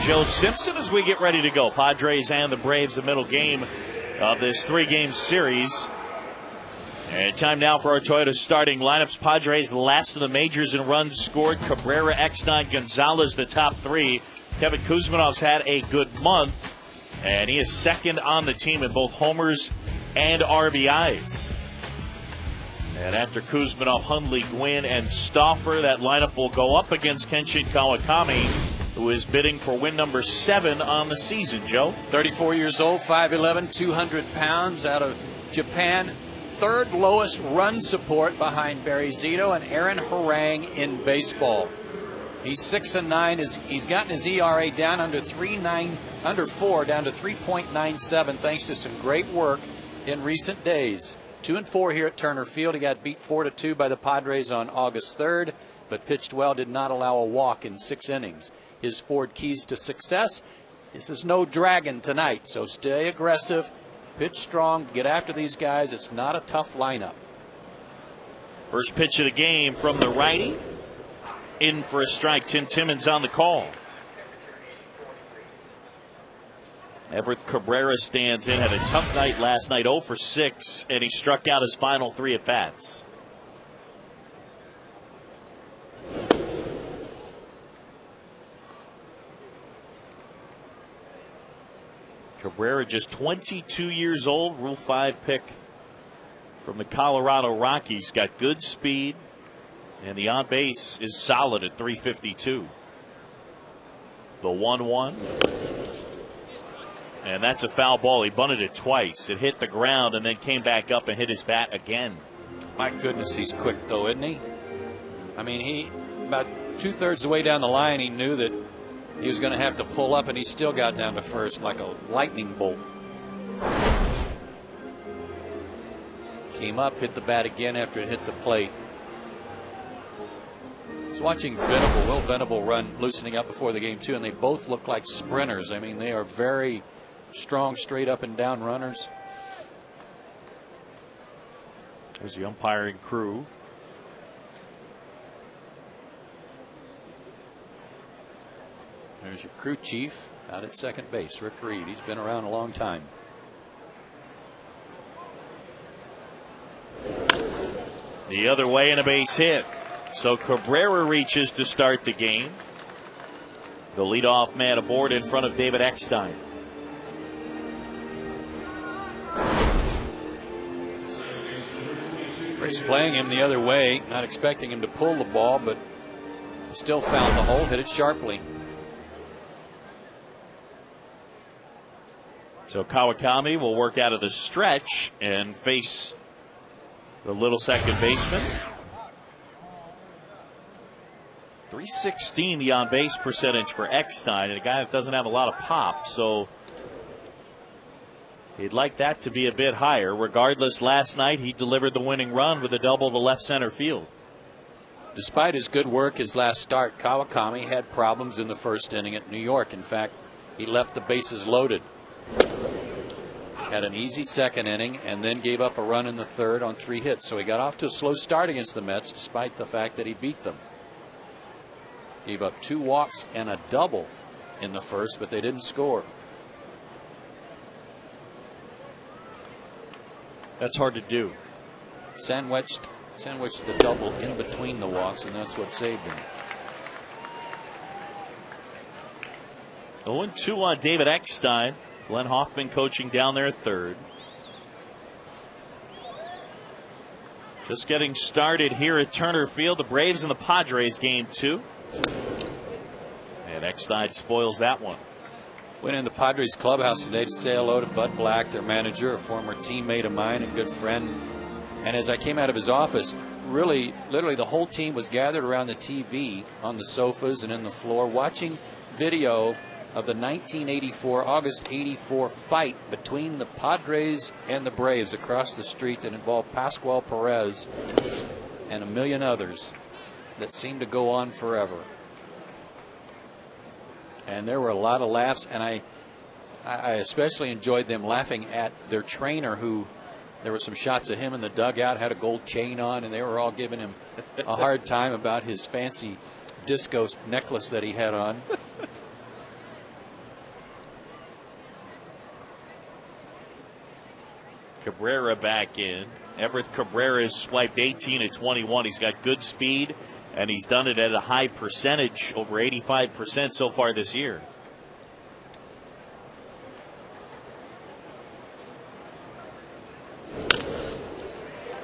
Joe Simpson as we get ready to go. Padres and the Braves, the middle game of this 3-game series. And time now for our Toyota starting lineups. Padres last in the majors in runs scored. Cabrera, X9, Gonzalez, the top three. Kevin Kuzmanov's had a good month, and he is second on the team in both homers and RBIs. And after Kuzmanov, Hundley, Gwynn, and Stauffer, that lineup will go up against Kenshin Kawakami, who is bidding for win number 7 on the season. Joe? 34 years old, 5'11", 200 pounds, out of Japan. Third lowest run support behind Barry Zito and Aaron Harang in baseball. He's 6-9. He's gotten his ERA down under 4, down to 3.97, thanks to some great work in recent days. 2-4 here at Turner Field. He got beat 4-2 by the Padres on August 3rd, but pitched well, did not allow a walk in 6 innings. His 4 keys to success. This is no dragon tonight, so stay aggressive, pitch strong, get after these guys. It's not a tough lineup. First pitch of the game from the righty. In for a strike. Tim Timmons on the call. Everett Cabrera stands in. Had a tough night last night, 0 for 6, and he struck out his final 3 at-bats. Cabrera just 22 years old, Rule 5 pick from the Colorado Rockies. Got good speed, and the on base is solid at 352. The 1-1. And that's a foul ball. He bunted it twice. It hit the ground and then came back up and hit his bat again. My goodness, he's quick though, isn't he? I mean, he about 2/3 the way down the line, he knew that he was going to have to pull up, and he still got down to first like a lightning bolt. Came up, hit the bat again after it hit the plate. I was watching Will Venable run, loosening up before the game too, and they both look like sprinters. I mean, they are very strong, straight up and down runners. There's the umpiring crew. There's your crew chief out at second base, Rick Reed. He's been around a long time. The other way and a base hit. So Cabrera reaches to start the game. The leadoff man aboard in front of David Eckstein. He's playing him the other way, not expecting him to pull the ball, but still found the hole, hit it sharply. So Kawakami will work out of the stretch and face the little second baseman. 316 the on base percentage for Eckstein, and a guy that doesn't have a lot of pop, so he'd like that to be a bit higher. Regardless, last night he delivered the winning run with a double to left center field. Despite his good work his last start, Kawakami had problems in the first inning at New York. In fact, he left the bases loaded. Had an easy second inning and then gave up a run in the third on 3 hits. So he got off to a slow start against the Mets despite the fact that he beat them. Gave up 2 walks and a double in the first, but they didn't score. That's hard to do. Sandwiched the double in between the walks, and that's what saved him. 0-2 on David Eckstein. Glenn Hoffman coaching down there at third. Just getting started here at Turner Field. The Braves and the Padres game 2. And Eckstein spoils that one. Went in the Padres clubhouse today to say hello to Bud Black, their manager, a former teammate of mine, a good friend. And as I came out of his office, really, literally the whole team was gathered around the TV on the sofas and in the floor watching video of the 1984, August 84 fight between the Padres and the Braves across the street that involved Pascual Perez and a million others that seemed to go on forever. And there were a lot of laughs, and I especially enjoyed them laughing at their trainer, who there were some shots of him in the dugout, had a gold chain on, and they were all giving him a hard time about his fancy disco necklace that he had on. Cabrera back in. Everett Cabrera has swiped 18 of 21. He's got good speed, and he's done it at a high percentage, over 85% so far this year.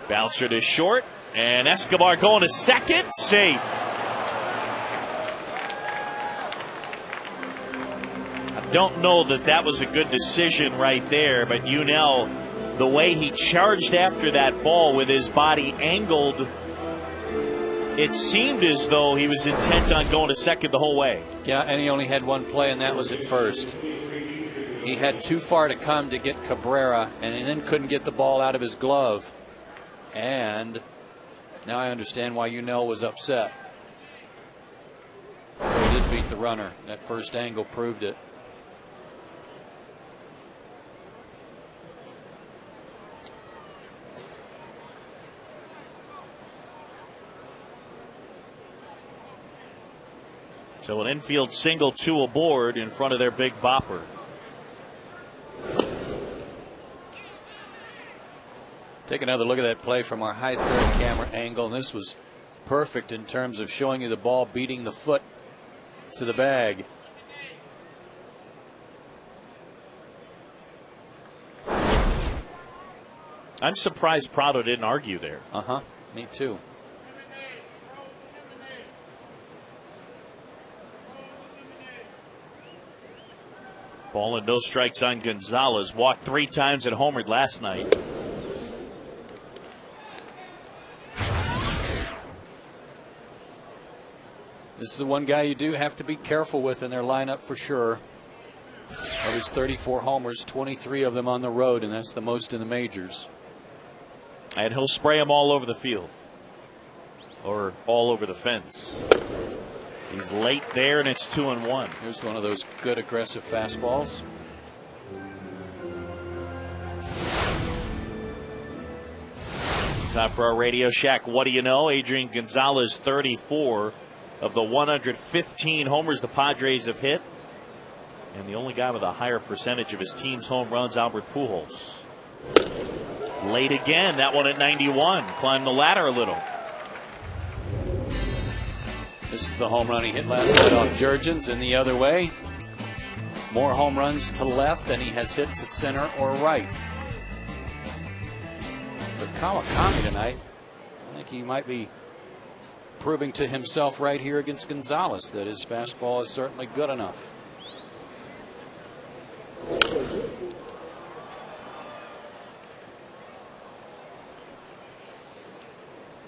Bouncer to short, and Escobar going to second, safe. I don't know that that was a good decision right there, but the way he charged after that ball with his body angled, it seemed as though he was intent on going to second the whole way. Yeah, and he only had one play, and that was at first. He had too far to come to get Cabrera, and then couldn't get the ball out of his glove. And now I understand why was upset. He did beat the runner. That first angle proved it. So an infield single, 2 aboard in front of their big bopper. Take another look at that play from our high third camera angle, and this was perfect in terms of showing you the ball beating the foot to the bag. I'm surprised Prado didn't argue there. Me too. Ball and no strikes on Gonzalez. Walked 3 times and homered last night. This is the one guy you do have to be careful with in their lineup for sure. Of his 34 homers, 23 of them on the road, and that's the most in the majors. And he'll spray them all over the field. Or all over the fence. He's late there, and it's 2-1. Here's one of those good aggressive fastballs. Time for our Radio Shack. What do you know? Adrian Gonzalez, 34 of the 115 homers the Padres have hit. And the only guy with a higher percentage of his team's home runs, Albert Pujols. Late again, that one at 91. Climbed the ladder a little. This is the home run he hit last night off Jurgens, and the other way. More home runs to left than he has hit to center or right. But Kawakami tonight, I think he might be proving to himself right here against Gonzalez that his fastball is certainly good enough.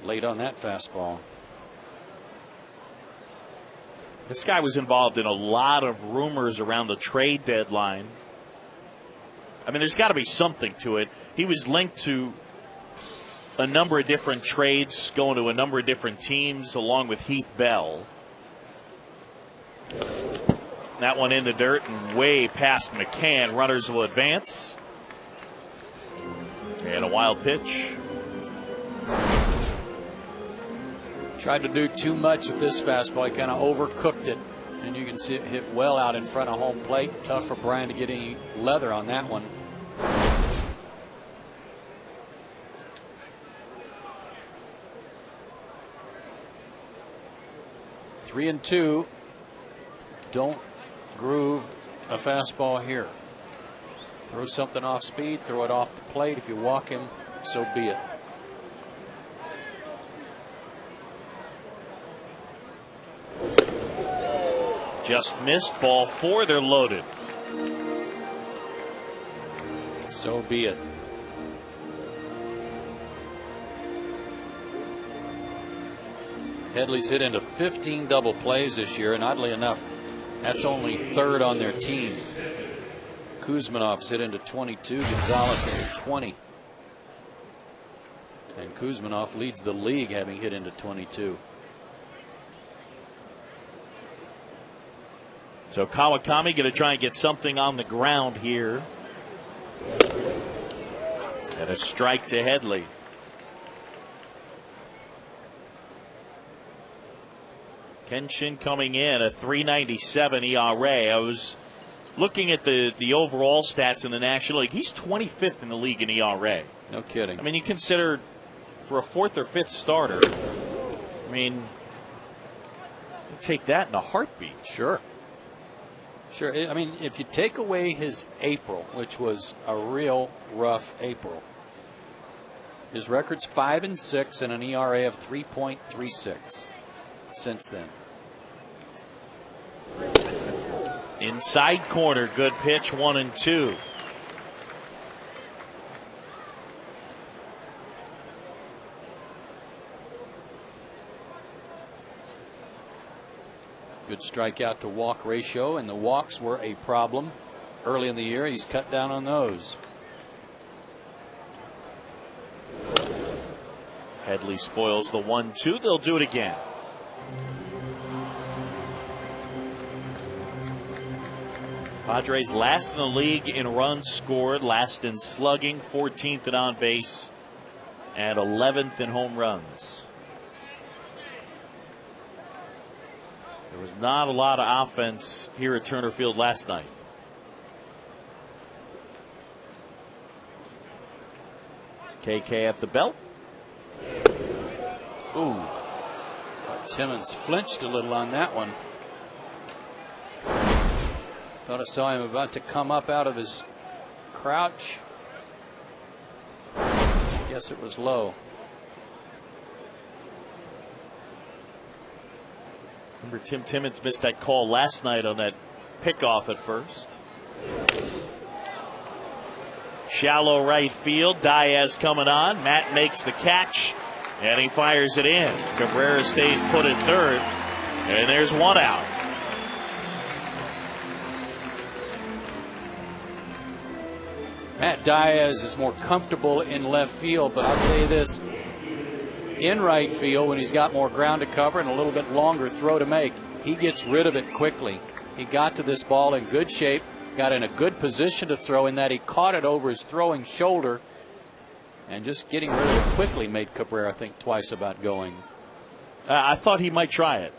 Late on that fastball. This guy was involved in a lot of rumors around the trade deadline. I mean, there's got to be something to it. He was linked to a number of different trades, going to a number of different teams, along with Heath Bell. That one in the dirt and way past McCann. Runners will advance. And a wild pitch. Tried to do too much with this fastball. He kind of overcooked it. And you can see it hit well out in front of home plate. Tough for Brian to get any leather on that one. Three and two. Don't groove a fastball here. Throw something off speed, throw it off the plate. If you walk him, so be it. Just missed. Ball 4. They're loaded. So be it. Headley's hit into 15 double plays this year, and oddly enough, that's only third on their team. Kuzmanov's hit into 22, Gonzalez into 20. And Kuzmanov leads the league, having hit into 22. So Kawakami going to try and get something on the ground here. And a strike to Headley. Kenshin coming in, a 3.97 ERA. I was looking at the overall stats in the National League, he's 25th in the league in ERA. No kidding. I mean, you consider for a 4th or 5th starter, I mean, you take that in a heartbeat. Sure. Sure. I mean, if you take away his April, which was a real rough April, his record's 5-6 and an ERA of 3.36 since then. Inside corner, good pitch, 1-2. Good strikeout to walk ratio, and the walks were a problem early in the year. He's cut down on those. Headley spoils the 1-2. They'll do it again. Padres last in the league in runs scored, last in slugging, 14th in on base, and 11th in home runs. There was not a lot of offense here at Turner Field last night. KK at the belt. Ooh. Timmons flinched a little on that one. Thought I saw him about to come up out of his crouch. Guess it was low. Remember, Tim Timmons missed that call last night on that pickoff at first. Shallow right field. Diaz coming on. Matt makes the catch, and he fires it in. Cabrera stays put at third, and there's one out. Matt Diaz is more comfortable in left field, but I'll tell you this, in right field, when he's got more ground to cover and a little bit longer throw to make, he gets rid of it quickly. He got to this ball in good shape, got in a good position to throw, in that he caught it over his throwing shoulder, and just getting rid of it quickly made Cabrera think twice about going. I thought he might try it.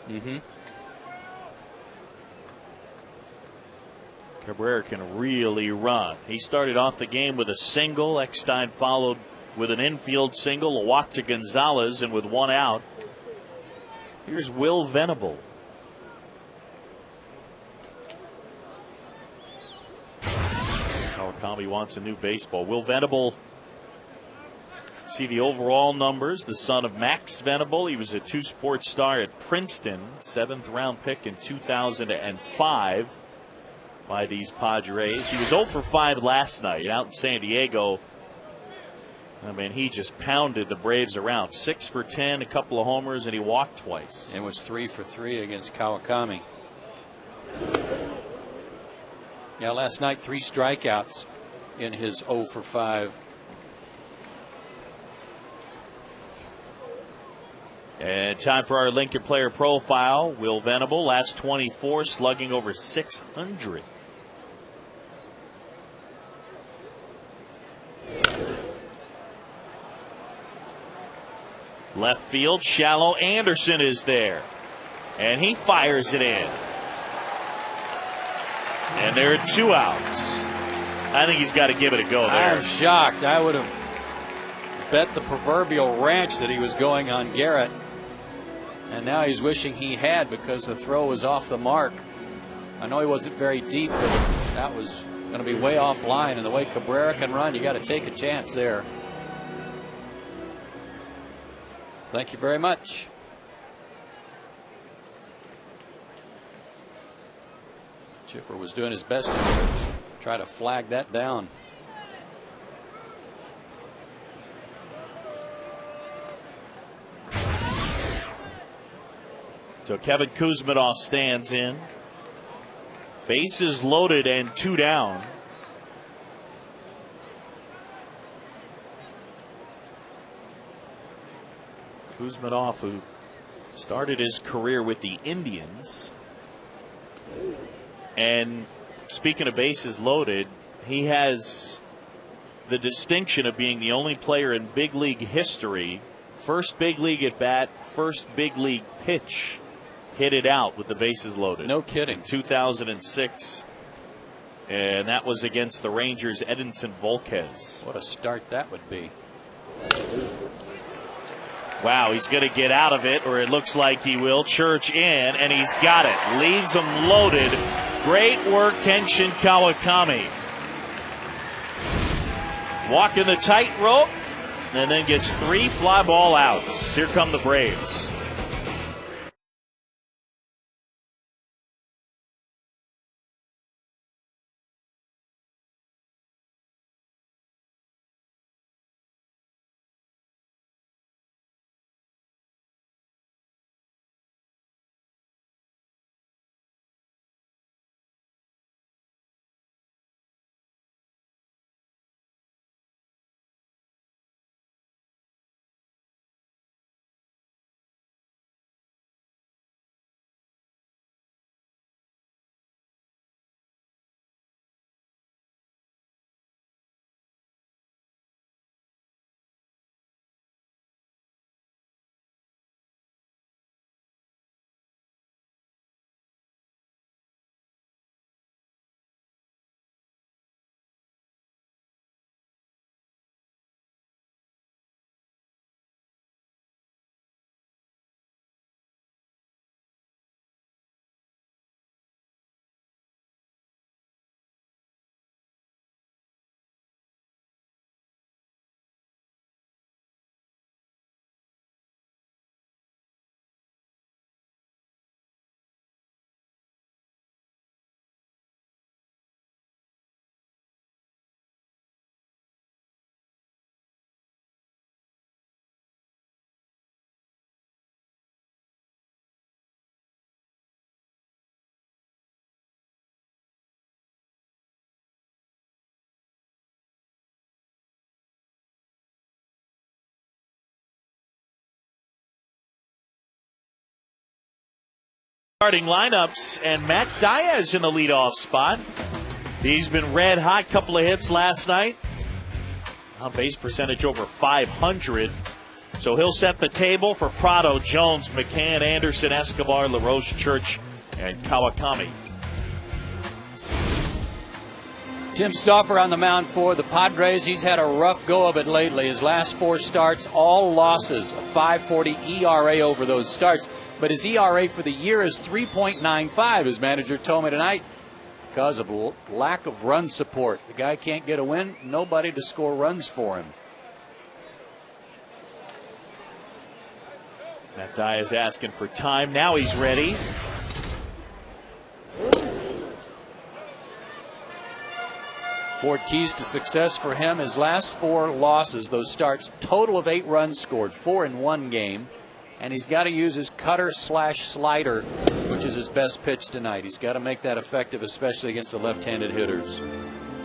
Cabrera can really run. He started off the game with a single. Eckstein followed with an infield single, a walk to Gonzalez, and with one out, here's Will Venable. Kawakami wants a new baseball. Will Venable, see the overall numbers, the son of Max Venable. He was a two-sport star at Princeton, 7th round pick in 2005 by these Padres. He was 0 for 5 last night out in San Diego. I mean, he just pounded the Braves around. 6 for 10, a couple of homers, and he walked twice. And was 3 for 3 against Kawakami. Yeah, last night 3 strikeouts in his 0 for 5. And time for our Lincoln player profile. Will Venable, last 24, slugging over 600. Left field, shallow. Anderson is there, and he fires it in. And there are 2 outs. I think he's got to give it a go there. I'm shocked. I would have bet the proverbial ranch that he was going on Garrett, and now he's wishing he had, because the throw was off the mark. I know he wasn't very deep, but that was going to be way offline, and the way Cabrera can run, you got to take a chance there. Thank you very much. Chipper was doing his best to try to flag that down. So Kevin Kuzminoff stands in. Bases loaded and 2 down. Kuzminoff, who started his career with the Indians. And speaking of bases loaded, he has the distinction of being the only player in big league history, first big league at bat, first big league pitch, hit it out with the bases loaded. No kidding. In 2006 and that was against the Rangers' Edinson Volquez. What a start that would be. Wow, he's going to get out of it, or it looks like he will. Church in, and he's got it. Leaves him loaded. Great work, Kenshin Kawakami. Walking the tightrope, and then gets 3 fly ball outs. Here come the Braves. Starting lineups, and Matt Diaz in the leadoff spot. He's been red hot, couple of hits last night. On base percentage over 500. So he'll set the table for Prado, Jones, McCann, Anderson, Escobar, LaRoche, Church, and Kawakami. Tim Stauffer on the mound for the Padres. He's had a rough go of it lately. His last 4 starts, all losses. A 5.40 ERA over those starts. But his ERA for the year is 3.95, his manager told me tonight, because of lack of run support. The guy can't get a win, nobody to score runs for him. Matt Diaz asking for time. Now he's ready. Four keys to success for him. His last 4 losses, those starts, total of 8 runs scored, 4 in 1 game. And he's got to use his cutter/slider, which is his best pitch tonight. He's got to make that effective, especially against the left-handed hitters.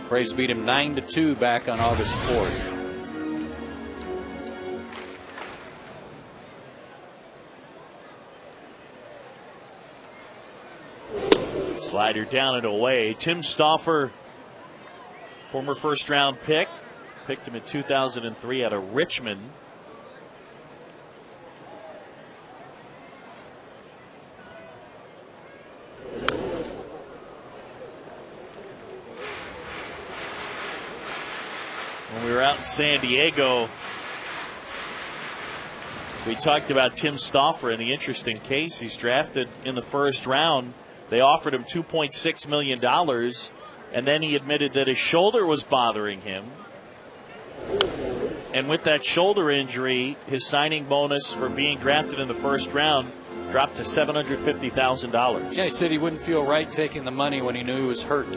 Braves beat him 9-2 back on August 4th. Slider down and away. Tim Stauffer, former first-round pick. Picked him in 2003 out of Richmond. When we were out in San Diego, we talked about Tim Stauffer in the interesting case. He's drafted in the first round. They offered him $2.6 million, and then he admitted that his shoulder was bothering him. And with that shoulder injury, his signing bonus for being drafted in the first round dropped to $750,000. Yeah, he said he wouldn't feel right taking the money when he knew he was hurt.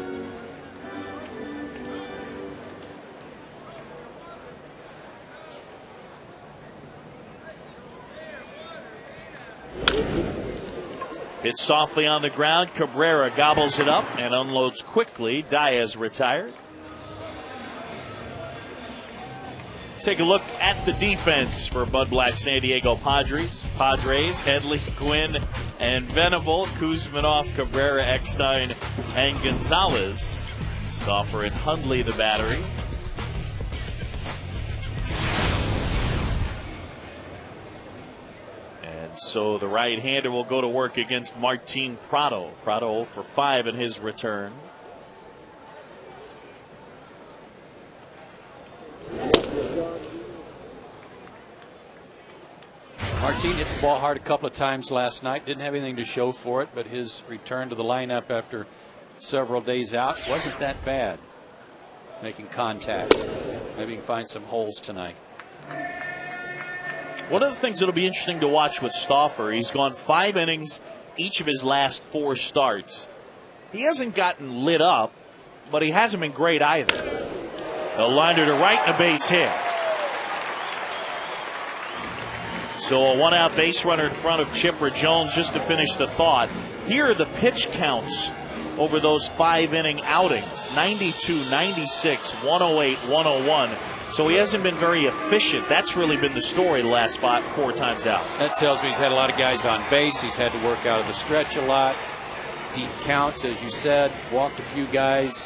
Hit softly on the ground. Cabrera gobbles it up and unloads quickly. Diaz retired. Take a look at the defense for Bud Black San Diego Padres. Headley, Quinn, and Venable. Kuzminov, Cabrera, Eckstein, and Gonzalez. Stauffer and Hundley the battery. So the right-hander will go to work against Martin Prado. Prado 0 for 5 in his return. 13, hit the ball hard a couple of times last night. Didn't have anything to show for it, but his return to the lineup after several days out wasn't that bad. Making contact. Maybe he can find some holes tonight. One of the things that'll be interesting to watch with Stauffer, he's gone 5 innings each of his last 4 starts. He hasn't gotten lit up, but he hasn't been great either. A liner to right and a base hit. So a 1-out base runner in front of Chipper Jones. Just to finish the thought, here are the pitch counts over those 5-inning outings: 92, 96, 108, 101. So he hasn't been very efficient. That's really been the story the last 4 times out. That tells me he's had a lot of guys on base. He's had to work out of the stretch a lot. Deep counts, as you said, walked a few guys,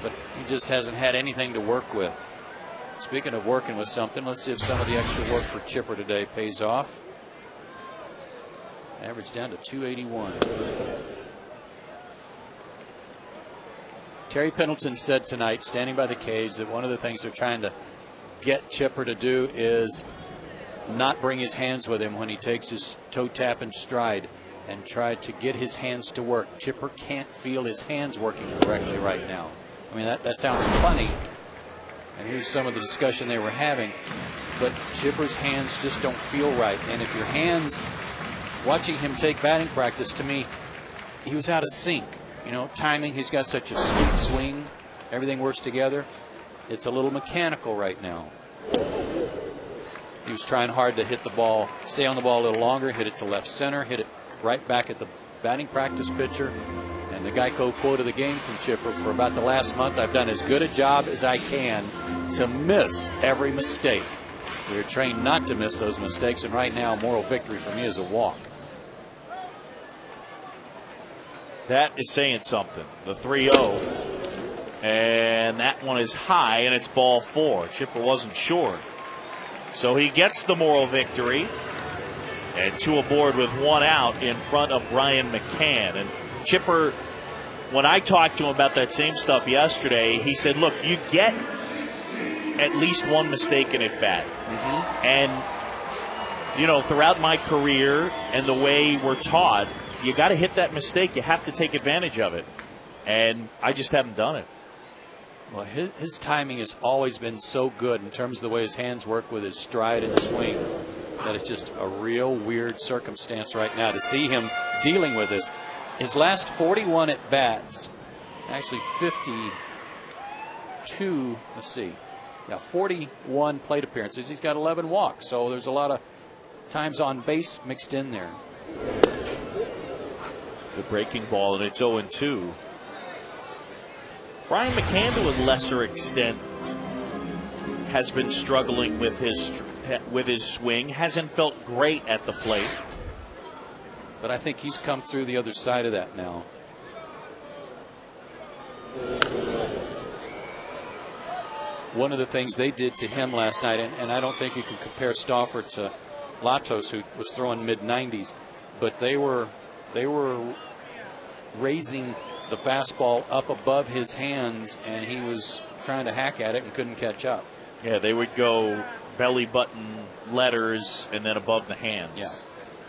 but he just hasn't had anything to work with. Speaking of working with something, let's see if some of the extra work for Chipper today pays off. Average down to 281. Terry Pendleton said tonight, standing by the cage, that one of the things they're trying to get Chipper to do is not bring his hands with him when he takes his toe tap and stride, and try to get his hands to work. Chipper can't feel his hands working correctly right now. I mean, that sounds funny, and here's some of the discussion they were having, but Chipper's hands just don't feel right. And if your hands, watching him take batting practice, to me, he was out of sync. You know, timing, he's got such a sweet swing. Everything works together. It's a little mechanical right now. He was trying hard to hit the ball, stay on the ball a little longer, hit it to left center, hit it right back at the batting practice pitcher. And the Geico quote of the game from Chipper: for about the last month, I've done as good a job as I can to miss every mistake. We were trained not to miss those mistakes, and right now, moral victory for me is a walk. That is saying something. The 3-0. And that one is high, and it's ball 4. Chipper wasn't sure. So he gets the moral victory. And 2 aboard with 1 out in front of Brian McCann. And Chipper, when I talked to him about that same stuff yesterday, he said, look, you get at least 1 mistake in at bat. And, you know, throughout my career and the way we're taught, you got to hit that mistake. You have to take advantage of it. And I just haven't done it. Well, his timing has always been so good in terms of the way his hands work with his stride and swing, that it's just a real weird circumstance right now to see him dealing with this. His last 41 at bats, actually 52, let's see, 41 plate appearances. He's got 11 walks, so there's a lot of times on base mixed in there. The breaking ball, and it's 0-2. Brian McCann, to a lesser extent, has been struggling with his swing. Hasn't felt great at the plate. But I think he's come through the other side of that now. One of the things they did to him last night, and I don't think you can compare Stauffer to Latos, who was throwing mid-90s, but they were raising the fastball up above his hands, and he was trying to hack at it and couldn't catch up. Yeah, they would go belly button letters and then above the hands. Yeah.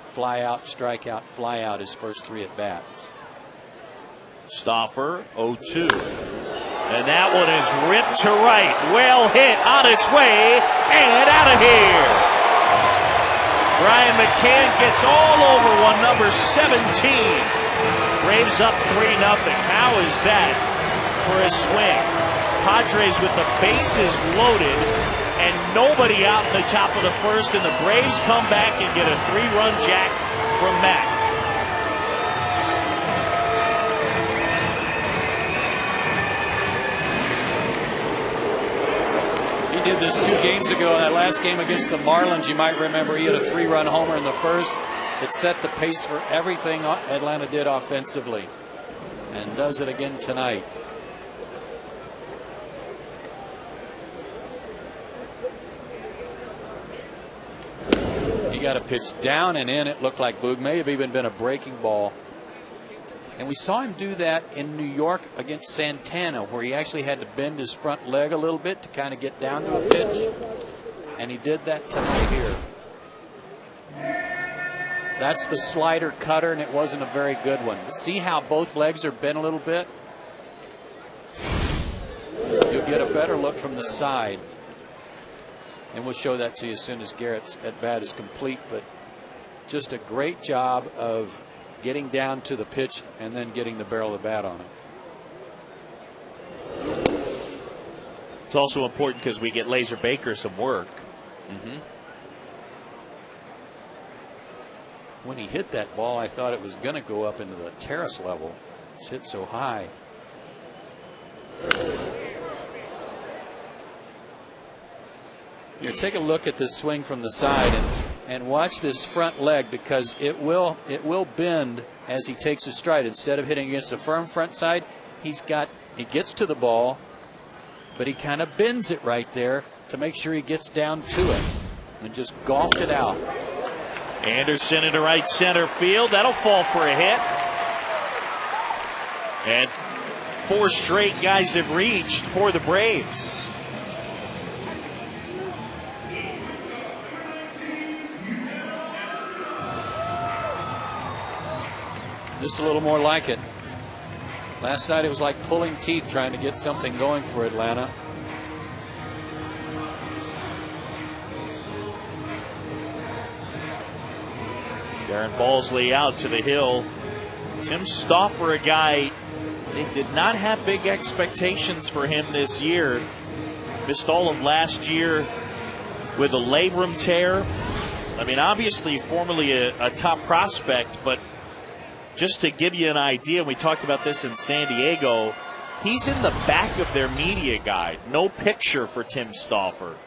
Fly out, strike out, fly out his first 3 at bats. Stauffer, 0-2. And that one is ripped to right. Well hit, on its way, and out of here. Brian McCann gets all over one, number 17. Braves up 3-0. How is that for a swing? Padres with the bases loaded and nobody out in the top of the first, and the Braves come back and get a 3-run jack from Mack. He did this 2 games ago in that last game against the Marlins. You might remember he had a 3-run homer in the first. It set the pace for everything Atlanta did offensively, and does it again tonight. He got a pitch down and in. It looked like Boog, may have even been a breaking ball. And we saw him do that in New York against Santana, where he actually had to bend his front leg a little bit to kind of get down to a pitch. And he did that tonight here. That's the slider cutter, and it wasn't a very good one. But see how both legs are bent a little bit? You'll get a better look from the side. And we'll show that to you as soon as Garrett's at bat is complete. But just a great job of getting down to the pitch and then getting the barrel of the bat on it. It's also important because we get Laser Baker some work. When he hit that ball, I thought it was going to go up into the terrace level. It's hit so high. Here, take a look at this swing from the side and watch this front leg, because it will bend as he takes a stride. Instead of hitting against a firm front side, he gets to the ball, but he kind of bends it right there to make sure he gets down to it, and just golfed it out. Anderson into right center field. That'll fall for a hit. And 4 straight guys have reached for the Braves. Just a little more like it. Last night it was like pulling teeth trying to get something going for Atlanta. Darren Balsley out to the hill. Tim Stauffer, a guy, they did not have big expectations for him this year. Missed all of last year with a labrum tear. I mean, obviously formerly a top prospect, but just to give you an idea, we talked about this in San Diego, he's in the back of their media guide. No picture for Tim Stauffer.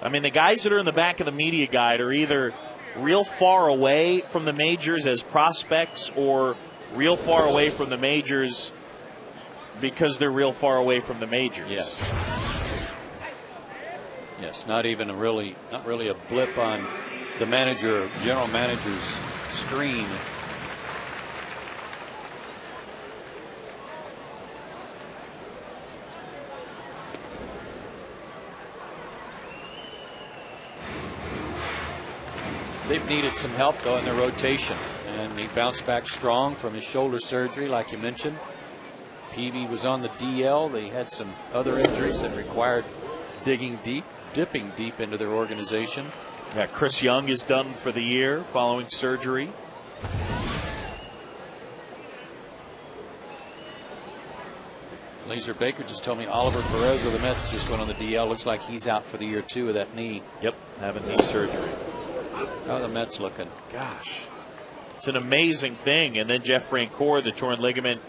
I mean, the guys that are in the back of the media guide are either real far away from the majors as prospects or real far away from the majors because they're real far away from the majors. Yes, not really a blip on the general manager's screen. They've needed some help, though, in their rotation. And he bounced back strong from his shoulder surgery, like you mentioned. Peavy was on the DL. They had some other injuries that required dipping deep into their organization. Yeah, Chris Young is done for the year following surgery. Laser Baker just told me Oliver Perez of the Mets just went on the DL. Looks like he's out for the year, too, with that knee. Yep, having knee surgery. How are the Mets looking? Gosh, it's an amazing thing. And then Jeff Francoeur, the torn ligament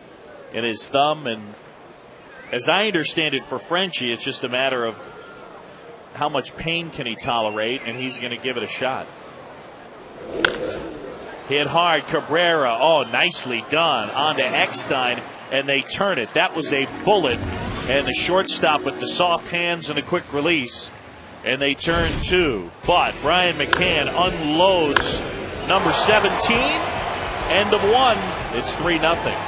in his thumb. And as I understand it, for Frenchie, it's just a matter of how much pain can he tolerate, and he's going to give it a shot. Hit hard, Cabrera. Oh, nicely done. On to Eckstein, and they turn it. That was a bullet. And the shortstop with the soft hands and the quick release. And they turn 2. But Brian McCann unloads number 17. End of 1. It's 3-0.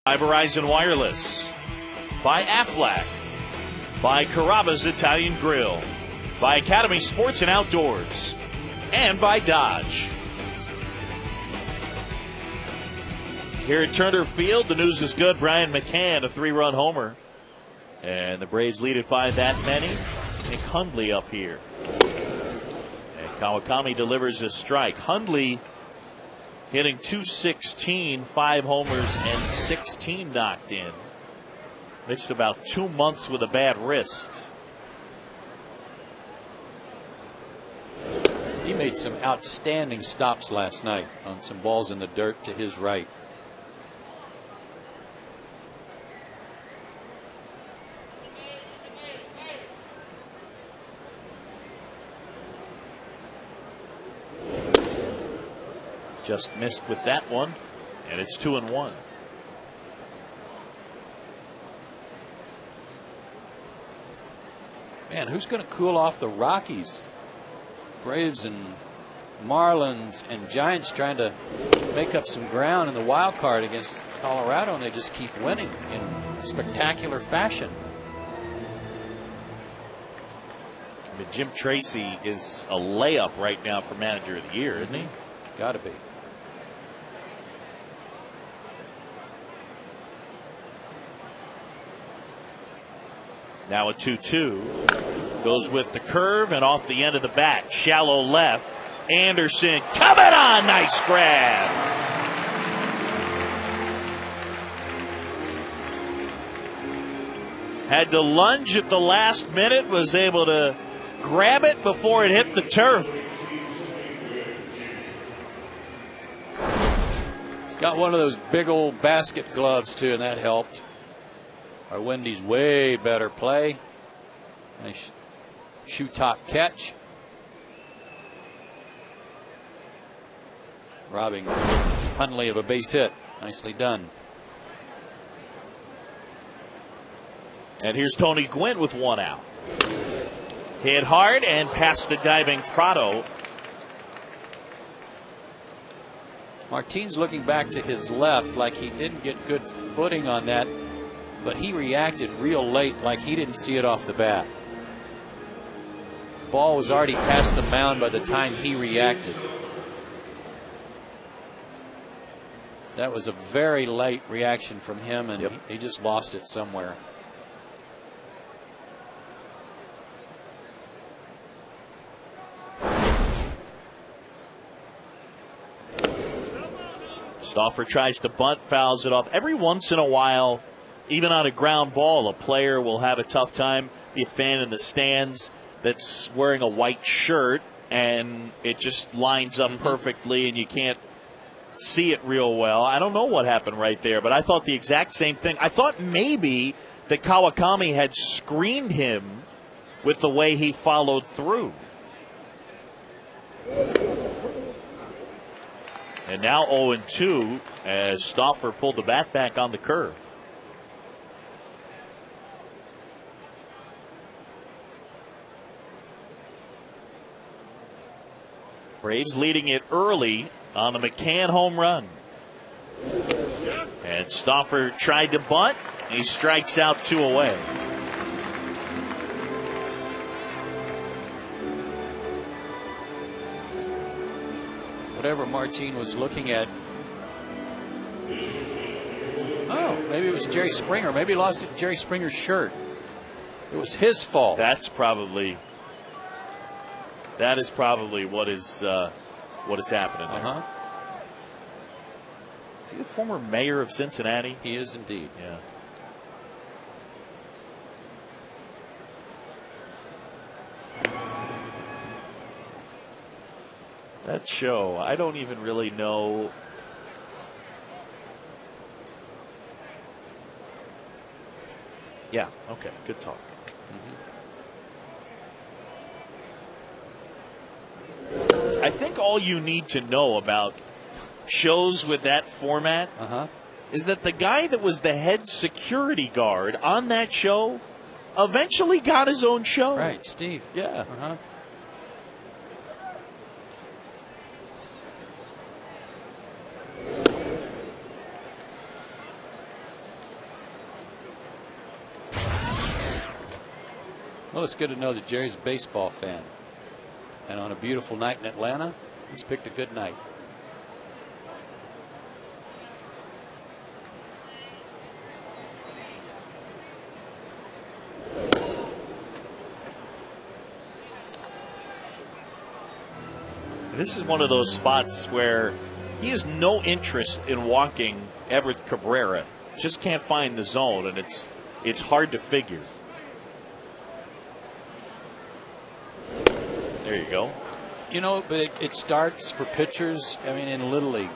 By Verizon Wireless, by Aflac, by Carrabba's Italian Grill, by Academy Sports and Outdoors, and by Dodge. Here at Turner Field, the news is good. Brian McCann, a 3-run homer. And the Braves lead it by that many. Nick Hundley up here. And Kawakami delivers a strike. Hundley hitting .216, 5 homers and 16 knocked in. Missed about 2 months with a bad wrist. He made some outstanding stops last night on some balls in the dirt to his right. Just missed with that one, and it's 2-1. Man, who's going to cool off the Rockies? Braves and Marlins and Giants trying to make up some ground in the wild card against Colorado, and they just keep winning in spectacular fashion. I mean, Jim Tracy is a layup right now for Manager of the Year, isn't he? Got to be. Now a 2-2. Goes with the curve and off the end of the bat. Shallow left. Anderson coming on. Nice grab. Had to lunge at the last minute. Was able to grab it before it hit the turf. Got one of those big old basket gloves too, and that helped. Our Wendy's way better play. Nice shoe top catch. Robbing Hundley of a base hit. Nicely done. And here's Tony Gwynn with 1 out. Hit hard and past the diving Prado. Martine's looking back to his left like he didn't get good footing on that, but he reacted real late like he didn't see it off the bat. Ball was already past the mound by the time he reacted. That was a very late reaction from him, and he just lost it somewhere. Stauffer tries to bunt, fouls it off. Every once in a while, even on a ground ball, a player will have a tough time. Be a fan in the stands that's wearing a white shirt, and it just lines up perfectly, and you can't see it real well. I don't know what happened right there, but I thought the exact same thing. I thought maybe that Kawakami had screened him with the way he followed through. And now 0-2 as Stauffer pulled the bat back on the curve. Braves leading it early on the McCann home run. And Stauffer tried to bunt. He strikes out 2 away. Whatever Martine was looking at. Oh, maybe it was Jerry Springer. Maybe he lost Jerry Springer's shirt. It was his fault. That is probably what is happening there. Is he the former mayor of Cincinnati? He is indeed. Yeah. That show, I don't even really know. Yeah, okay, good talk. I think all you need to know about shows with that format is that the guy that was the head security guard on that show eventually got his own show. Right, Steve. Yeah. Well, it's good to know that Jerry's a baseball fan. And on a beautiful night in Atlanta, he's picked a good night. This is one of those spots where he has no interest in walking Everett Cabrera. Just can't find the zone, and it's hard to figure. There you go. You know, but it starts for pitchers. I mean, in Little League,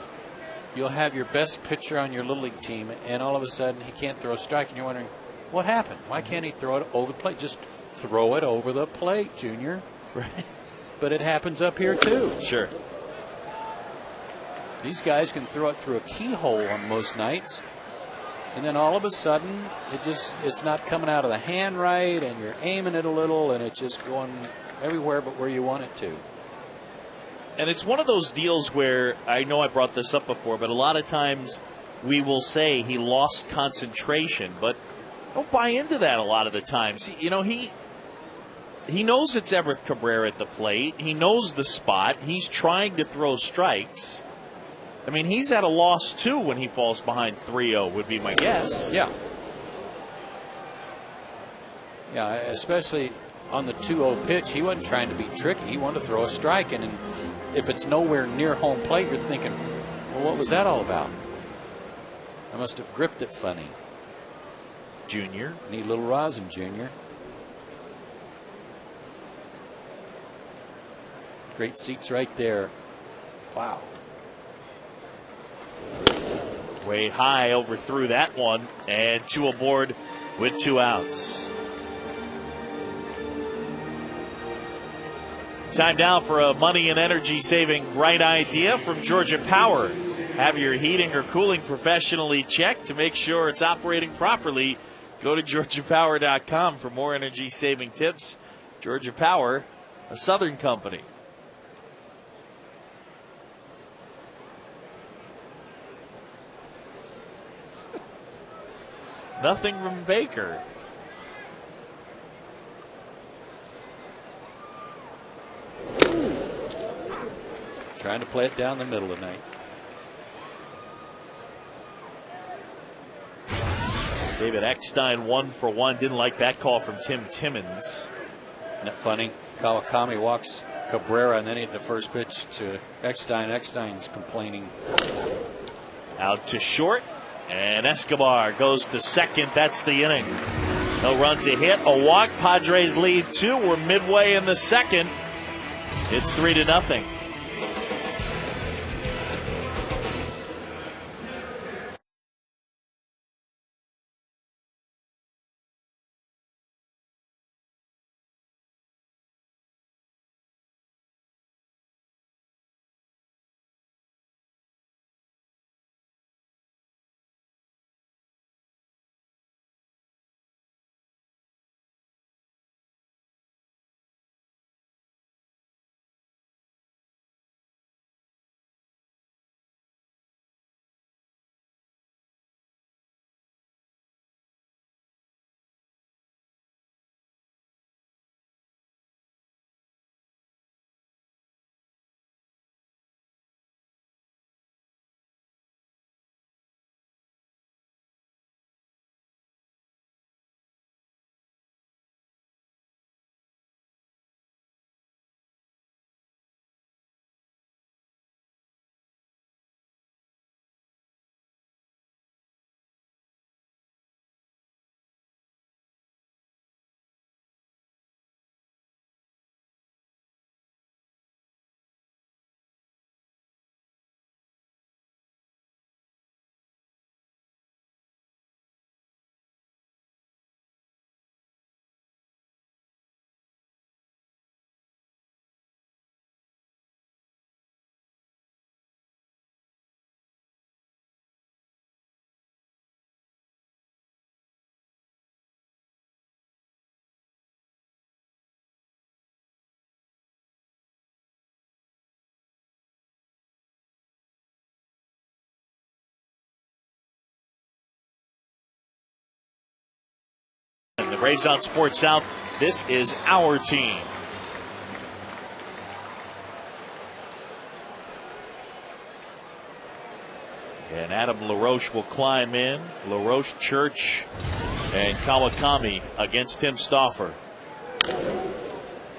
you'll have your best pitcher on your Little League team, and all of a sudden he can't throw a strike, and you're wondering, what happened? Why can't he throw it over the plate? Just throw it over the plate, Junior. Right. But it happens up here, too. Sure. These guys can throw it through a keyhole on most nights. And then all of a sudden, it's not coming out of the hand right, and you're aiming it a little, and it's just going everywhere but where you want it to. And it's one of those deals where, I know I brought this up before, but a lot of times we will say he lost concentration, but don't buy into that a lot of the times. You know, he knows it's Everett Cabrera at the plate. He knows the spot. He's trying to throw strikes. I mean, he's at a loss, too, when he falls behind 3-0, would be my guess. Yeah. Yeah, especially on the 2-0 pitch, he wasn't trying to be tricky. He wanted to throw a strike, and if it's nowhere near home plate, you're thinking, well, what was that all about? I must have gripped it funny. Junior. Need little rosin, Junior. Great seats right there. Wow. Way high, overthrew that one, and 2 aboard with 2 outs. Time now for a money and energy saving bright idea from Georgia Power. Have your heating or cooling professionally checked to make sure it's operating properly. Go to GeorgiaPower.com for more energy saving tips. Georgia Power, a Southern company. Nothing from Baker. Trying to play it down the middle tonight. David Eckstein 1 for 1. Didn't like that call from Tim Timmons. Isn't that funny? Kawakami walks Cabrera, and then he hit the first pitch to Eckstein. Eckstein's complaining. Out to short. And Escobar goes to second. That's the inning. No runs, a hit, a walk. Padres lead 2. We're midway in the second. It's 3-0. The Braves on Sports South This is our team. And Adam LaRoche will climb in. LaRoche, Church, and Kawakami against Tim Stauffer.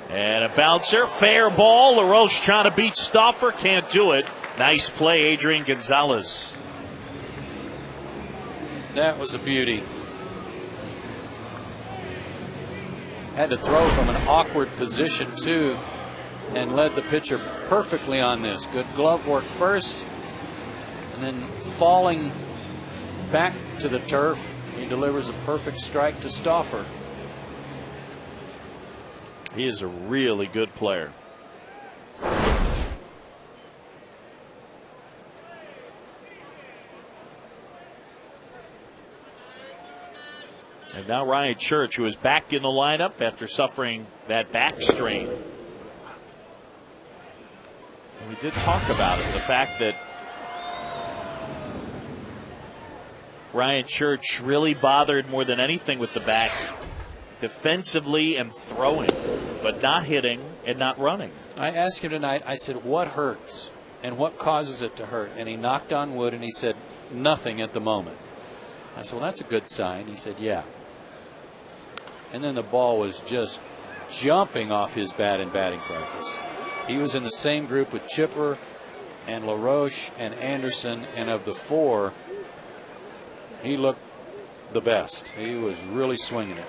And a bouncer, fair ball. LaRoche trying to beat Stauffer, can't do it. Nice play, Adrian Gonzalez. That was a beauty. Had to throw from an awkward position too, and led the pitcher perfectly on this. Good glove work first, and then falling back to the turf, he delivers a perfect strike to Stauffer. He is a really good player. And now Ryan Church, who is back in the lineup after suffering that back strain. And we did talk about it, the fact that Ryan Church really bothered more than anything with the back, defensively and throwing, but not hitting and not running. I asked him tonight, I said, what hurts and what causes it to hurt? And he knocked on wood and he said, nothing at the moment. I said, well, that's a good sign. He said, yeah. And then the ball was just jumping off his bat in batting practice. He was in the same group with Chipper and LaRoche and Anderson, and of the four, he looked the best. He was really swinging it.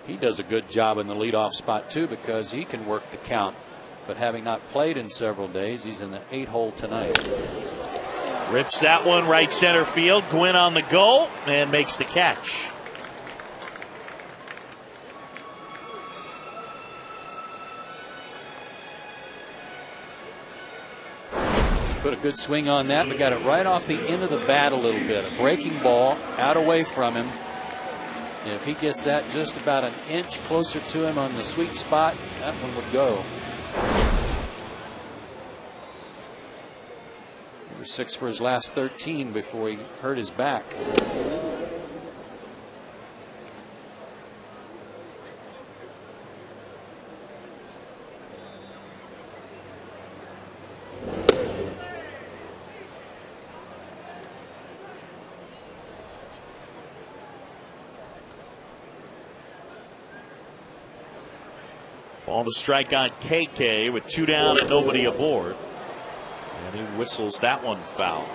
He does a good job in the leadoff spot too, because he can work the count, but having not played in several days, he's in the 8-hole tonight. Rips that one right center field. Gwynn on the go and makes the catch. Put a good swing on that, but got it right off the end of the bat a little bit. A breaking ball out away from him. If he gets that just about an inch closer to him on the sweet spot, that one would go. He was 6 for his last 13 before he hurt his back. Ball to strike on KK with 2 down and nobody aboard. And he whistles that one foul.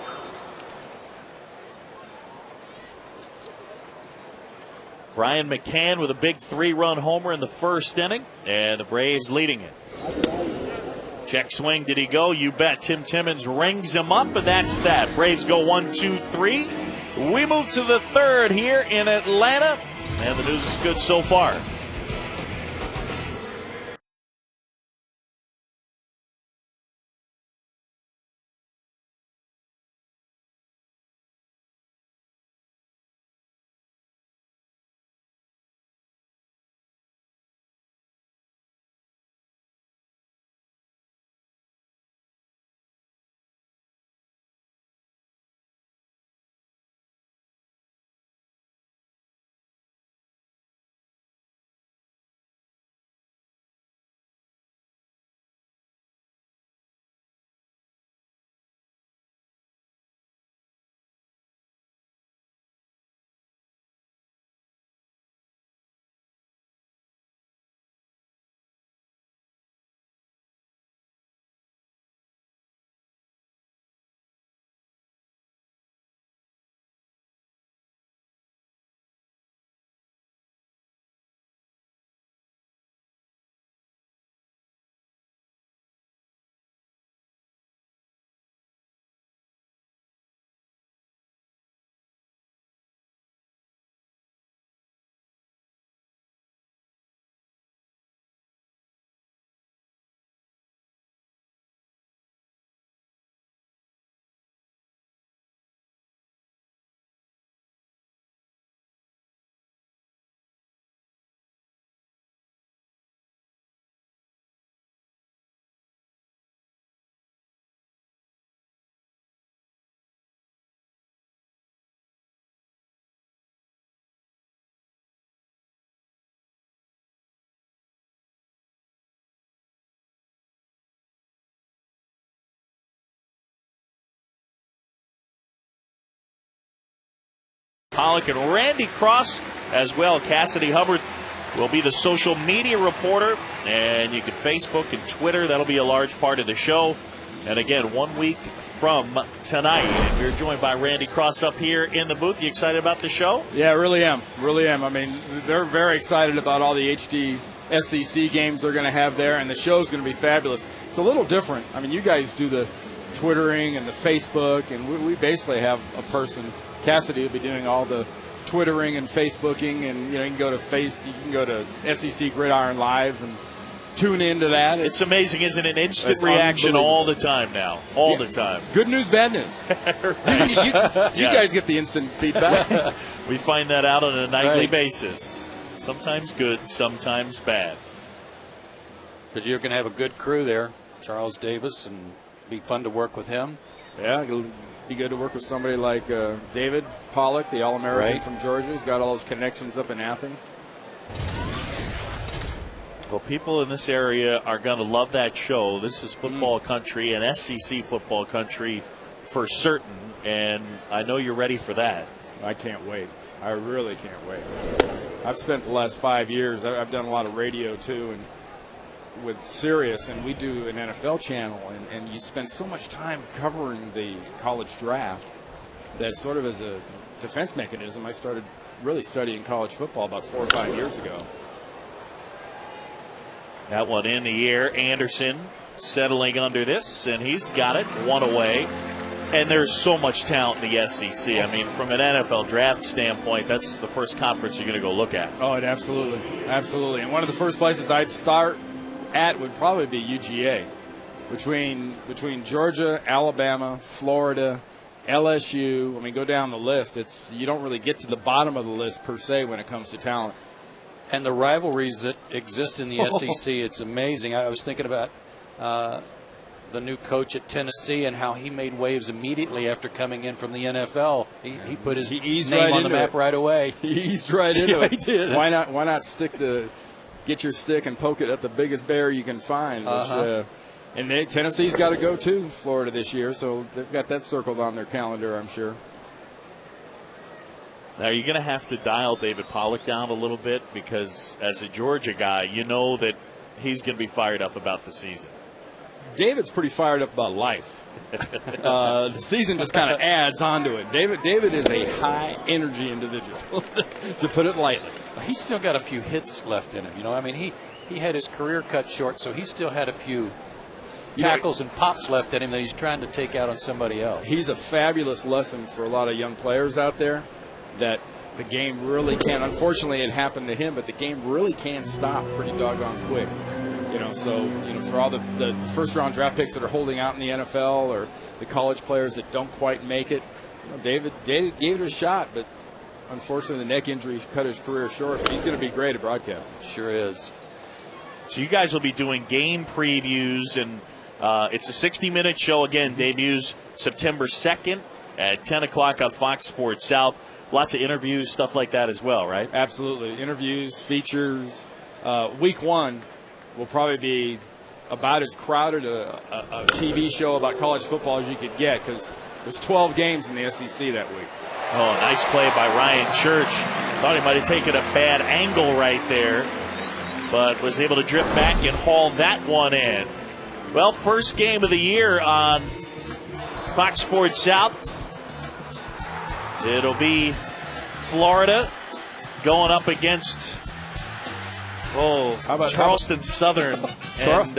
Brian McCann with a big 3-run homer in the first inning, and the Braves leading it. Check swing, did he go? You bet. Tim Timmons rings him up, and that's that. Braves go 1, 2, 3. We move to the third here in Atlanta, and the news is good so far. Pollock and Randy Cross as well. Cassidy Hubbard will be the social media reporter, and you can Facebook and Twitter. That'll be a large part of the show. And again, 1 week from tonight. And we're joined by Randy Cross up here in the booth. You excited about the show? Yeah, I really am. Really am. I mean, they're very excited about all the HD SEC games they're going to have there, and the show's going to be fabulous. It's a little different. I mean, you guys do the Twittering and the Facebook, and we basically have a person. Cassidy will be doing all the Twittering and Facebooking, and you can go to SEC Gridiron Live and tune into that. It's amazing, isn't it? Instant reaction all the time now. All the time. Good news, bad news. You guys get the instant feedback. We find that out on a nightly basis. Sometimes good, sometimes bad. But you're going to have a good crew there, Charles Davis, and be fun to work with him. Yeah, it'll be good to work with somebody like David Pollock, the All-American from Georgia. He's got all those connections up in Athens. Well, people in this area are going to love that show. This is football country and SEC football country for certain, and I know you're ready for that. I can't wait. I really can't wait. I've spent the last 5 years, I've done a lot of radio too, and with Sirius, and we do an NFL channel, and you spend so much time covering the college draft that sort of as a defense mechanism, I started really studying college football about 4 or 5 years ago. That one in the air. Anderson settling under this, and he's got it one away. And there's so much talent in the SEC. I mean, from an NFL draft standpoint, that's the first conference you're going to go look at. Oh, absolutely. Absolutely. And one of the first places I'd start at would probably be UGA. Between Georgia, Alabama, Florida, LSU, I mean, go down the list. You don't really get to the bottom of the list per se when it comes to talent. And the rivalries that exist in the SEC, it's amazing. I was thinking about the new coach at Tennessee and how he made waves immediately after coming in from the NFL. He put his name on the map right away. He eased right into it. He did. Why not get your stick and poke it at the biggest bear you can find? And Tennessee's got to go to Florida this year, so they've got that circled on their calendar, I'm sure. Now, you're going to have to dial David Pollock down a little bit because as a Georgia guy, you know that he's going to be fired up about the season. David's pretty fired up about life. The season just kind of adds onto it. David is a high-energy individual, to put it lightly. He's still got a few hits left in him. I mean, he had his career cut short, so he still had a few tackles and pops left in him that he's trying to take out on somebody else. He's a fabulous lesson for a lot of young players out there. That the game really can. Unfortunately, it happened to him, but the game really can stop pretty doggone quick. So for all the first-round draft picks that are holding out in the NFL or the college players that don't quite make it, David gave it a shot, but unfortunately the neck injury cut his career short. But he's going to be great at broadcasting. Sure is. So you guys will be doing game previews, and it's a 60-minute show. Again, debuts September 2nd at 10 o'clock on Fox Sports South. Lots of interviews, stuff like that as well, right? Absolutely. Interviews, features. Week one will probably be about as crowded a TV show about college football as you could get because there's 12 games in the SEC that week. Oh, nice play by Ryan Church. Thought he might have taken a bad angle right there, but was able to drift back and haul that one in. Well, first game of the year on Fox Sports South. It'll be Florida going up against Charleston Southern and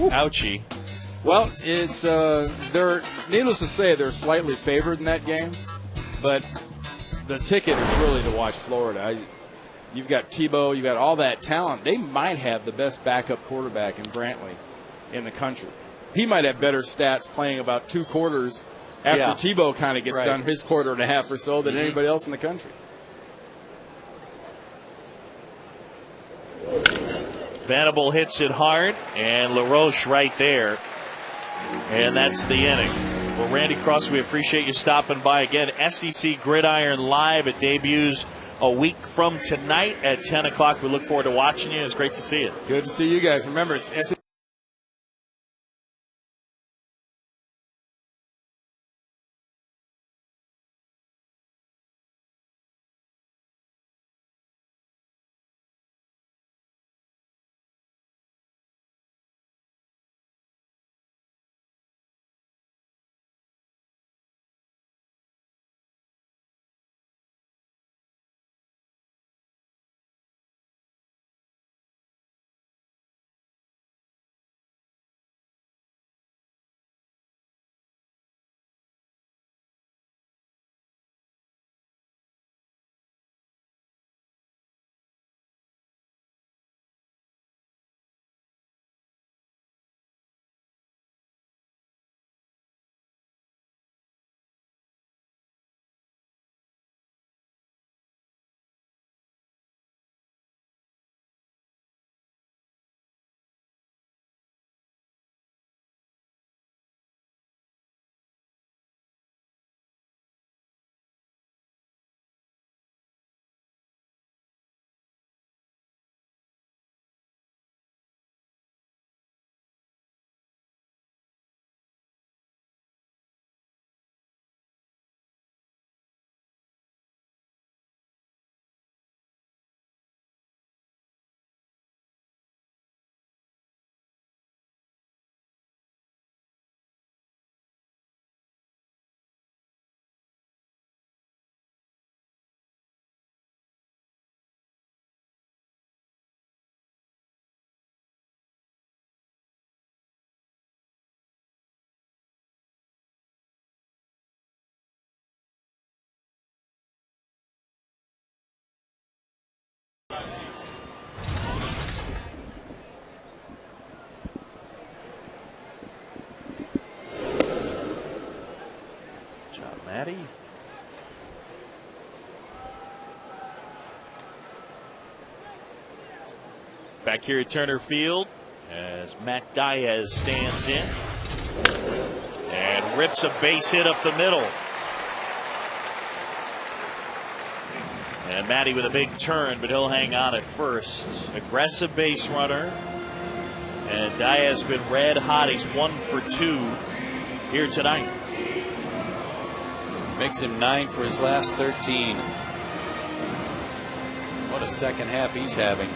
Ouchie. Well, it's they're needless to say they're slightly favored in that game, but the ticket is really to watch Florida. You've got Tebow, you've got all that talent. They might have the best backup quarterback in Brantley in the country. He might have better stats playing about 2 quarters after Tebow kind of gets done his quarter and a half or so than anybody else in the country. Venable hits it hard, and LaRoche right there. And that's the inning. Well, Randy Cross, we appreciate you stopping by again. SEC Gridiron Live. It debuts a week from tonight at 10 o'clock. We look forward to watching you. It's great to see you. Good to see you guys. Remember, it's SEC. Matty. Back here at Turner Field as Matt Diaz stands in and rips a base hit up the middle. And Matty with a big turn, but he'll hang on at first. Aggressive base runner. And Diaz been red hot. He's 1 for 2 here tonight. Makes him 9 for his last 13. What a second half he's having.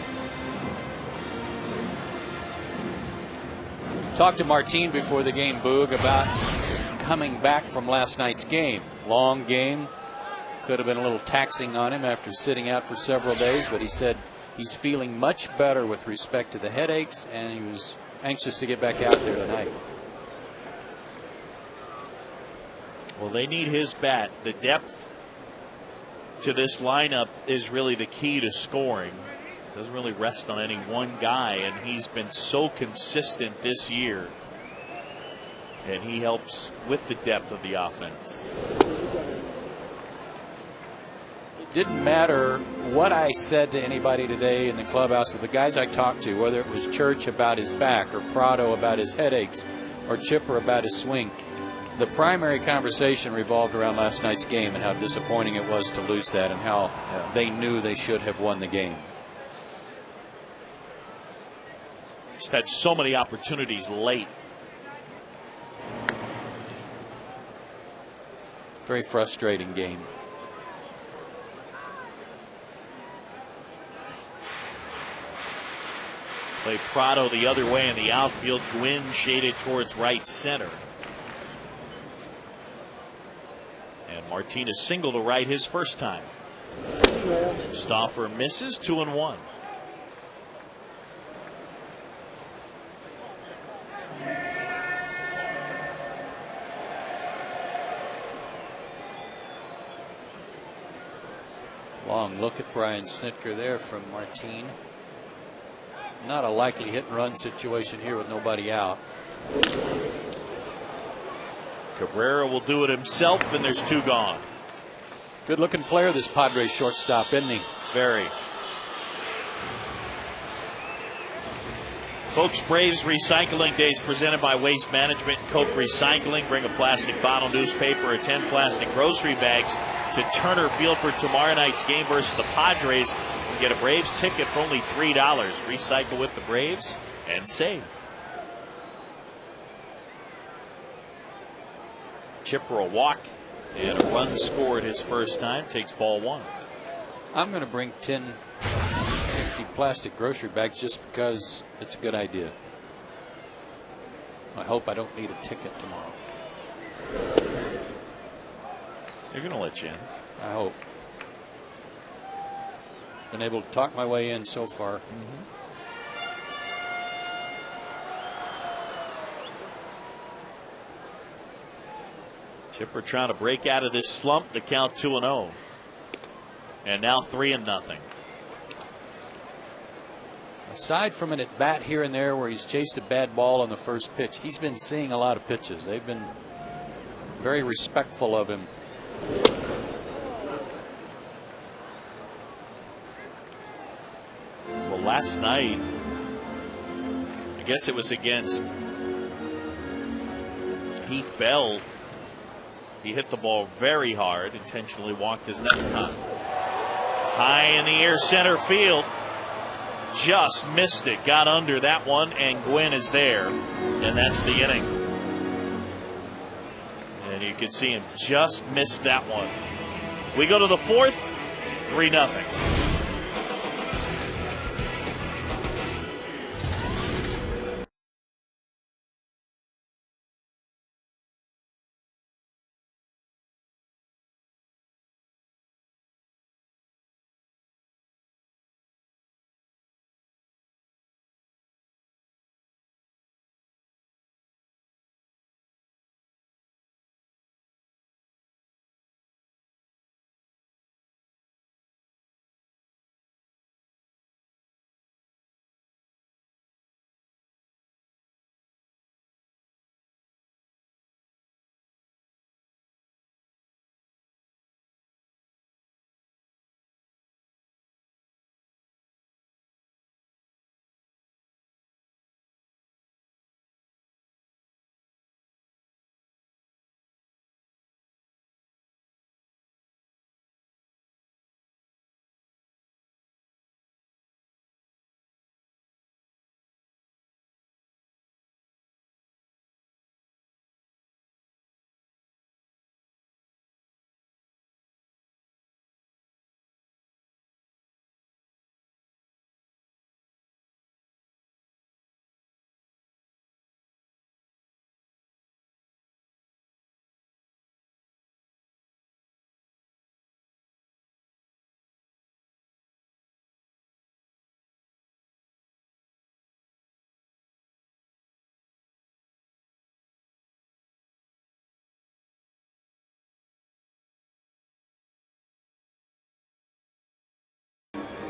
Talked to Martin before the game, Boog, about coming back from last night's game. Long game. Could have been a little taxing on him after sitting out for several days, but he said he's feeling much better with respect to the headaches, and he was anxious to get back out there tonight. Well, they need his bat. The depth to this lineup is really the key to scoring. Doesn't really rest on any one guy, and he's been so consistent this year. And he helps with the depth of the offense. It didn't matter what I said to anybody today in the clubhouse, of the guys I talked to, whether it was Church about his back, or Prado about his headaches, or Chipper about his swing. The primary conversation revolved around last night's game and how disappointing it was to lose that, and how they knew they should have won the game. Just had so many opportunities late. Very frustrating game. Play Prado the other way in the outfield. Gwynn shaded towards right center. And Martinez single to right his first time. Stauffer misses, 2-1. Long look at Brian Snitker there from Martin. Not a likely hit and run situation here with nobody out. Cabrera will do it himself, and there's 2 gone. Good looking player, this Padres shortstop, isn't he? Very. Folks, Braves Recycling Days presented by Waste Management and Coke Recycling. Bring a plastic bottle, newspaper, or 10 plastic grocery bags to Turner Field for tomorrow night's game versus the Padres. You get a Braves ticket for only $3. Recycle with the Braves and save. Chipper a walk and a run scored his first time. Takes ball 1. I'm going to bring 10 empty plastic grocery bags just because it's a good idea. I hope I don't need a ticket tomorrow. They're going to let you in. I hope. Been able to talk my way in so far. Chipper trying to break out of this slump. The count 2-0. And now 3-0. Aside from an at bat here and there where he's chased a bad ball on the first pitch, he's been seeing a lot of pitches. They've been very respectful of him. Well, last night, I guess it was against Heath Bell. He hit the ball very hard, intentionally walked his next time. High in the air center field. Just missed it. Got under that one, and Gwynn is there. And that's the inning. And you can see him just missed that one. We go to the 4th, 3-0.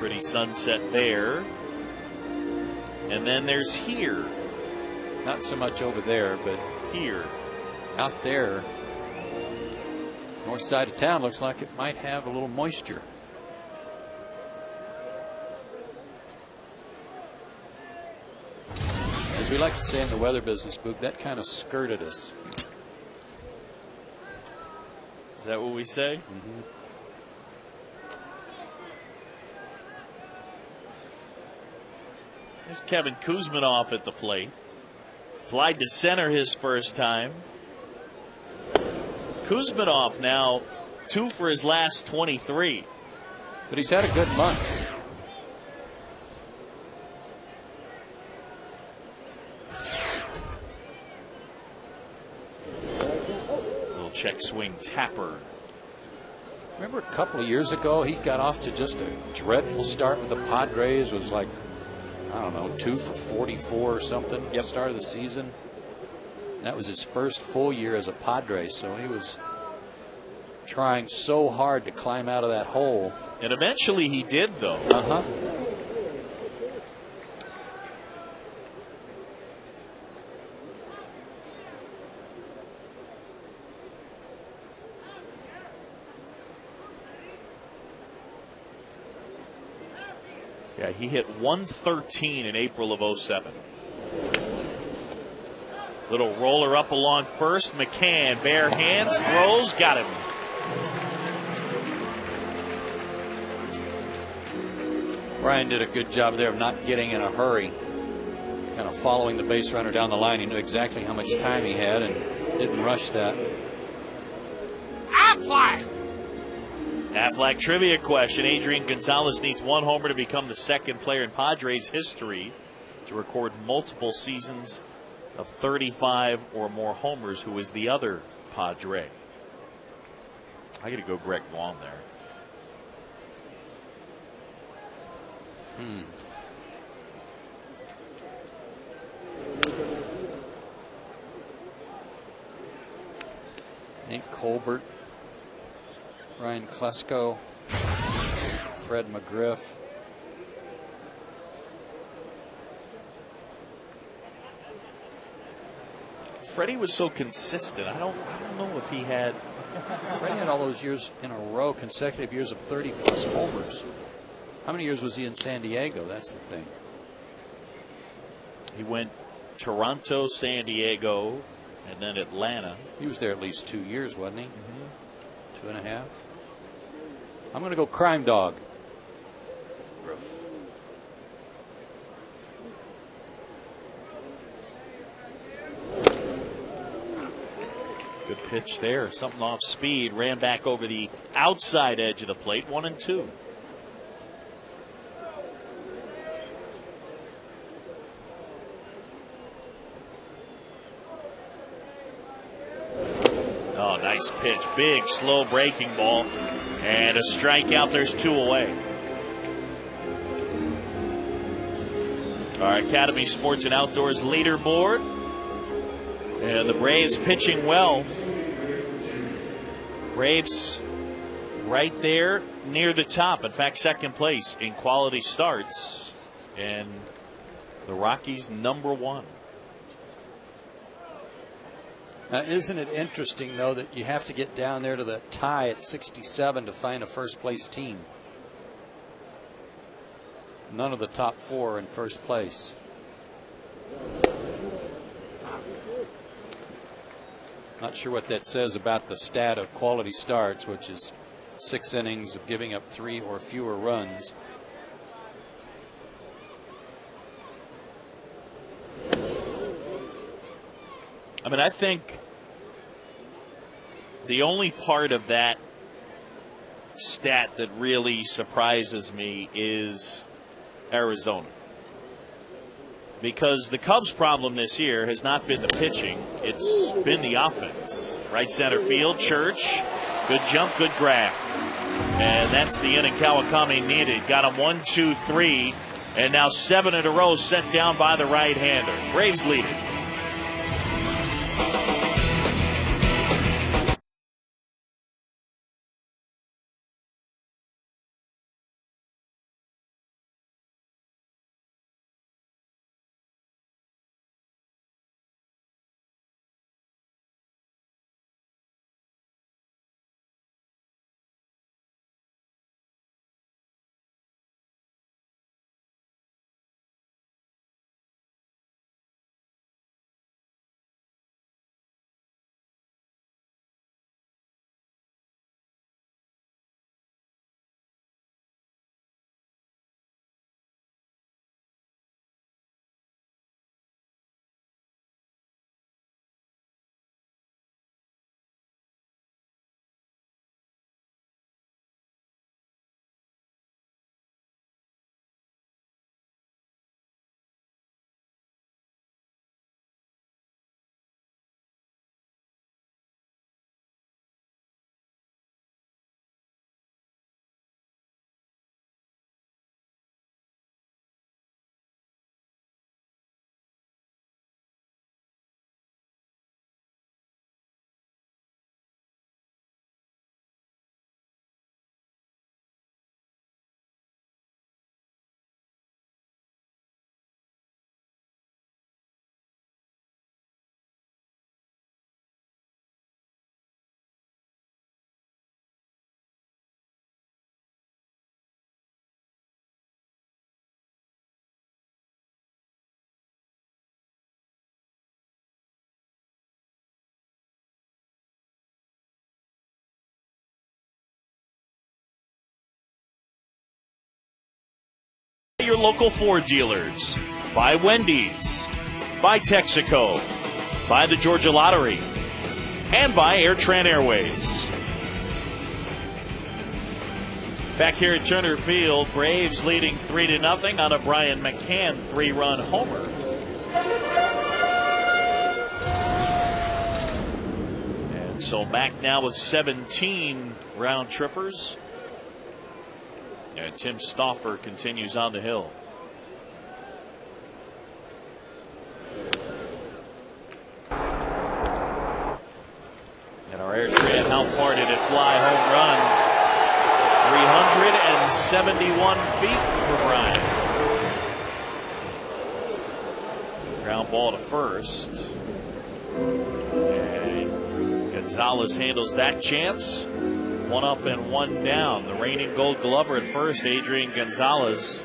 Pretty sunset there. And then there's here. Not so much over there, but Here. out there, north side of town, looks like it might have a little moisture. As we like to say in the weather business, Boog, that kind of skirted us. Is that what we say? Mm-hmm. There's Kevin Kuzminoff at the plate. Flied to center his first time. Kuzminoff now 2 for his last 23. But he's had a good month. Little check swing tapper. Remember a couple of years ago, he got off to just a dreadful start with the Padres. Was like, I don't know, 2 for 44 or something at the start of the season. That was his first full year as a Padre, so he was trying so hard to climb out of that hole. And eventually he did, though. Uh-huh. Yeah, he hit 113 in April of 07. Little roller up along first. McCann, bare hands, throws, got him. Brian did a good job there of not getting in a hurry. Kind of following the base runner down the line. He knew exactly how much time he had and didn't rush that. Aflac trivia question. Adrian Gonzalez needs 1 homer to become the second player in Padres history to record multiple seasons of 35 or more homers. Who is the other Padre? I got to go Greg Vaughn there. Nate Colbert, Ryan Klesko, Fred McGriff. Freddie was so consistent. I don't know if he had. Freddie had all those years in a row, consecutive years of 30-plus homers. How many years was he in San Diego? That's the thing. He went Toronto, San Diego, and then Atlanta. He was there at least 2 years, wasn't he? 2.5. I'm going to go Crime Dog. Good pitch there. Something off speed. Ran back over the outside edge of the plate. 1-2. Oh, nice pitch. Big, slow breaking ball. And a strikeout. There's 2 away. Our Academy Sports and Outdoors leaderboard. And the Braves pitching well. Braves right there near the top. In fact, second place in quality starts. And the Rockies #1. Now, isn't it interesting, though, that you have to get down there to the tie at 67 to find a first-place team? None of the top 4 in first place. Not sure what that says about the stat of quality starts, which is 6 innings of giving up 3 or fewer runs. I mean, I think the only part of that stat that really surprises me is Arizona. Because the Cubs' problem this year has not been the pitching, it's been the offense. Right center field, Church, good jump, good grab. And that's the inning Kawakami needed. Got him 1, 2, 3, and now 7 in a row sent down by the right-hander. Braves lead it. your local Ford dealers, by Wendy's, by Texaco, by the Georgia Lottery, and by AirTran Airways. Back here at Turner Field, Braves leading 3-0 on a Brian McCann 3-run homer. And so Mac now with 17 round trippers. And Tim Stauffer continues on the hill. And our AirTran, how far did it fly? Home run. 371 feet for Brian. Ground ball to first. And Gonzalez handles that chance. One up and one down. The reigning Gold Glover at first, Adrian Gonzalez.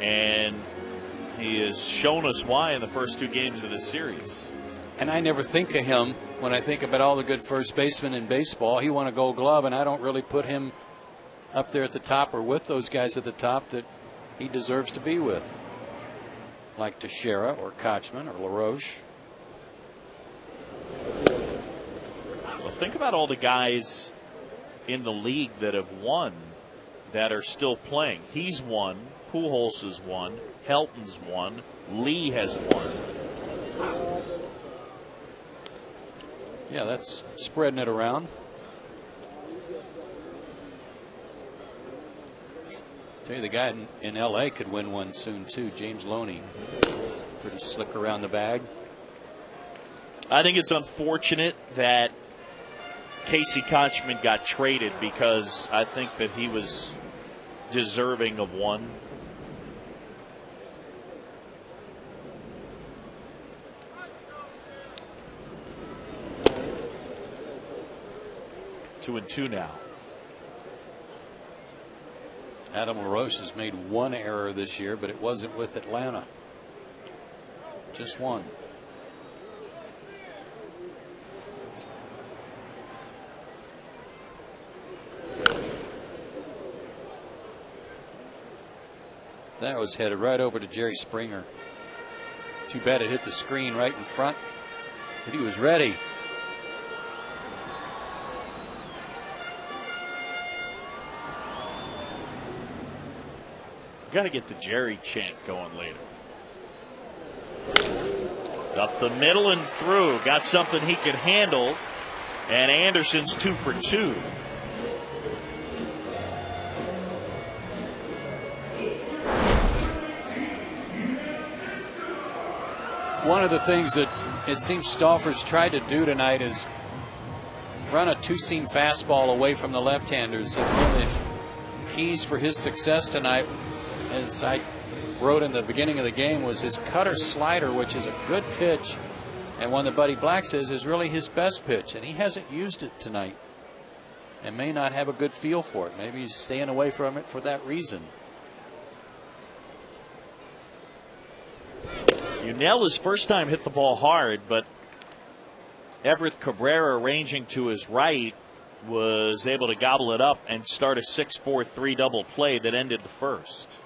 And he has shown us why in the first 2 games of this series. And I never think of him when I think about all the good first basemen in baseball. He won a Gold Glove, and I don't really put him up there at the top or with those guys at the top that he deserves to be with, like Teixeira or Kochman or LaRoche. Well, think about all the guys in the league that have won that are still playing. He's won. Pujols has won. Helton's won. Lee has won. Yeah, that's spreading it around. Tell you, the guy in L.A. could win one soon too. James Loney, pretty slick around the bag. I think it's unfortunate that Casey Kochman got traded, because I think that he was deserving of one. Two and two now. Adam LaRoche has made one error this year, but it wasn't with Atlanta. Just one. That was headed right over to Jerry Springer. Too bad it hit the screen right in front, but he was ready. Got to get the Jerry chant going later. Up the middle and through. Got something he could handle. And Anderson's 2 for 2. One of the things that it seems Stauffer's tried to do tonight is run a 2-seam fastball away from the left-handers. And one of the keys for his success tonight, as I wrote in the beginning of the game, was his cutter slider, which is a good pitch, and one that Buddy Black says is really his best pitch, and he hasn't used it tonight and may not have a good feel for it. Maybe he's staying away from it for that reason. Unell, his first time, hit the ball hard, but Everett Cabrera, ranging to his right, was able to gobble it up and start a 6-4-3 double play that ended the first.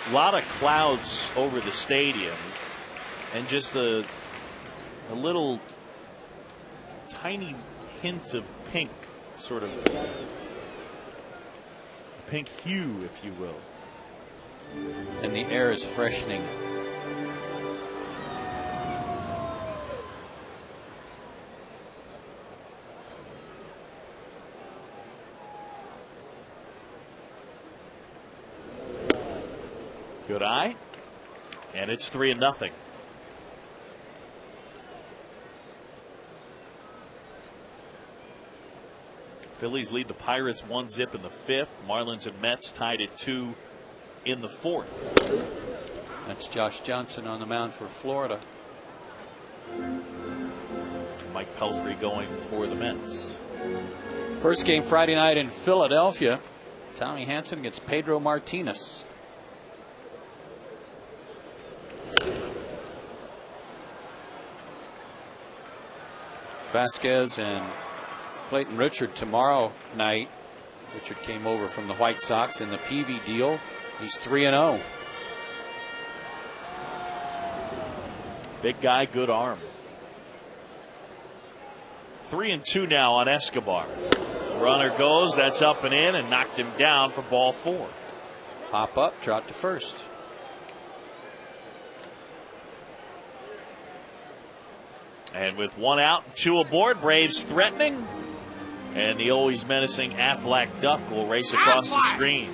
A lot of clouds over the stadium, and just a little tiny hint of pink, sort of pink hue, if you will. And the air is freshening. Good eye, and it's 3-0. Phillies lead the Pirates 1-0 in the 5th. Marlins and Mets tied at 2 in the 4th. That's Josh Johnson on the mound for Florida. Mike Pelfrey going for the Mets. First game Friday night in Philadelphia. Tommy Hanson against Pedro Martinez. Vasquez and Clayton Richard tomorrow night. Richard came over from the White Sox in the PV deal. He's 3-0. Big guy, good arm. 3-2 now on Escobar. Runner goes, that's up and in, and knocked him down for ball 4. Hop up, trot to first. And with 1 out, 2 aboard, Braves threatening. And the always menacing Aflac Duck will race across the screen.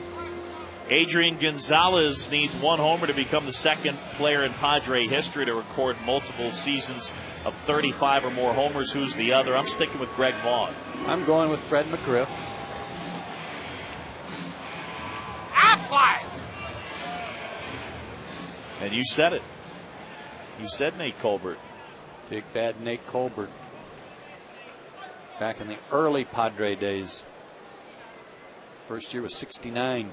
Adrian Gonzalez needs 1 homer to become the second player in Padre history to record multiple seasons of 35 or more homers. Who's the other? I'm sticking with Greg Vaughn. I'm going with Fred McGriff. And you said it. You said Nate Colbert. Big bad Nate Colbert. Back in the early Padre days. First year was 69.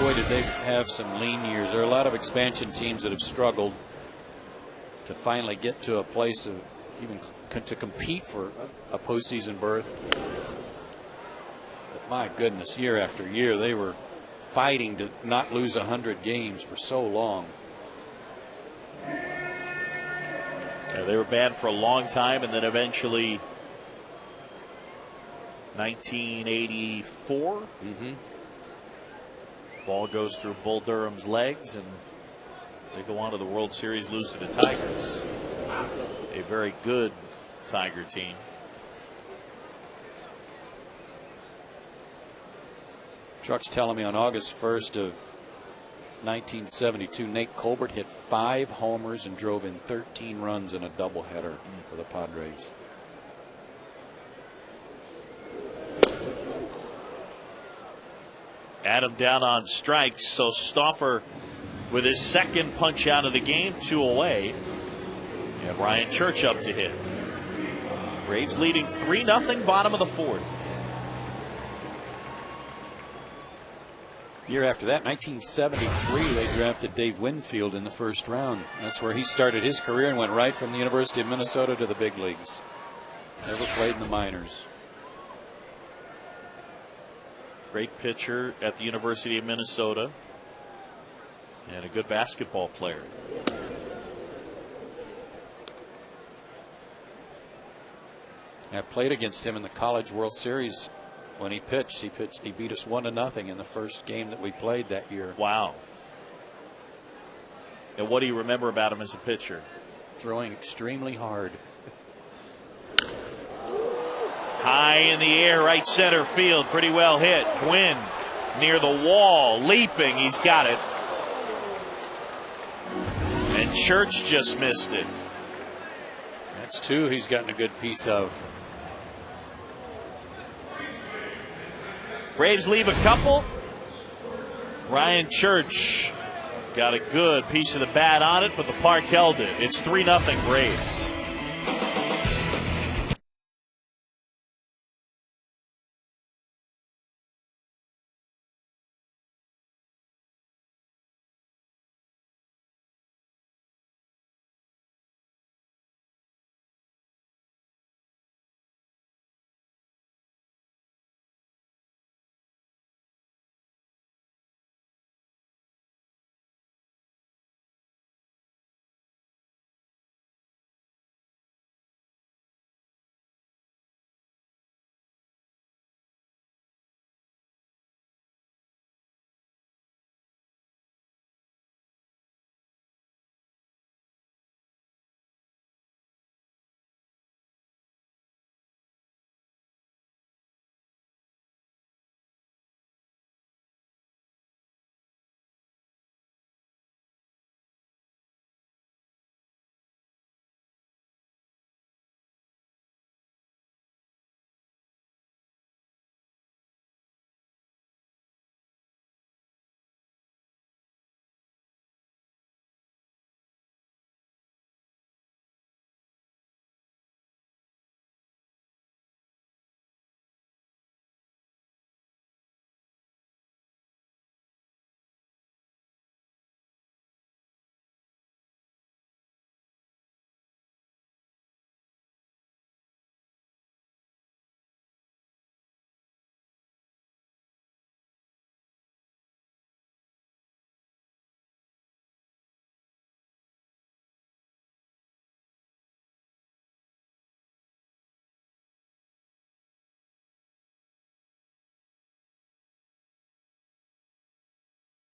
Boy, did they have some lean years. There are a lot of expansion teams that have struggled to finally get to a place of even to compete for a postseason berth. But my goodness, year after year, they were fighting to not lose 100 games for so long. Yeah, they were bad for a long time, and then eventually 1984. Ball goes through Bull Durham's legs, and they go on to the World Series, lose to the Tigers. A very good Tiger team. Truck's telling me on August 1st of 1972, Nate Colbert hit 5 homers and drove in 13 runs in a doubleheader for the Padres. Adam down on strikes, so Stauffer with his second punch out of the game, 2 away. And Ryan Church up to hit. Braves leading 3-0, bottom of the 4th. Year after that, 1973, they drafted Dave Winfield in the first round. That's where he started his career and went right from the University of Minnesota to the big leagues. Never played in the minors. Great pitcher at the University of Minnesota. And a good basketball player. I played against him in the College World Series. When he pitched, he beat us 1-0 in the first game that we played that year. Wow. And what do you remember about him as a pitcher? Throwing extremely hard. High in the air, right center field, pretty well hit. Gwynn near the wall, leaping, he's got it. And Church just missed it. That's 2 he's gotten a good piece of. Braves leave a couple. Ryan Church got a good piece of the bat on it, but the park held it. It's 3-0 Braves.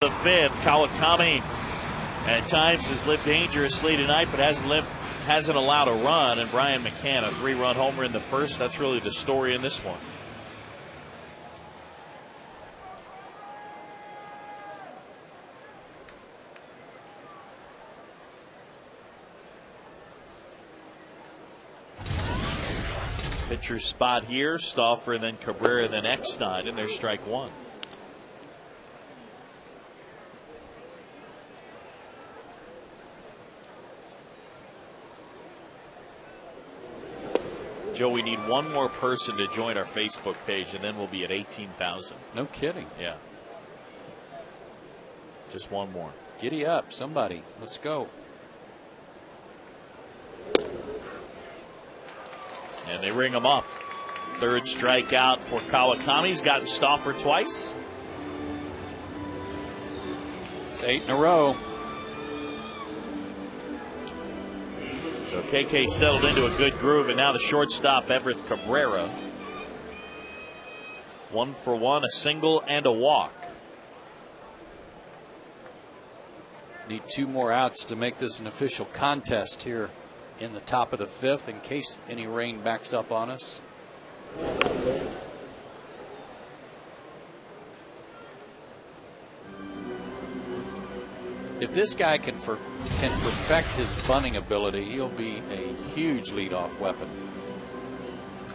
The fifth, Kawakami at times has lived dangerously tonight, but hasn't allowed a run. And Brian McCann, a 3-run homer in the first. That's really the story in this one. Pitcher spot here, Stauffer, then Cabrera, then Eckstein, and there's strike one. Joe, we need one more person to join our Facebook page, and then we'll be at 18,000. No kidding. Yeah. Just one more. Giddy up, somebody. Let's go. And they ring him up. Third strikeout for Kawakami. He's gotten Stauffer twice. It's 8 in a row. So KK settled into a good groove, and now the shortstop, Everett Cabrera. 1 for 1, a single and a walk. Need 2 more outs to make this an official contest here in the top of the 5th in case any rain backs up on us. If this guy can perfect his bunting ability, he'll be a huge leadoff weapon.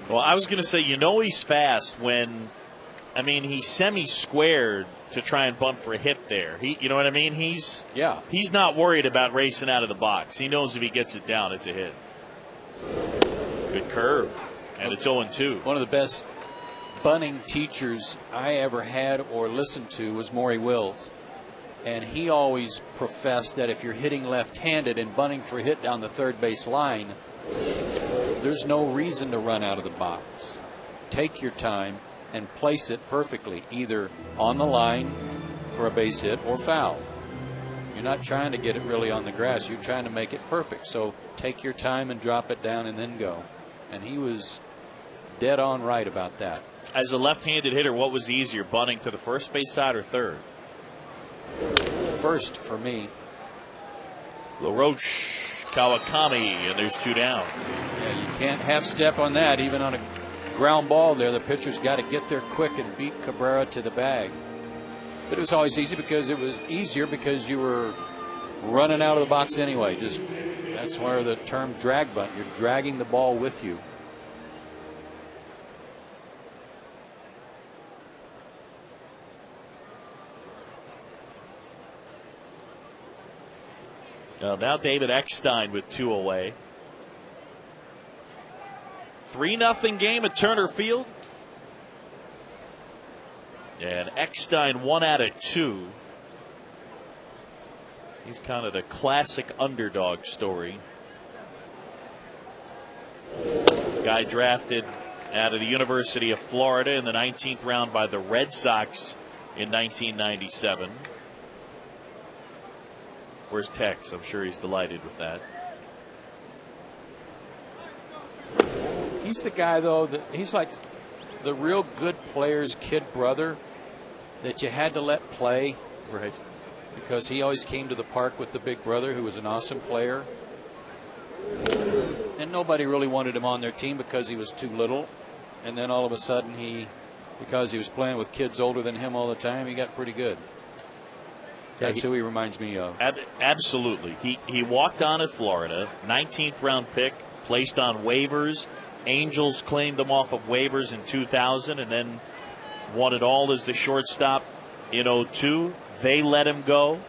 Well, I was going to say, he's fast when, he semi-squared to try and bunt for a hit there. You know what I mean? He's not worried about racing out of the box. He knows if he gets it down, it's a hit. Good curve, and it's 0-2. One of the best bunting teachers I ever had or listened to was Maury Wills. And he always professed that if you're hitting left-handed and bunting for a hit down the third base line, there's no reason to run out of the box. Take your time and place it perfectly, either on the line for a base hit or foul. You're not trying to get it really on the grass. You're trying to make it perfect. So take your time and drop it down and then go. And he was dead on right about that. As a left-handed hitter, what was easier, bunting to the first base side or third? First for me. LaRoche, Kawakami, and there's 2 down. Yeah, you can't half step on that. Even on a ground ball there, the pitcher's got to get there quick and beat Cabrera to the bag. But it was always easy because it was easier because you were running out of the box anyway. That's where the term drag bunt. You're dragging the ball with you. Now David Eckstein with 2 away. 3-0 game at Turner Field. And Eckstein 1 out of 2. He's kind of the classic underdog story. Guy drafted out of the University of Florida in the 19th round by the Red Sox in 1997. Where's Tex? I'm sure he's delighted with that. He's the guy, though, that he's like the real good player's kid brother that you had to let play. Right. Because he always came to the park with the big brother who was an awesome player. And nobody really wanted him on their team because he was too little. And then all of a sudden because he was playing with kids older than him all the time, he got pretty good. That's who he reminds me of. Absolutely. He walked on at Florida, 19th round pick, placed on waivers. Angels claimed him off of waivers in 2000 and then won it all as the shortstop in 2002. They let him go.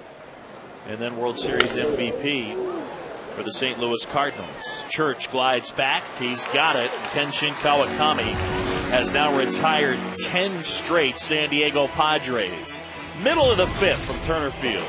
And then World Series MVP for the St. Louis Cardinals. Church glides back. He's got it. Kenshin Kawakami has now retired 10 straight San Diego Padres. Middle of the 5th from Turner Field.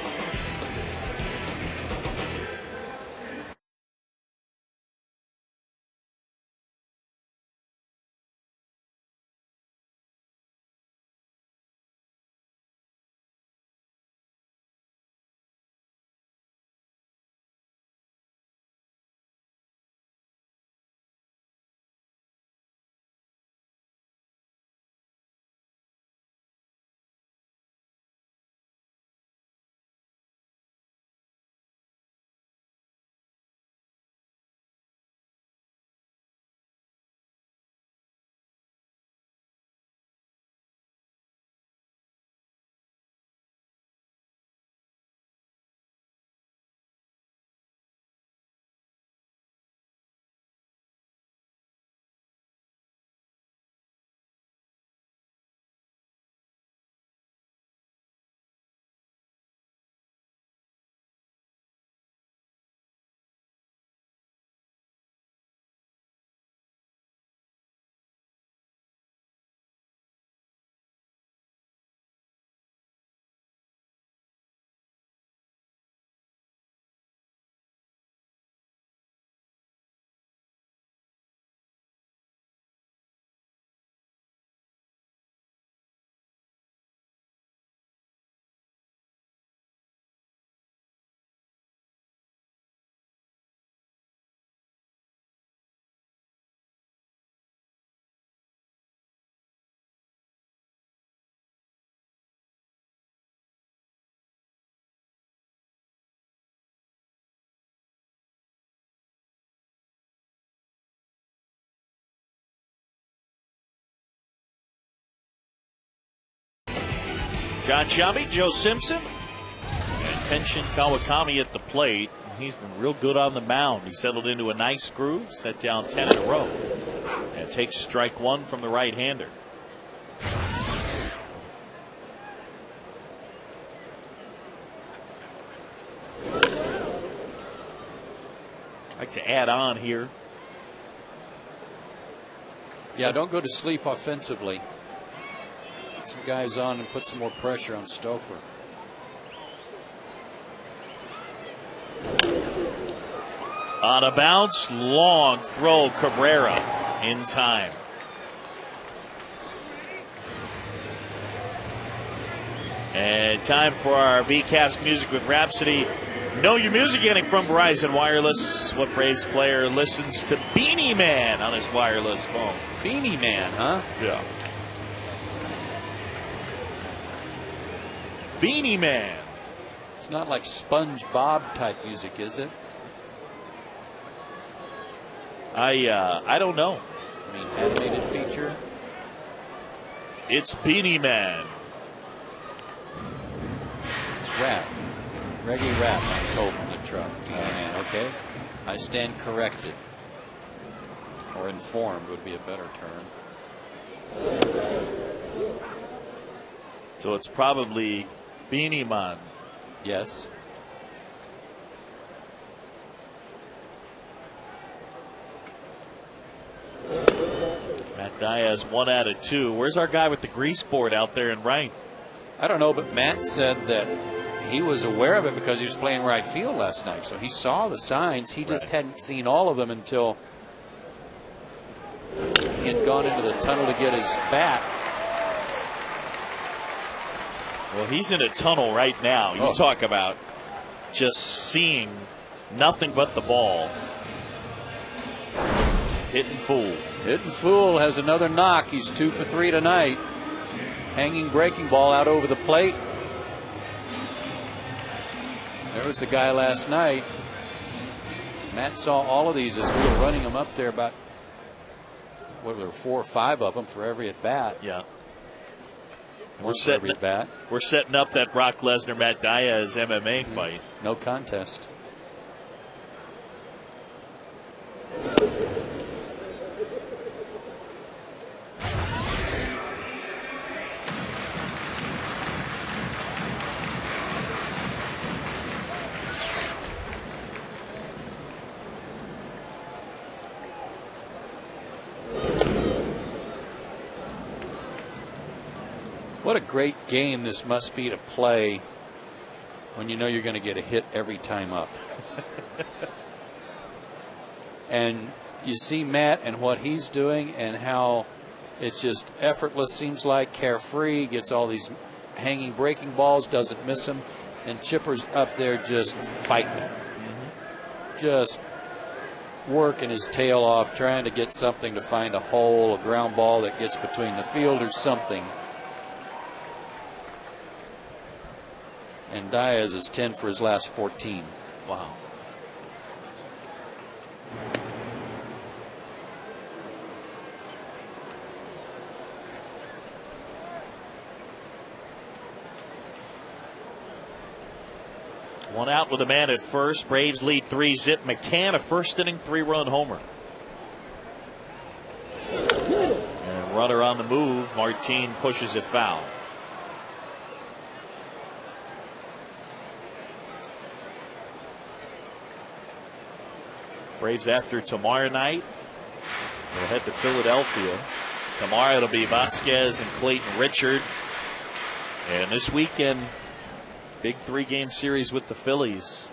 John Shelby, Joe Simpson, and Kenshin Kawakami at the plate. He's been real good on the mound. He settled into a nice groove, set down 10 in a row, and takes strike one from the right-hander. Like to add on here. Yeah, don't go to sleep offensively. Get some guys on and put some more pressure on Stouffer. On a bounce, long throw, Cabrera in time. And time for our VCast Music with Rhapsody. Know your music getting from Verizon Wireless. What Braves player listens to Beanie Man on his wireless phone? Beanie Man, huh? Yeah. Beanie Man. It's not like SpongeBob type music, is it? I don't know. I mean, animated feature. It's Beanie Man. It's rap. Reggae rap, I'm told from the truck. Oh, man, okay. I stand corrected. Or informed would be a better term. So it's probably Beanie Man. Yes. Matt Diaz 1 out of 2. Where's our guy with the grease board out there in right? I don't know, but Matt said that he was aware of it because he was playing right field last night. So he saw the signs. He just hadn't seen all of them until he had gone into the tunnel to get his bat. Well, he's in a tunnel right now. You talk about just seeing nothing but the ball. Hitting Fool. Hitting Fool has another knock. He's 2 for 3 tonight. Hanging breaking ball out over the plate. There was the guy last night. Matt saw all of these as we were running them up there, about what were there, 4 or 5 of them for every at bat. Yeah. We're setting up that Brock Lesnar Matt Diaz MMA fight. No contest. What a great game this must be to play when you know you're going to get a hit every time up. And you see Matt and what he's doing and how it's just effortless, seems like, carefree, gets all these hanging breaking balls, doesn't miss them, and Chipper's up there just fighting. Just working his tail off, trying to get something to find a hole, a ground ball that gets between the fielders, something. And Diaz is 10 for his last 14. Wow. One out with a man at first. Braves lead 3-zip. McCann, a first inning 3-run homer. And runner on the move. Martin pushes it foul. Braves after tomorrow night will head to Philadelphia. Tomorrow it'll be Vasquez and Clayton Richard. And this weekend, big 3-game series with the Phillies.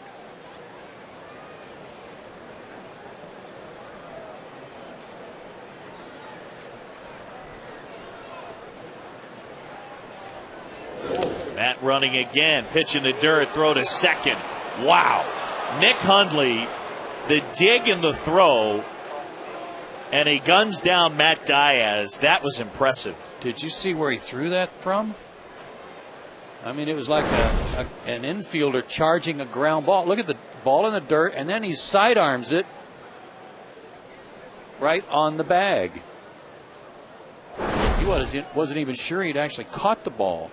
Matt running again, pitch in the dirt, throw to second. Wow. Nick Hundley, the dig and the throw, and he guns down Matt Diaz. That was impressive. Did you see where he threw that from? I mean, it was like an infielder charging a ground ball. Look at the ball in the dirt, and then he sidearms it right on the bag. He wasn't even sure he'd actually caught the ball.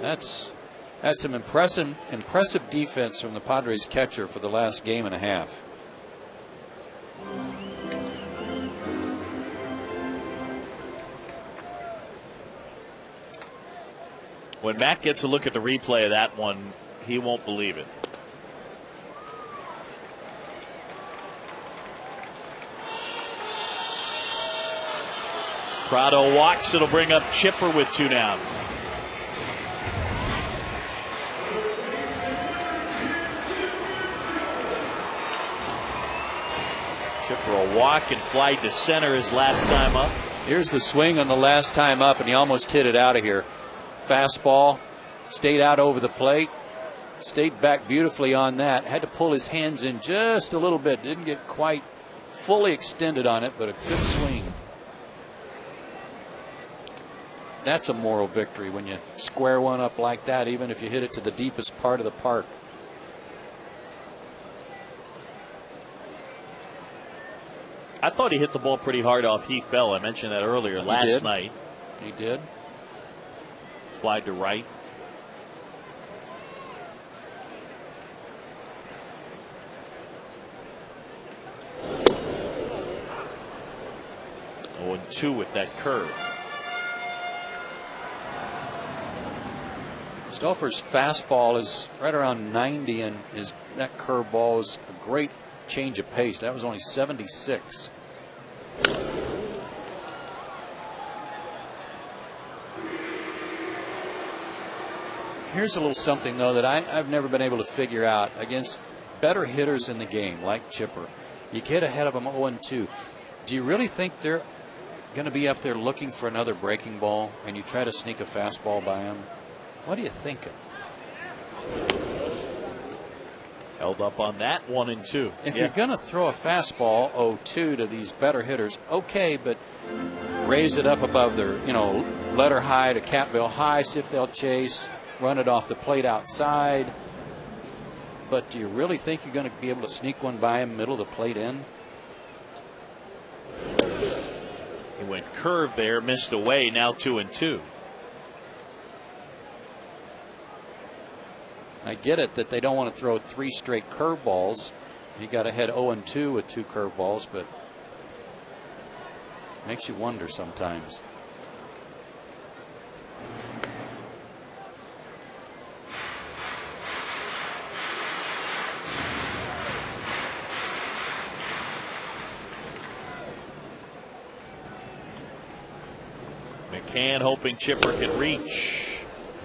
That's some impressive defense from the Padres catcher for the last game and a half. When Matt gets a look at the replay of that one, he won't believe it. Prado walks. It'll bring up Chipper with 2 down. Chipper will walk and fly to center his last time up. Here's the swing on the last time up, and he almost hit it out of here. Fastball, stayed out over the plate, stayed back beautifully on that. Had to pull his hands in just a little bit. Didn't get quite fully extended on it, but a good swing. That's a moral victory when you square one up like that, even if you hit it to the deepest part of the park. I thought he hit the ball pretty hard off Heath Bell. I mentioned that earlier last night. He did. Flied to right. Oh, and 2 with that curve. Stouffer's fastball is right around 90, and that curveball is a great change of pace. That was only 76. Here's a little something, though, that I've never been able to figure out against better hitters in the game, like Chipper. You get ahead of them 0-2. Do you really think they're going to be up there looking for another breaking ball, and you try to sneak a fastball by them? What are you thinking? Held up on that 1-2. If you're going to throw a fastball 0-2 to these better hitters, okay, but raise it up above their, letter high to Catville high, see if they'll chase. Run it off the plate outside. But do you really think you're going to be able to sneak one by him middle of the plate in? He went curve there, missed away, now 2-2. I get it that they don't want to throw 3 straight curveballs. He got ahead 0-2 with 2 curveballs, but makes you wonder sometimes. McCann hoping Chipper can reach,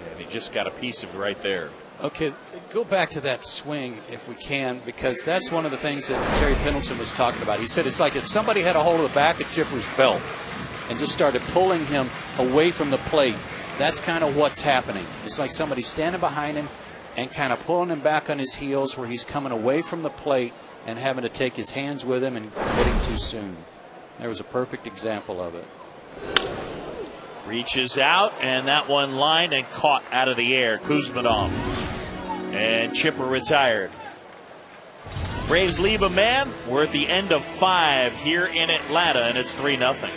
and he just got a piece of it right there. Okay, go back to that swing if we can, because that's one of the things that Terry Pendleton was talking about. He said it's like if somebody had a hold of the back of Chipper's belt and just started pulling him away from the plate. That's kind of what's happening. It's like somebody standing behind him and kind of pulling him back on his heels where he's coming away from the plate and having to take his hands with him and hitting too soon. There was a perfect example of it. Reaches out, and that one lined and caught out of the air. Kuzmanov. And Chipper retired. Braves leave a man. We're at the end of 5 here in Atlanta, and it's 3-0.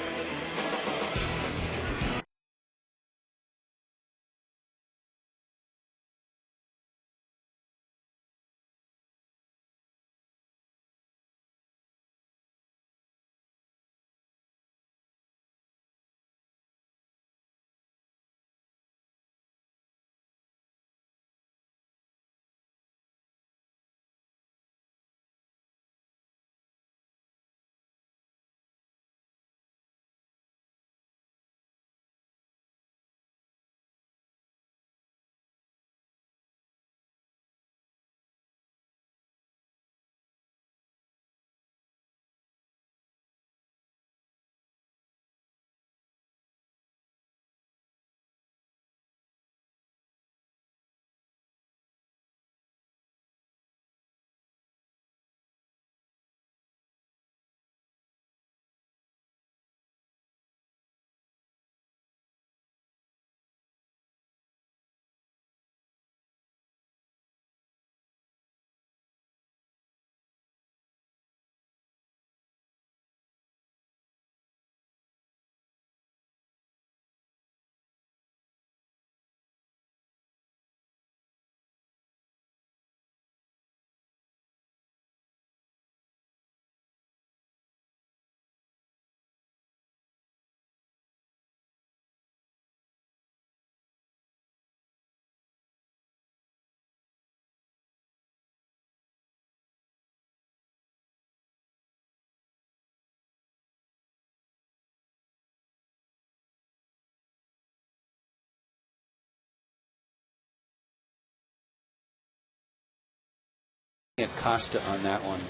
Acosta on that one.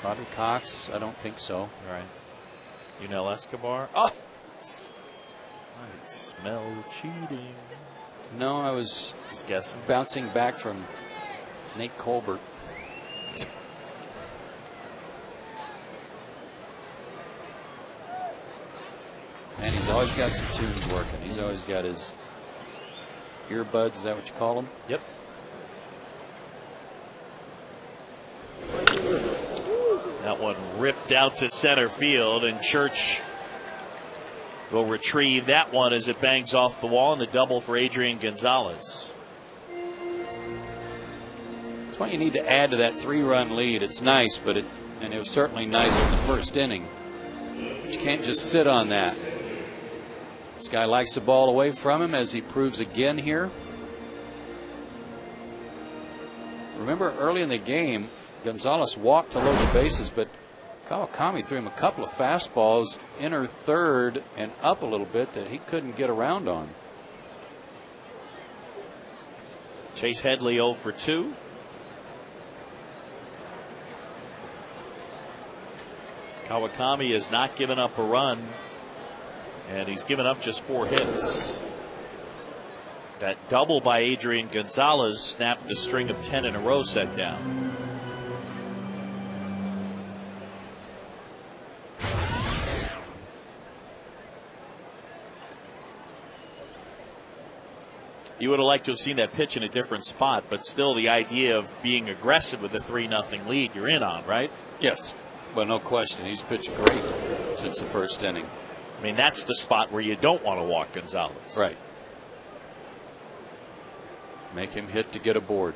Bobby Cox? I don't think so. All right. Yunel Escobar. Oh! I smell cheating. No, I was just guessing. Bouncing back from Nate Colbert. And he's always got some tunes working. He's always got his earbuds. Is that what you call them? Yep. That one ripped out to center field, and Church will retrieve that one as it bangs off the wall, and the double for Adrian Gonzalez. That's what you need to add to that 3-run lead. It's nice, but it was certainly nice in the first inning. But you can't just sit on that. This guy likes the ball away from him, as he proves again here. Remember, early in the game, Gonzalez walked to load the bases, but Kawakami threw him a couple of fastballs, inner third and up a little bit, that he couldn't get around on. Chase Headley 0 for 2. Kawakami has not given up a run, and he's given up just 4 hits. That double by Adrian Gonzalez snapped the string of 10 in a row set down. You would have liked to have seen that pitch in a different spot, but still the idea of being aggressive with a 3-0 lead you're in on, right? Yes. Well, no question. He's pitched great since the first inning. I mean, that's the spot where you don't want to walk Gonzalez. Right. Make him hit to get aboard.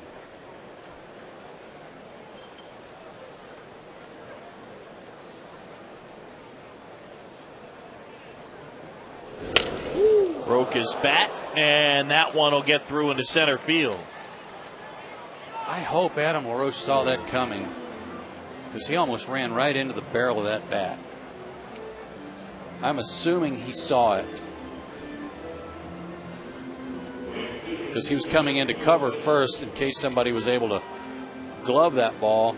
Broke his bat, and that one will get through into center field. I hope Adam LaRoche saw that coming, because he almost ran right into the barrel of that bat. I'm assuming he saw it, because he was coming into cover first in case somebody was able to glove that ball.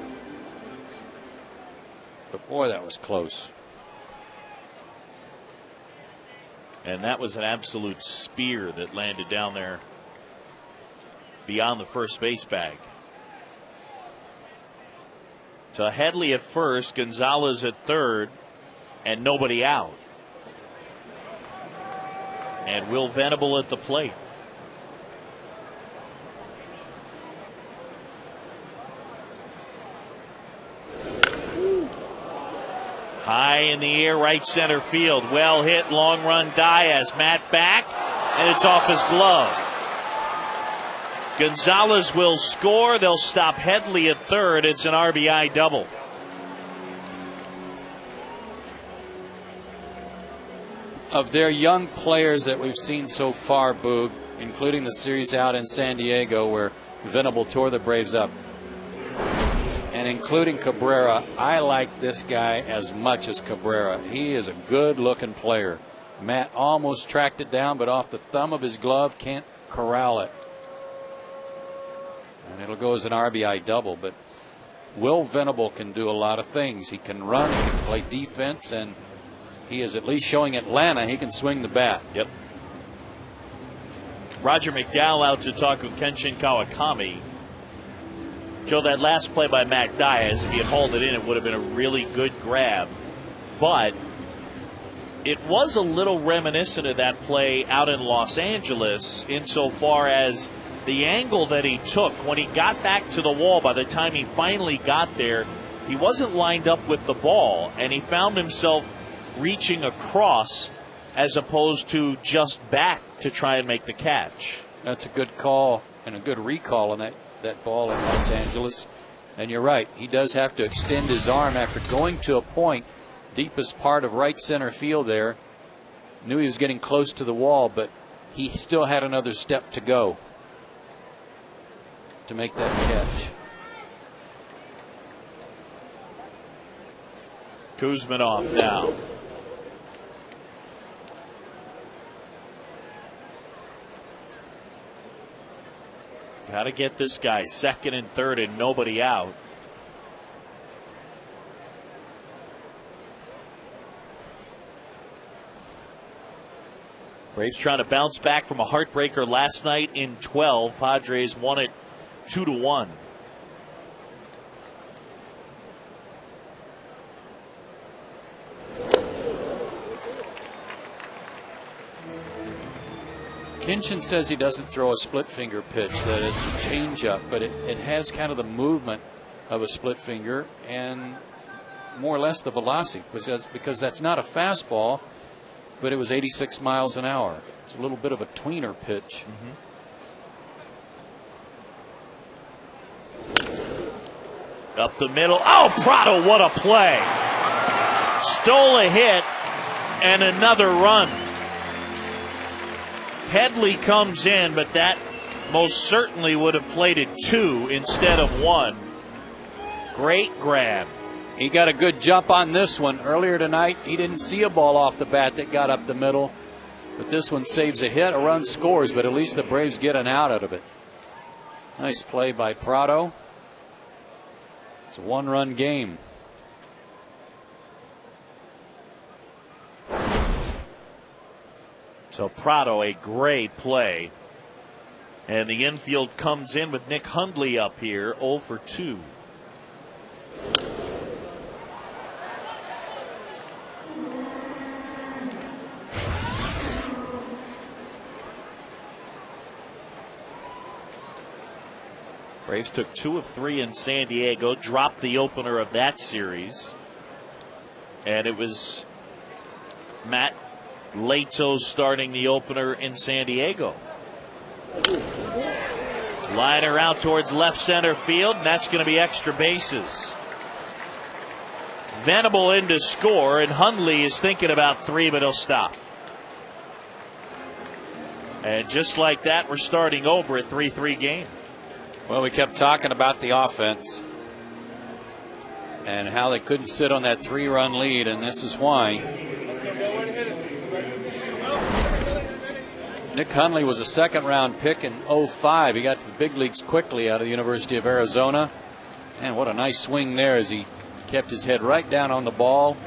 But boy, that was close. And that was an absolute spear that landed down there beyond the first base bag. To Headley at first, Gonzalez at third, and nobody out. And Will Venable at the plate. High in the air, right center field. Well hit, long run Diaz. Matt back, and it's off his glove. Gonzalez will score. They'll stop Headley at third. It's an RBI double. Of their young players that we've seen so far, Boog, including the series out in San Diego where Venable tore the Braves up, and including Cabrera, I like this guy as much as Cabrera. He is a good-looking player. Matt almost tracked it down, but off the thumb of his glove, can't corral it. And it'll go as an RBI double. But Will Venable can do a lot of things. He can run, he can play defense, and he is at least showing Atlanta he can swing the bat. Yep. Roger McDowell out to talk with Kenshin Kawakami. Joe, that last play by Mac Diaz, if he had hauled it in, it would have been a really good grab. But it was a little reminiscent of that play out in Los Angeles insofar as the angle that he took when he got back to the wall. By the time he finally got there, he wasn't lined up with the ball, and he found himself reaching across as opposed to just back to try and make the catch. That's a good call and a good recall on that ball in Los Angeles. And you're right, he does have to extend his arm after going to a point deepest part of right center field there. Knew he was getting close to the wall, but he still had another step to go to make that catch. Kuzminov now. Got to get this guy second and third and nobody out. Braves trying to bounce back from a heartbreaker last night in 12. Padres won it 2-1. Kinchin says he doesn't throw a split finger pitch, that it's a changeup, but it has kind of the movement of a split finger and more or less the velocity, because that's not a fastball, but it was 86 miles an hour. It's a little bit of a tweener pitch. Up the middle. Oh, Prado, what a play. Stole a hit and another run. Headley comes in, but that most certainly would have played it 2 instead of 1. Great grab. He got a good jump on this one. Earlier tonight, he didn't see a ball off the bat that got up the middle. But this one saves a hit, a run scores, but at least the Braves get an out of it. Nice play by Prado. It's a one-run game. So Prado, a great play. And the infield comes in with Nick Hundley up here, 0 for 2. Braves took 2 of 3 in San Diego, dropped the opener of that series. And it was Matt Lato starting the opener in San Diego. Liner out towards left center field, and that's going to be extra bases. Venable in to score, and Hundley is thinking about 3, but he'll stop. And just like that, we're starting over a 3-3 game. Well, we kept talking about the offense and how they couldn't sit on that 3-run lead, and this is why. Nick Hundley was a second-round pick in 05. He got to the big leagues quickly out of the University of Arizona. And what a nice swing there as he kept his head right down on the ball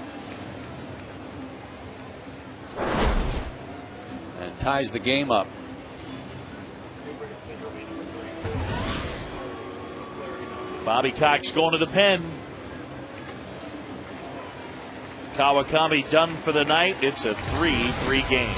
and ties the game up. Bobby Cox going to the pen. Kawakami done for the night. It's a 3-3 game.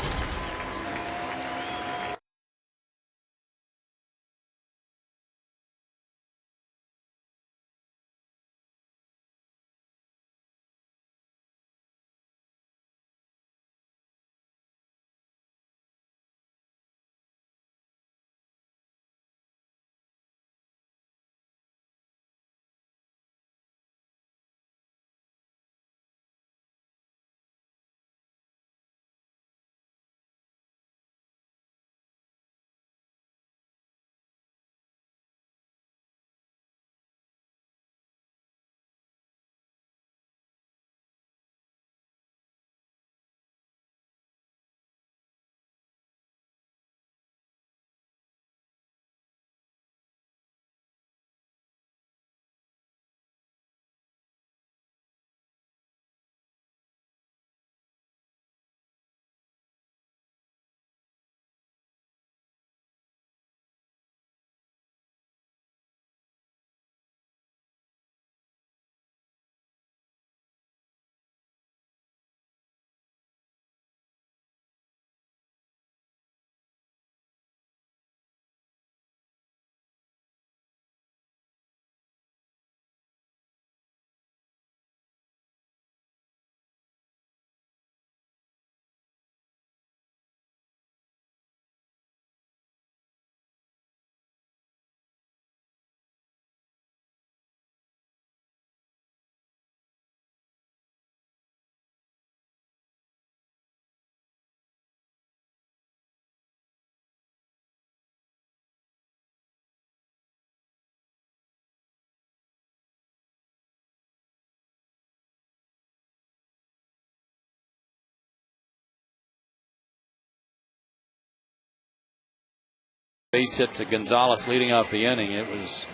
Base hit to Gonzalez leading off the inning. It was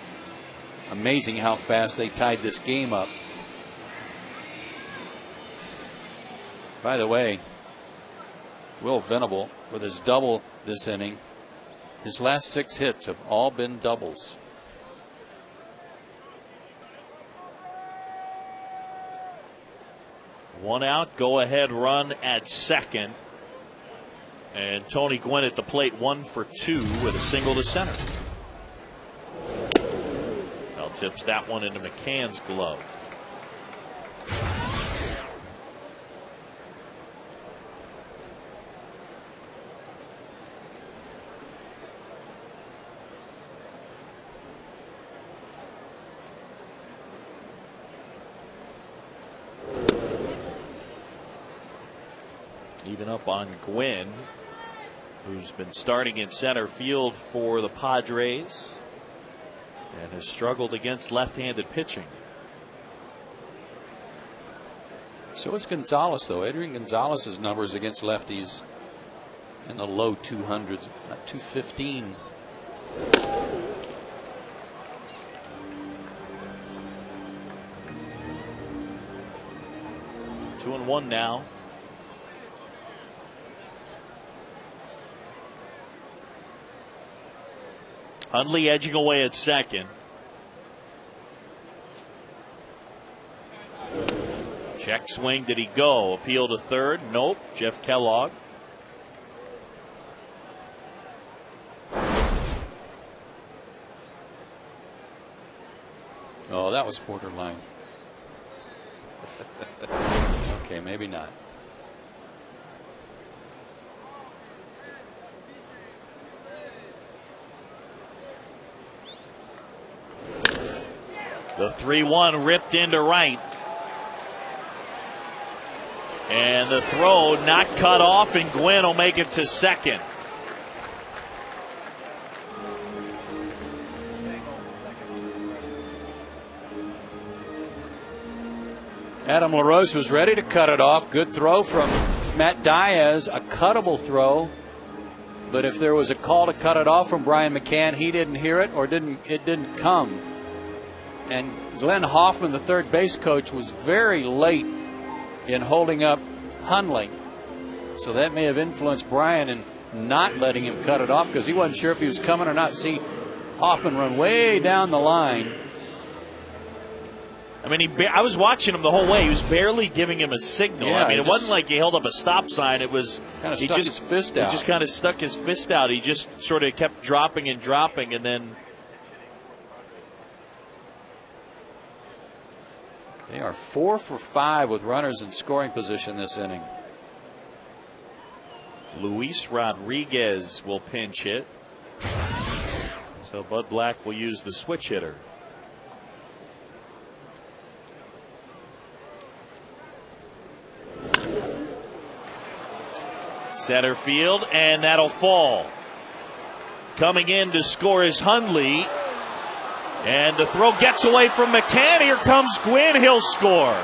amazing how fast they tied this game up. By the way, Will Venable with his double this inning, his last 6 hits have all been doubles. One out, go ahead run at second. And Tony Gwynn at the plate, 1 for 2 with a single to center. Bell tips that one into McCann's glove. Even up on Gwynn, who's been starting in center field for the Padres and has struggled against left-handed pitching. So is Gonzalez, though. Adrian Gonzalez's numbers against lefties in the low 200s, not 215. Two and one now. Hundley edging away at second. Check swing. Did he go? Appeal to third. Nope. Jeff Kellogg. Oh, that was borderline. Okay, maybe not. The 3-1 ripped into right. And the throw not cut off, and Gwynn will make it to second. Adam LaRose was ready to cut it off. Good throw from Matt Diaz, a cuttable throw. But if there was a call to cut it off from Brian McCann, he didn't hear it, or it didn't come. And Glenn Hoffman, the third base coach, was very late in holding up Hundley. So that may have influenced Brian in not letting him cut it off, because he wasn't sure if he was coming or not. See Hoffman run way down the line. I mean, I was watching him the whole way. He was barely giving him a signal. Yeah, I mean, it wasn't like he held up a stop sign. It was kind of stuck his fist out. He just kind of stuck his fist out. He just sort of kept dropping and dropping, and then. They are 4 for 5 with runners in scoring position this inning. Luis Rodriguez will pinch hit. So Bud Black will use the switch hitter. Center field, and that'll fall. Coming in to score is Hundley. And the throw gets away from McCann. Here comes Gwynn. He'll score.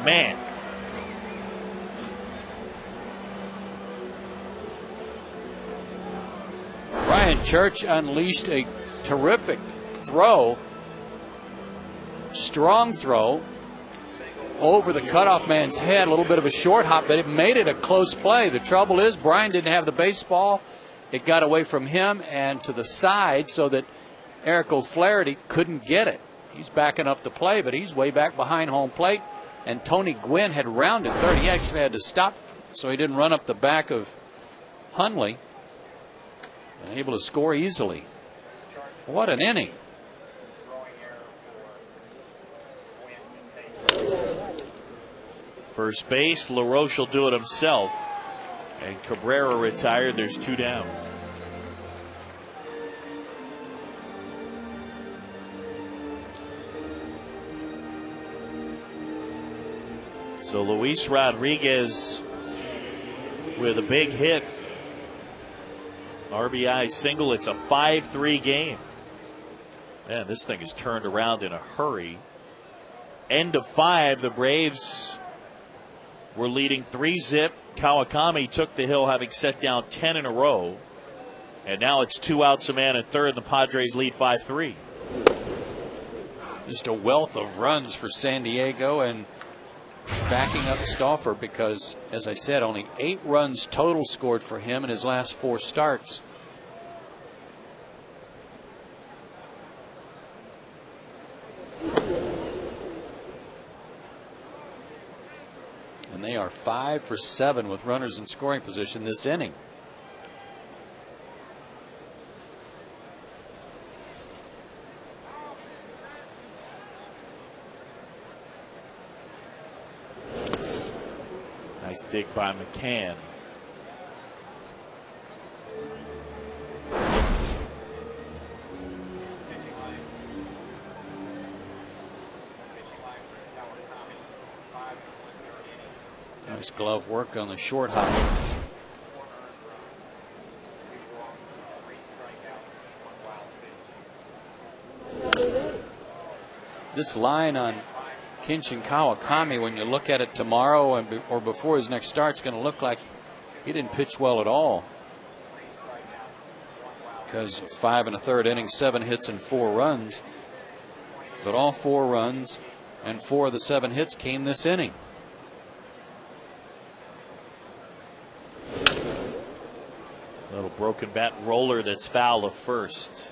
Man. Brian Church unleashed a terrific throw. Strong throw over the cutoff man's head. A little bit of a short hop, but it made it a close play. The trouble is Brian didn't have the baseball. It got away from him and to the side so that Eric O'Flaherty couldn't get it. He's backing up the play, but he's way back behind home plate. And Tony Gwynn had rounded third. He actually had to stop so he didn't run up the back of Hundley. And able to score easily. What an inning. First base, LaRoche will do it himself. And Cabrera retired. There's 2 down. So Luis Rodriguez with a big hit. RBI single. It's a 5-3 game. Man, this thing is turned around in a hurry. End of 5. The Braves were leading 3-zip. Kawakami took the hill, having set down 10 in a row. And now it's 2 outs, a man at third, and the Padres lead 5-3. Just a wealth of runs for San Diego, and backing up Stauffer because, as I said, only 8 runs total scored for him in his last 4 starts. And they are 5 for 7 with runners in scoring position this inning. Nice dig by McCann. Nice glove work on the short hop. This line on Kenshin Kawakami, when you look at it tomorrow or before his next start, it's going to look like he didn't pitch well at all. Because 5 1/3 innings, 7 hits and 4 runs. But all 4 runs and 4 of the 7 hits came this inning. Little broken bat roller that's foul of first.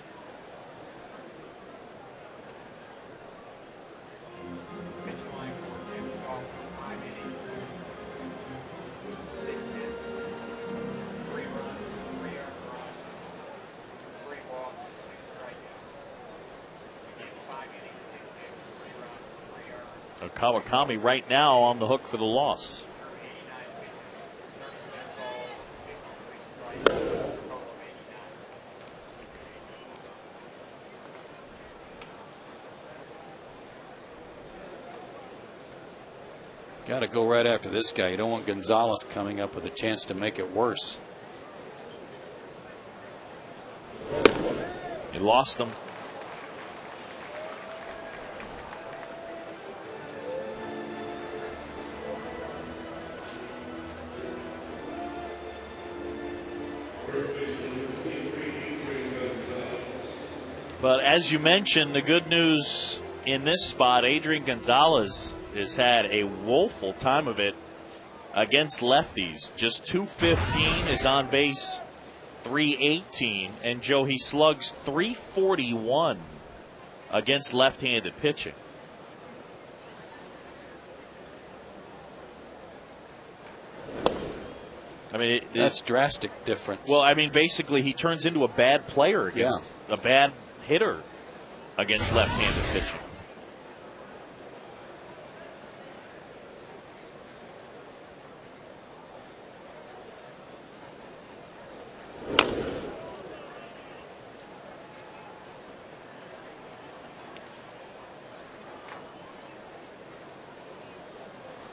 So Kawakami right now on the hook for the loss. Got to go right after this guy. You don't want Gonzalez coming up with a chance to make it worse. He lost them. But as you mentioned, the good news in this spot, Adrian Gonzalez has had a woeful time of it against lefties. Just .215, is on base .318, and Joe, he slugs .341 against left-handed pitching. I mean, that's drastic difference. Well, I mean, basically, he turns into a bad player against a bad hitter against left-handed pitching.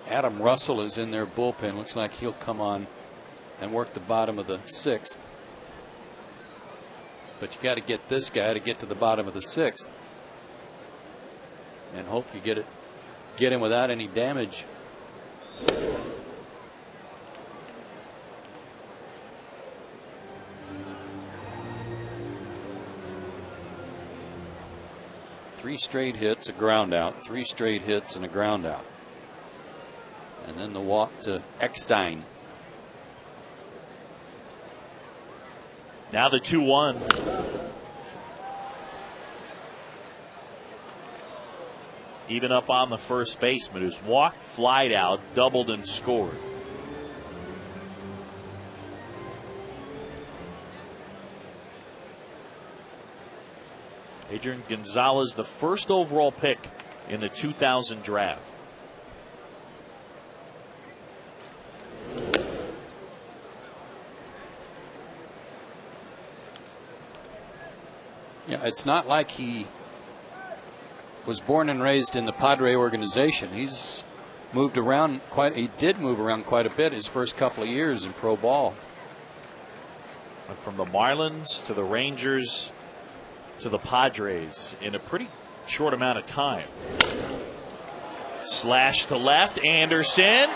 Adam Russell is in their bullpen. Looks like he'll come on and work the bottom of the 6th. But you got to get this guy to get to the bottom of the 6th and hope you get him without any damage. Three straight hits, a ground out. 3 straight hits and a ground out. And then the walk to Eckstein. Now the 2-1. Even up on the first baseman, who's walked, flied out, doubled, and scored. Adrian Gonzalez, the first overall pick in the 2000 draft. Yeah, it's not like he was born and raised in the Padre organization. He's moved around he did move around quite a bit his first couple of years in pro ball. Went from the Marlins to the Rangers to the Padres in a pretty short amount of time. Slash to left, Anderson.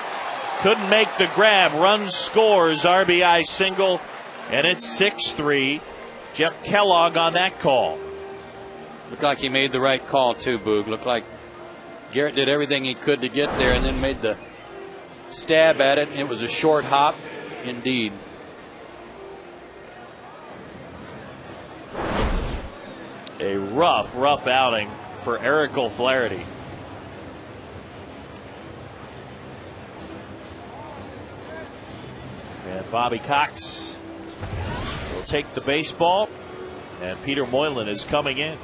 couldn't make the grab. Run scores, RBI single, and it's 6-3. Jeff Kellogg on that call. Looked like he made the right call too, Boog. Looked like Garrett did everything he could to get there and then made the stab at it. It was a short hop indeed. A rough outing for Eric O'Flaherty. And Bobby Cox will take the baseball, and Peter Moylan is coming in.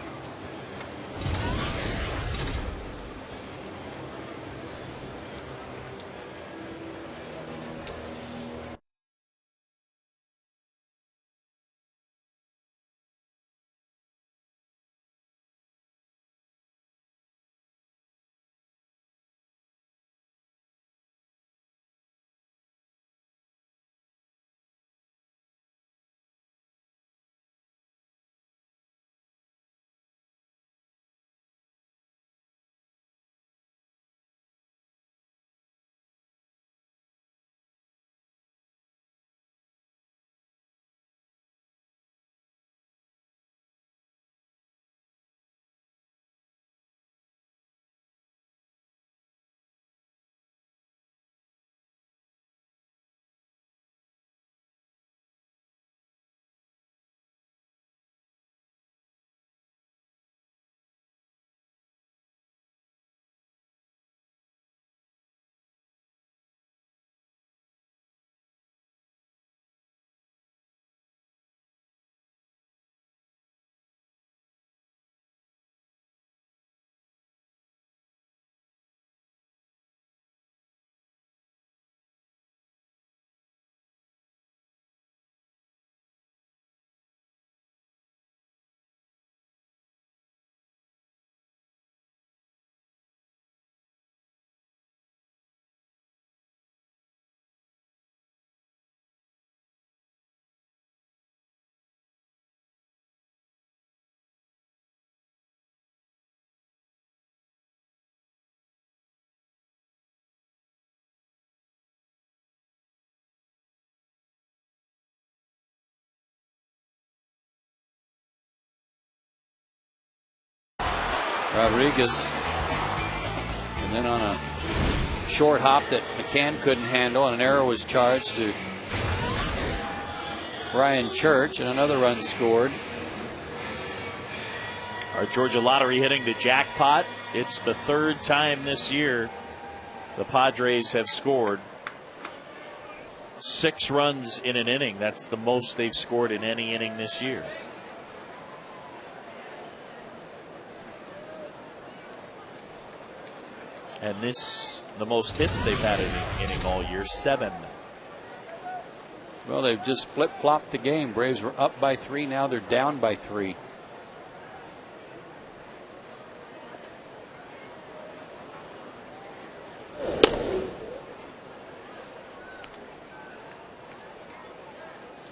Rodriguez, and then on a short hop that McCann couldn't handle, and an error was charged to Ryan Church, and another run scored. Our Georgia Lottery hitting the jackpot. It's the third time this year the Padres have scored 6 runs in an inning. That's the most they've scored in any inning this year. And this, the most hits they've had in an inning all year, 7. Well, they've just flip-flopped the game. Braves were up by 3. Now they're down by 3.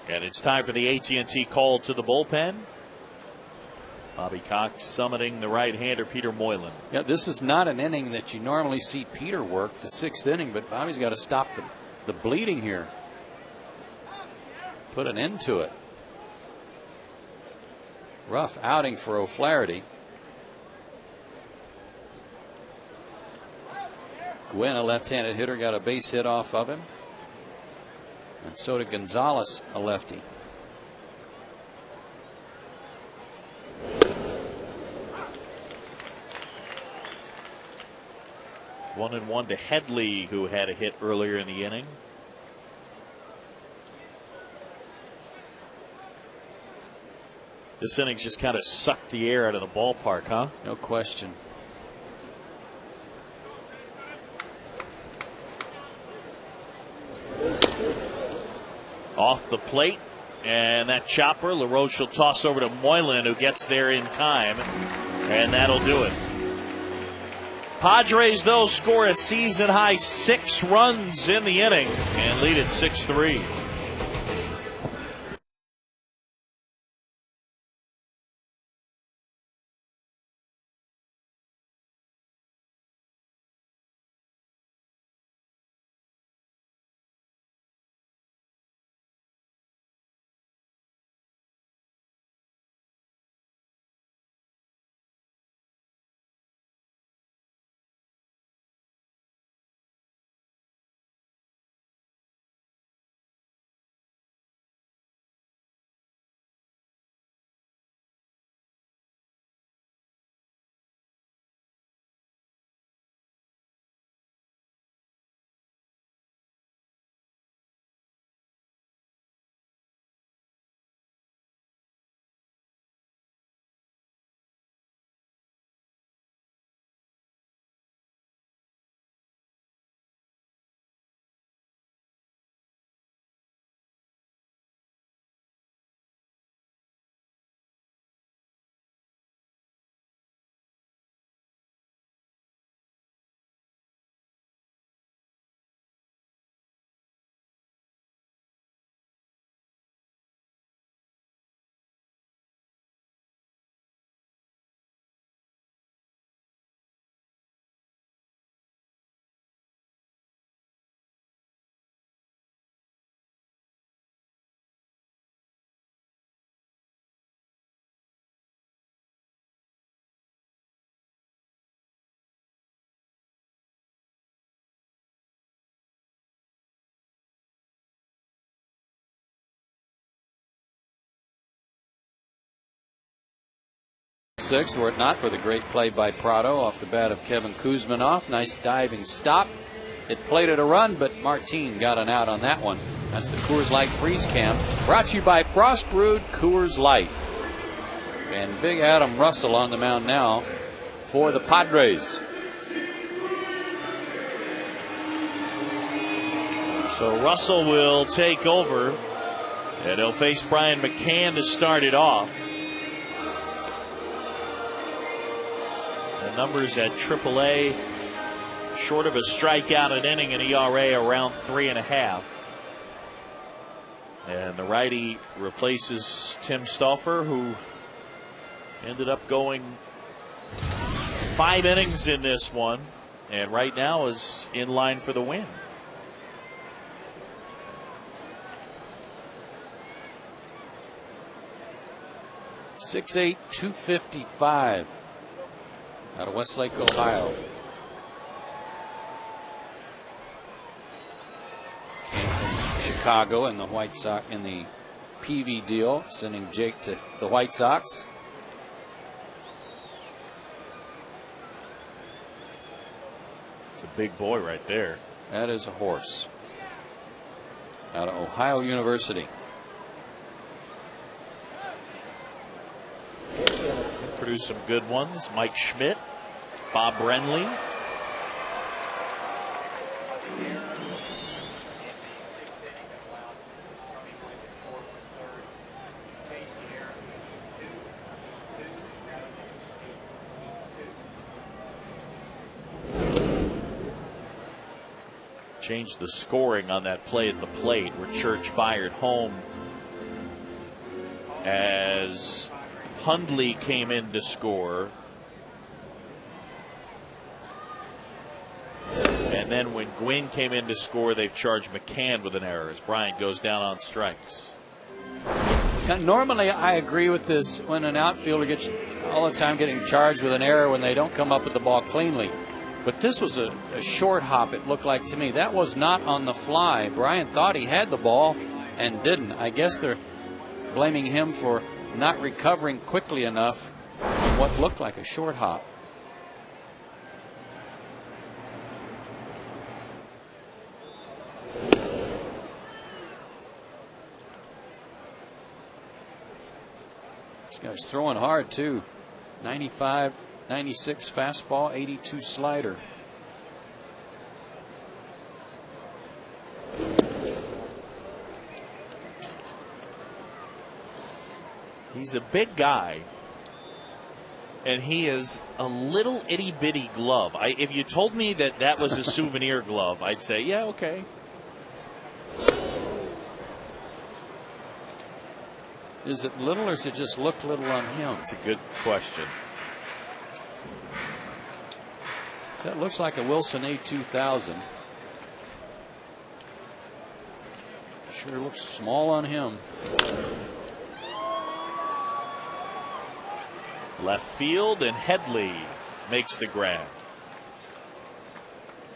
And it's time for the AT&T call to the bullpen. Bobby Cox summoning the right-hander Peter Moylan. Yeah, this is not an inning that you normally see Peter work, the 6th inning, but Bobby's got to stop the bleeding here. Put an end to it. Rough outing for O'Flaherty. Gwynn, a left-handed hitter, got a base hit off of him. And so did Gonzalez, a lefty. One and one to Headley, who had a hit earlier in the inning. This inning's just kind of sucked the air out of the ballpark, huh? No question. Off the plate, and that chopper, LaRoche will toss over to Moylan, who gets there in time, and that'll do it. Padres, though, score a season-high 6 runs in the inning and lead at 6-3. sixth were it not for the great play by Prado off the bat of Kevin Kuzminoff. Nice diving stop. It plated a run, but Martin got an out on that one. That's the Coors Light Freeze Cam, brought to you by Frost Brewed Coors Light. And big Adam Russell on the mound now for the Padres. So Russell will take over, and he'll face Brian McCann to start it off. The numbers at AAA, short of a strikeout an inning, an ERA around 3.5. And the righty replaces Tim Stauffer, who ended up going 5 innings in this one, and right now is in line for the win. .68, 255 out of Westlake, Ohio. Came from Chicago in the White Sox in the PV deal, sending Jake to the White Sox. It's a big boy right there. That is a horse. Out of Ohio University. Produced some good ones. Mike Schmidt, Bob Brenly. Changed the scoring on that play at the plate where Church fired home as Hundley came in to score. And then when Gwynn came in to score, they've charged McCann with an error as Bryant goes down on strikes. Normally, I agree with this when an outfielder gets all the time getting charged with an error when they don't come up with the ball cleanly. But this was a short hop, it looked like to me. That was not on the fly. Bryant thought he had the ball and didn't. I guess they're blaming him for not recovering quickly enough on what looked like a short hop. This guy's throwing hard too. 95, 96 fastball, 82 slider. He's a big guy, and he is a little itty bitty glove. If you told me that that was a souvenir glove, I'd say, yeah, okay. Is it little, or does it just look little on him? It's a good question. That looks like a Wilson A2000. Sure looks small on him. Left field, and Headley makes the grab.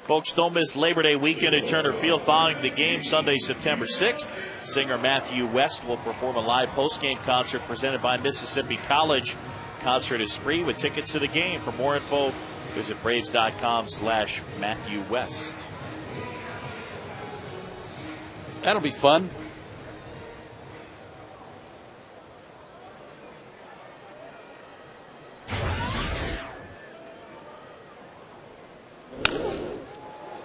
Folks, don't miss Labor Day weekend at Turner Field following the game Sunday, September 6th. Singer Matthew West will perform a live post-game concert presented by Mississippi College. Concert is free with tickets to the game. For more info, visit Braves.com/Matthew West. That'll be fun.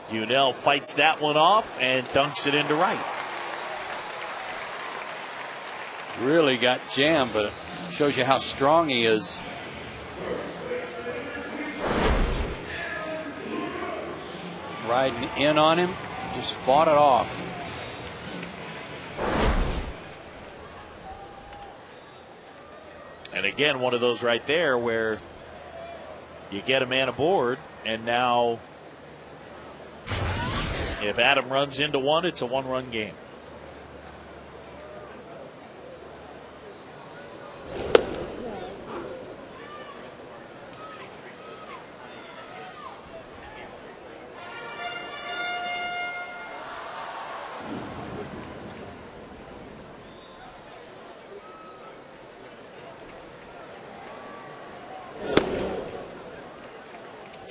Unell fights that one off and dunks it into right. Really got jammed, but it shows you how strong he is. Riding in on him, just fought it off. And again, one of those right there where you get a man aboard, and now if Adam runs into one, it's a one-run game.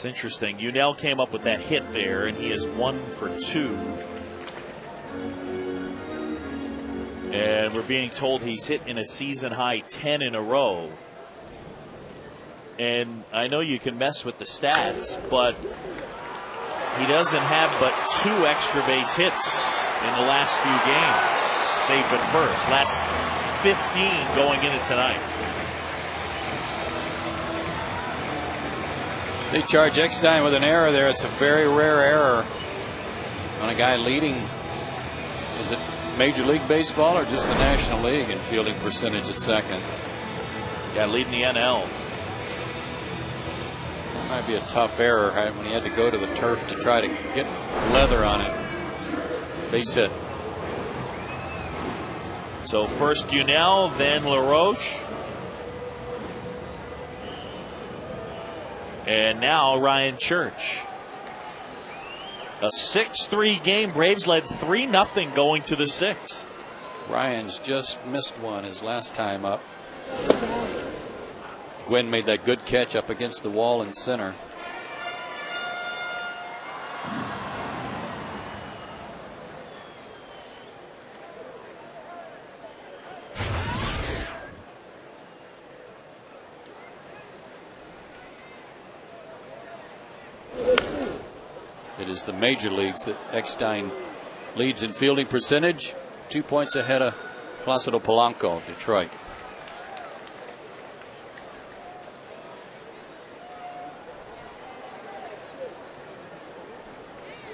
It's interesting. Unell came up with that hit there, and he is 1 for 2. And we're being told he's hit in a season high 10 in a row. And I know you can mess with the stats, but he doesn't have but 2 extra base hits in the last few games, save at first. Last 15 going into tonight. They charge Eckstein with an error there. It's a very rare error on a guy leading. Is it Major League Baseball or just the National League in fielding percentage at second? Yeah, leading the NL. That might be a tough error when he had to go to the turf to try to get leather on it. Base hit. So first Unell, then LaRoche. And now Ryan Church. A 6-3 game. Braves led 3-0 going to the 6th. Ryan's just missed one his last time up. Gwynn made that good catch up against the wall in center. It is the major leagues that Eckstein leads in fielding percentage, 2 points ahead of Placido Polanco, Detroit.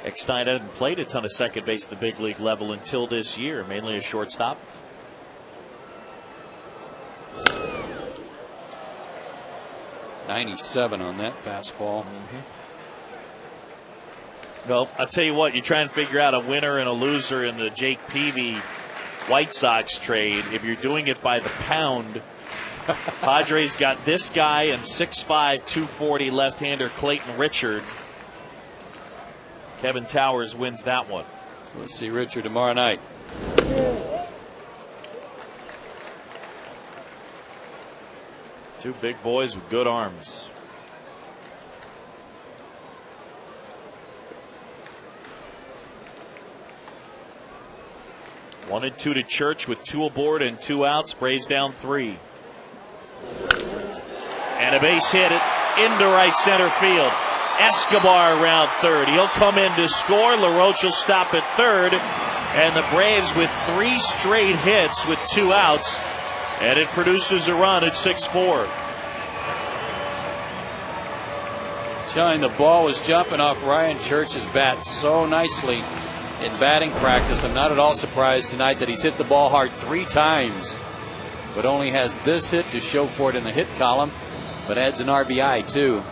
Eckstein hadn't played a ton of second base at the big league level until this year, mainly a shortstop. .97 on that fastball. Well, I'll tell you what, you try and figure out a winner and a loser in the Jake Peavy White Sox trade. If you're doing it by the pound, Padres got this guy and 6'5", 240 left-hander Clayton Richard. Kevin Towers wins that one. We'll see Richard tomorrow night. Two big boys with good arms. One and two to Church with 2 aboard and 2 outs. Braves down 3. And a base hit into right center field. Escobar around third. He'll come in to score. LaRoche will stop at third. And the Braves with 3 straight hits with 2 outs. And it produces a run at 6-4. Telling the ball was jumping off Ryan Church's bat so nicely in batting practice. I'm not at all surprised tonight that he's hit the ball hard 3 times, but only has this hit to show for it in the hit column, but adds an RBI too.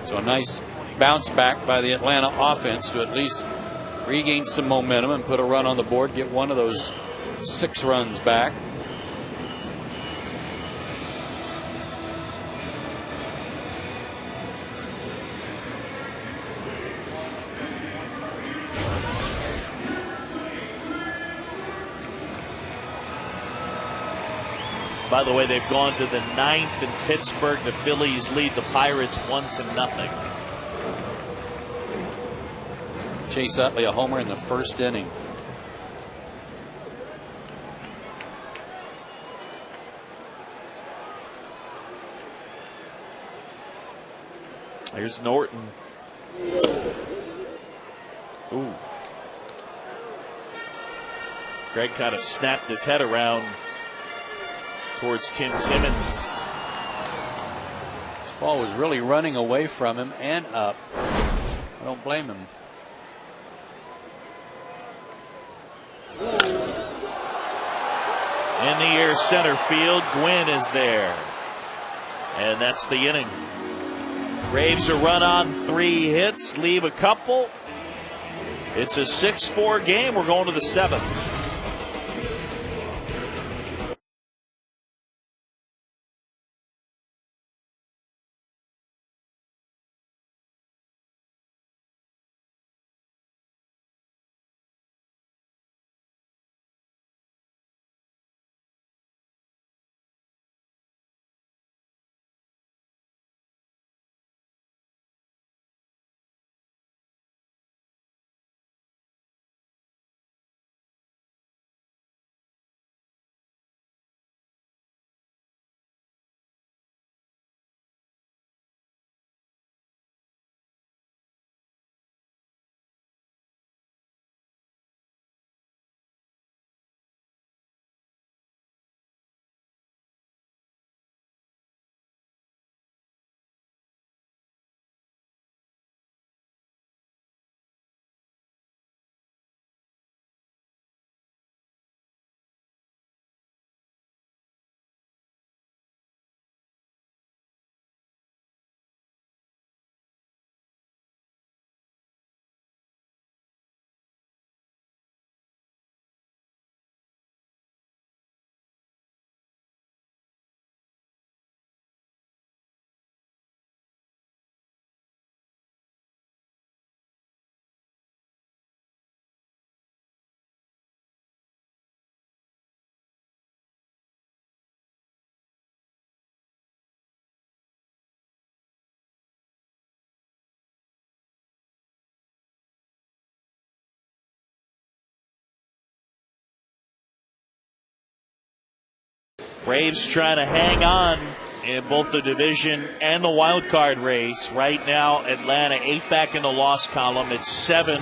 So a nice bounce back by the Atlanta offense to at least regain some momentum and put a run on the board, get one of those 6 runs back. By the way, they've gone to the 9th in Pittsburgh. The Phillies lead the Pirates 1-0. Chase Utley a homer in the first inning. Here's Norton. Ooh. Greg kind of snapped his head around towards Tim Timmons. This ball was really running away from him and up. I don't blame him. In the air center field, Gwynn is there. And that's the inning. Braves a run on 3 hits, leave a couple. It's a 6-4 game. We're going to the 7th. Braves trying to hang on in both the division and the wild card race. Right now, Atlanta 8 back in the loss column. It's 7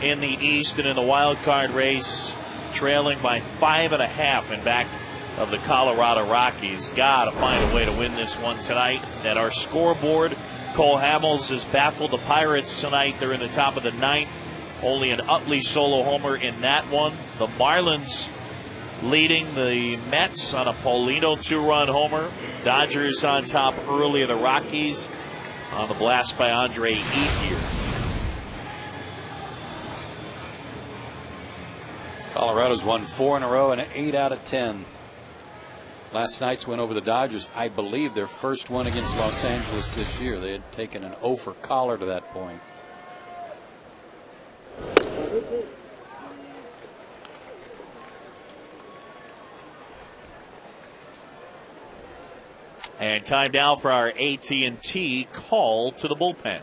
in the East, and in the wild card race, trailing by 5.5 in back of the Colorado Rockies. Got to find a way to win this one tonight. At our scoreboard, Cole Hamels has baffled the Pirates tonight. They're in the top of the 9th. Only an Utley solo homer in that one. The Marlins leading the Mets on a Paulino 2-run homer. Dodgers on top early of the Rockies on the blast by Andre Ethier. Colorado's won 4 in a row and 8 out of 10. Last night's win over the Dodgers, I believe their first one against Los Angeles this year. They had taken an 0 for collar to that point. And time now for our AT&T call to the bullpen.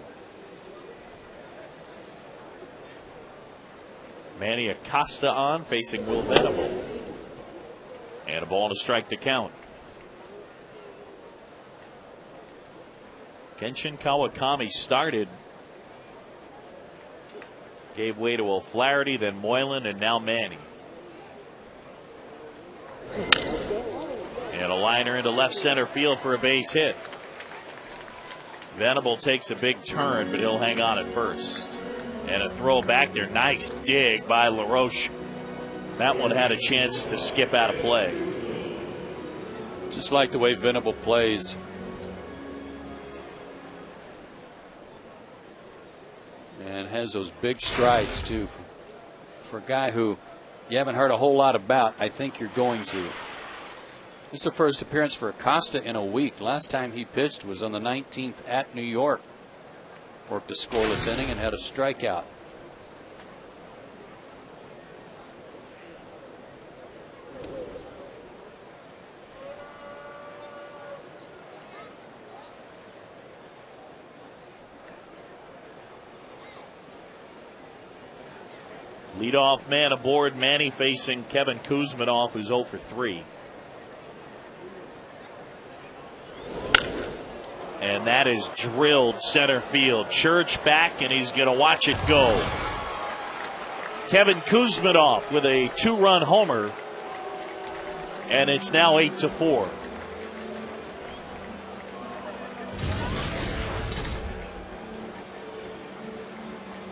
Manny Acosta on, facing Will Venable. And a ball and a strike to count. Kenshin Kawakami started. Gave way to O'Flaherty, then Moylan, and now Manny. And a liner into left center field for a base hit. Venable takes a big turn, but he'll hang on at first. And a throw back there. Nice dig by LaRoche. That one had a chance to skip out of play. Just like the way Venable plays. And has those big strides, too. For a guy who you haven't heard a whole lot about, I think you're going to. This is the first appearance for Acosta in a week. Last time he pitched was on the 19th at New York. Worked a scoreless inning and had a strikeout. Leadoff man aboard. Manny facing Kevin Kuzminoff, who's 0 for 3. And that is drilled center field. Church back, and he's going to watch it go. Kevin Kuzminoff with a 2-run homer. And it's now 8-4.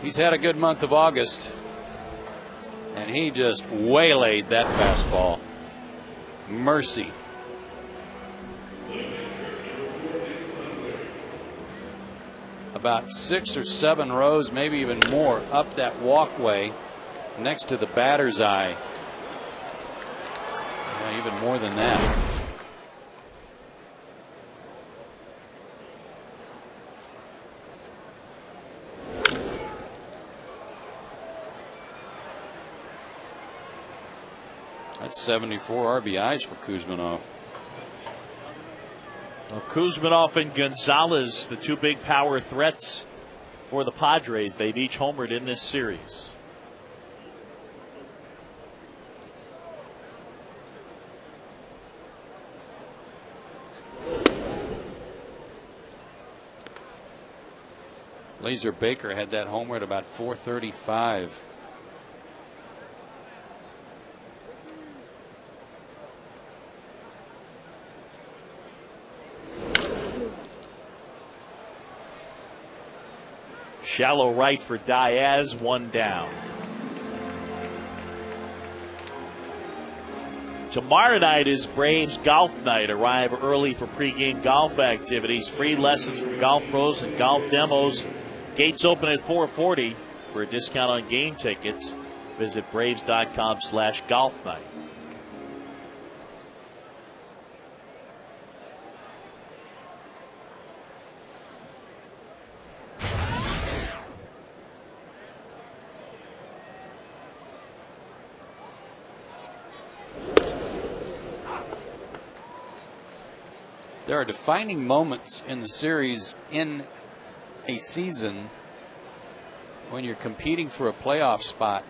He's had a good month of August. And he just waylaid that fastball. Mercy. About 6 or 7 rows, maybe even more, up that walkway next to the batter's eye. Yeah, even more than that. That's 74 RBIs for Kuzminoff. Well, Kuzminoff and Gonzalez, the 2 big power threats for the Padres. They've each homered in this series. Laser Baker had that homer at about 435. Shallow right for Diaz, 1 down. Tomorrow night is Braves golf night. Arrive early for pregame golf activities. Free lessons from golf pros and golf demos. Gates open at 4:40. For a discount on game tickets, visit braves.com/golf night. There are defining moments in the series in a season when you're competing for a playoff spot.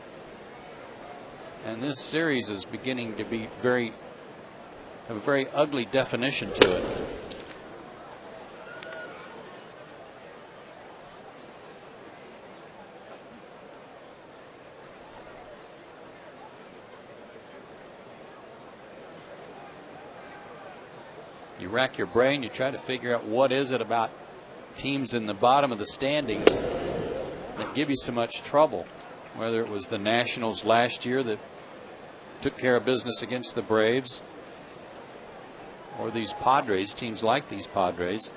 And this series is beginning to be very have a very ugly definition to it. You rack your brain, you try to figure out what is it about teams in the bottom of the standings that give you so much trouble. Whether it was the Nationals last year that took care of business against the Braves, or these Padres, teams like these Padres.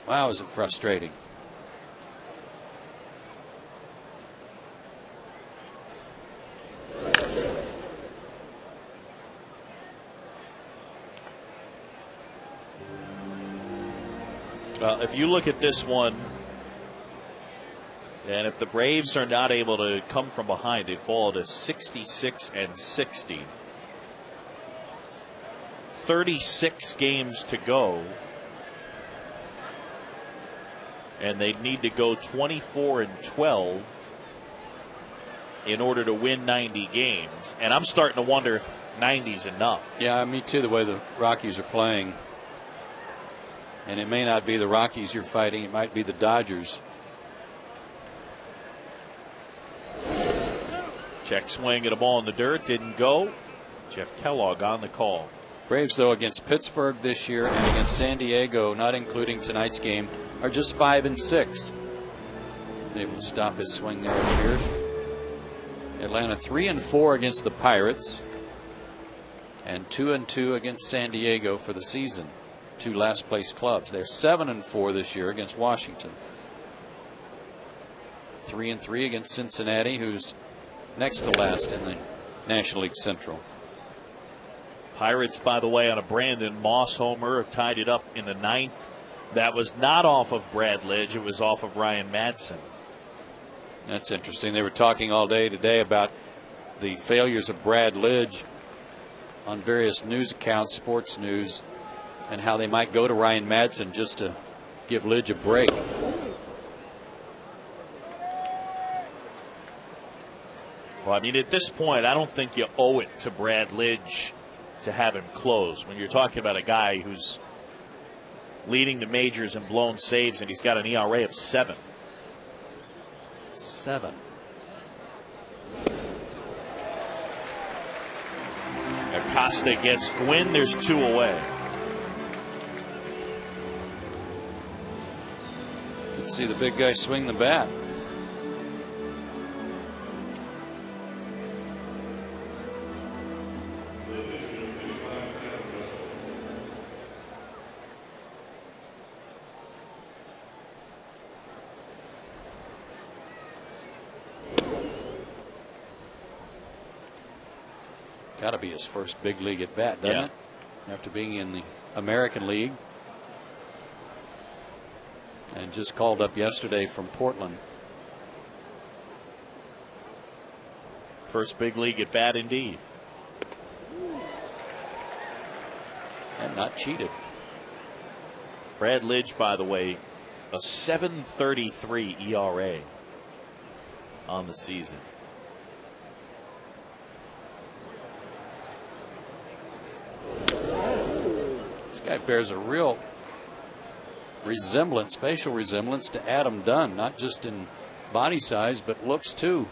Wow, is it frustrating. If you look at this one, and if the Braves are not able to come from behind, they fall to 66 and 60. 36 games to go. And they need to go 24 and 12 in order to win 90 games. And I'm starting to wonder if 90 is enough. Yeah, me too, the way the Rockies are playing. And it may not be the Rockies you're fighting, it might be the Dodgers. Check swing at a ball in the dirt, didn't go. Jeff Kellogg on the call. Braves, though, against Pittsburgh this year and against San Diego, not including tonight's game, are just 5 and 6. Able to stop his swing there, it appeared. Atlanta 3 and 4 against the Pirates, and 2 and 2 against San Diego for the season. 2 last place clubs. They're 7 and 4 this year against Washington. 3 and 3 against Cincinnati, who's next to last in the National League Central. Pirates, by the way, on a Brandon Moss homer, have tied it up in the 9th. That was not off of Brad Lidge. It was off of Ryan Madsen. That's interesting. They were talking all day today about the failures of Brad Lidge on various news accounts, sports news, and how they might go to Ryan Madsen just to give Lidge a break. Well, I mean, at this point, I don't think you owe it to Brad Lidge to have him close. When you're talking about a guy who's leading the majors in blown saves, and he's got an ERA of 7. 7. Acosta gets Gwynn. There's 2 away. You can see the big guy swing the bat. Got to be his first big league at bat, doesn't it? After being in the American League. And just called up yesterday from Portland. First big league at bat indeed. And not cheated. Brad Lidge, by the way, a 7.33 ERA on the season. This guy bears a real resemblance, facial resemblance to Adam Dunn, not just in body size, but looks too.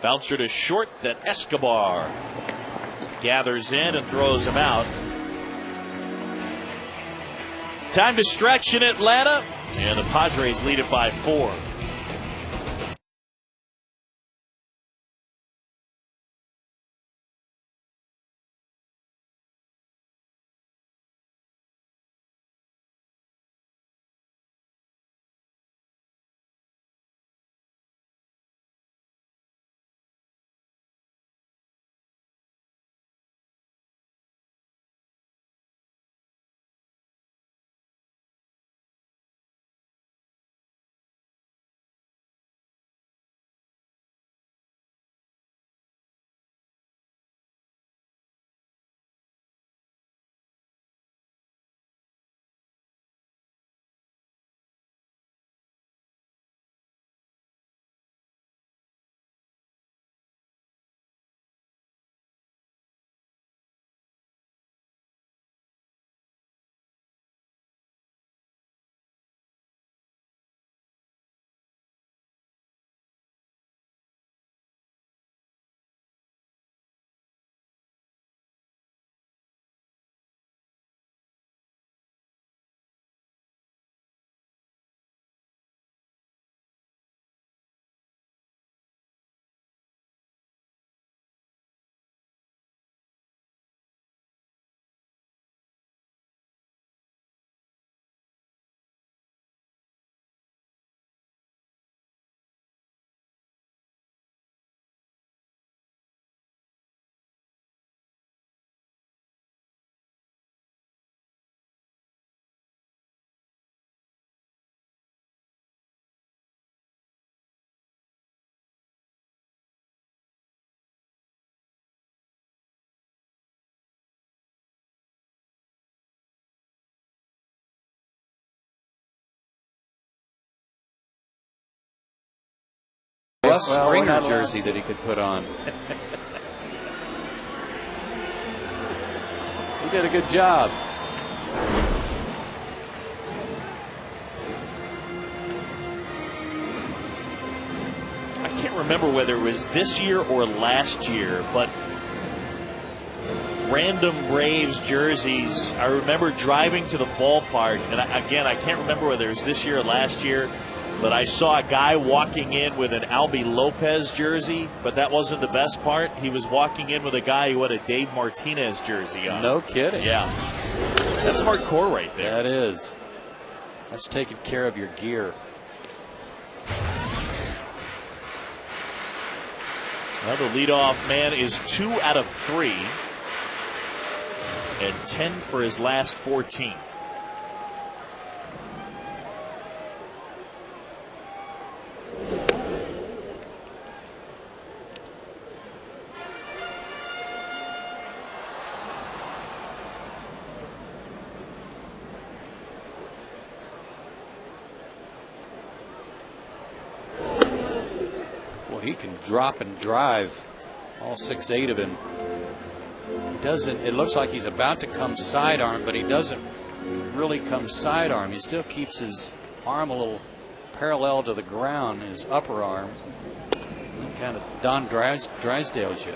Bouncer to short that Escobar gathers in and throws him out. Time to stretch in Atlanta, and the Padres lead it by 4. Russ Well, Springer jersey that he could put on. He did a good job. I can't remember whether it was this year or last year, but random Braves jerseys. I remember driving to the ballpark, and I can't remember whether it was this year or last year, but I saw a guy walking in with an Albie Lopez jersey, but that wasn't the best part. He was walking in with a guy who had a Dave Martinez jersey on. No kidding. Yeah. That's hardcore right there. That is. That's taking care of your gear. Well, the leadoff man is 2 out of 3 and 10 for his last 14. Well, he can drop and drive, all 6'8" of him. It looks like he's about to come sidearm, but he doesn't really come sidearm. He still keeps his arm a little parallel to the ground, his upper arm. Kind of Don Drysdale's you.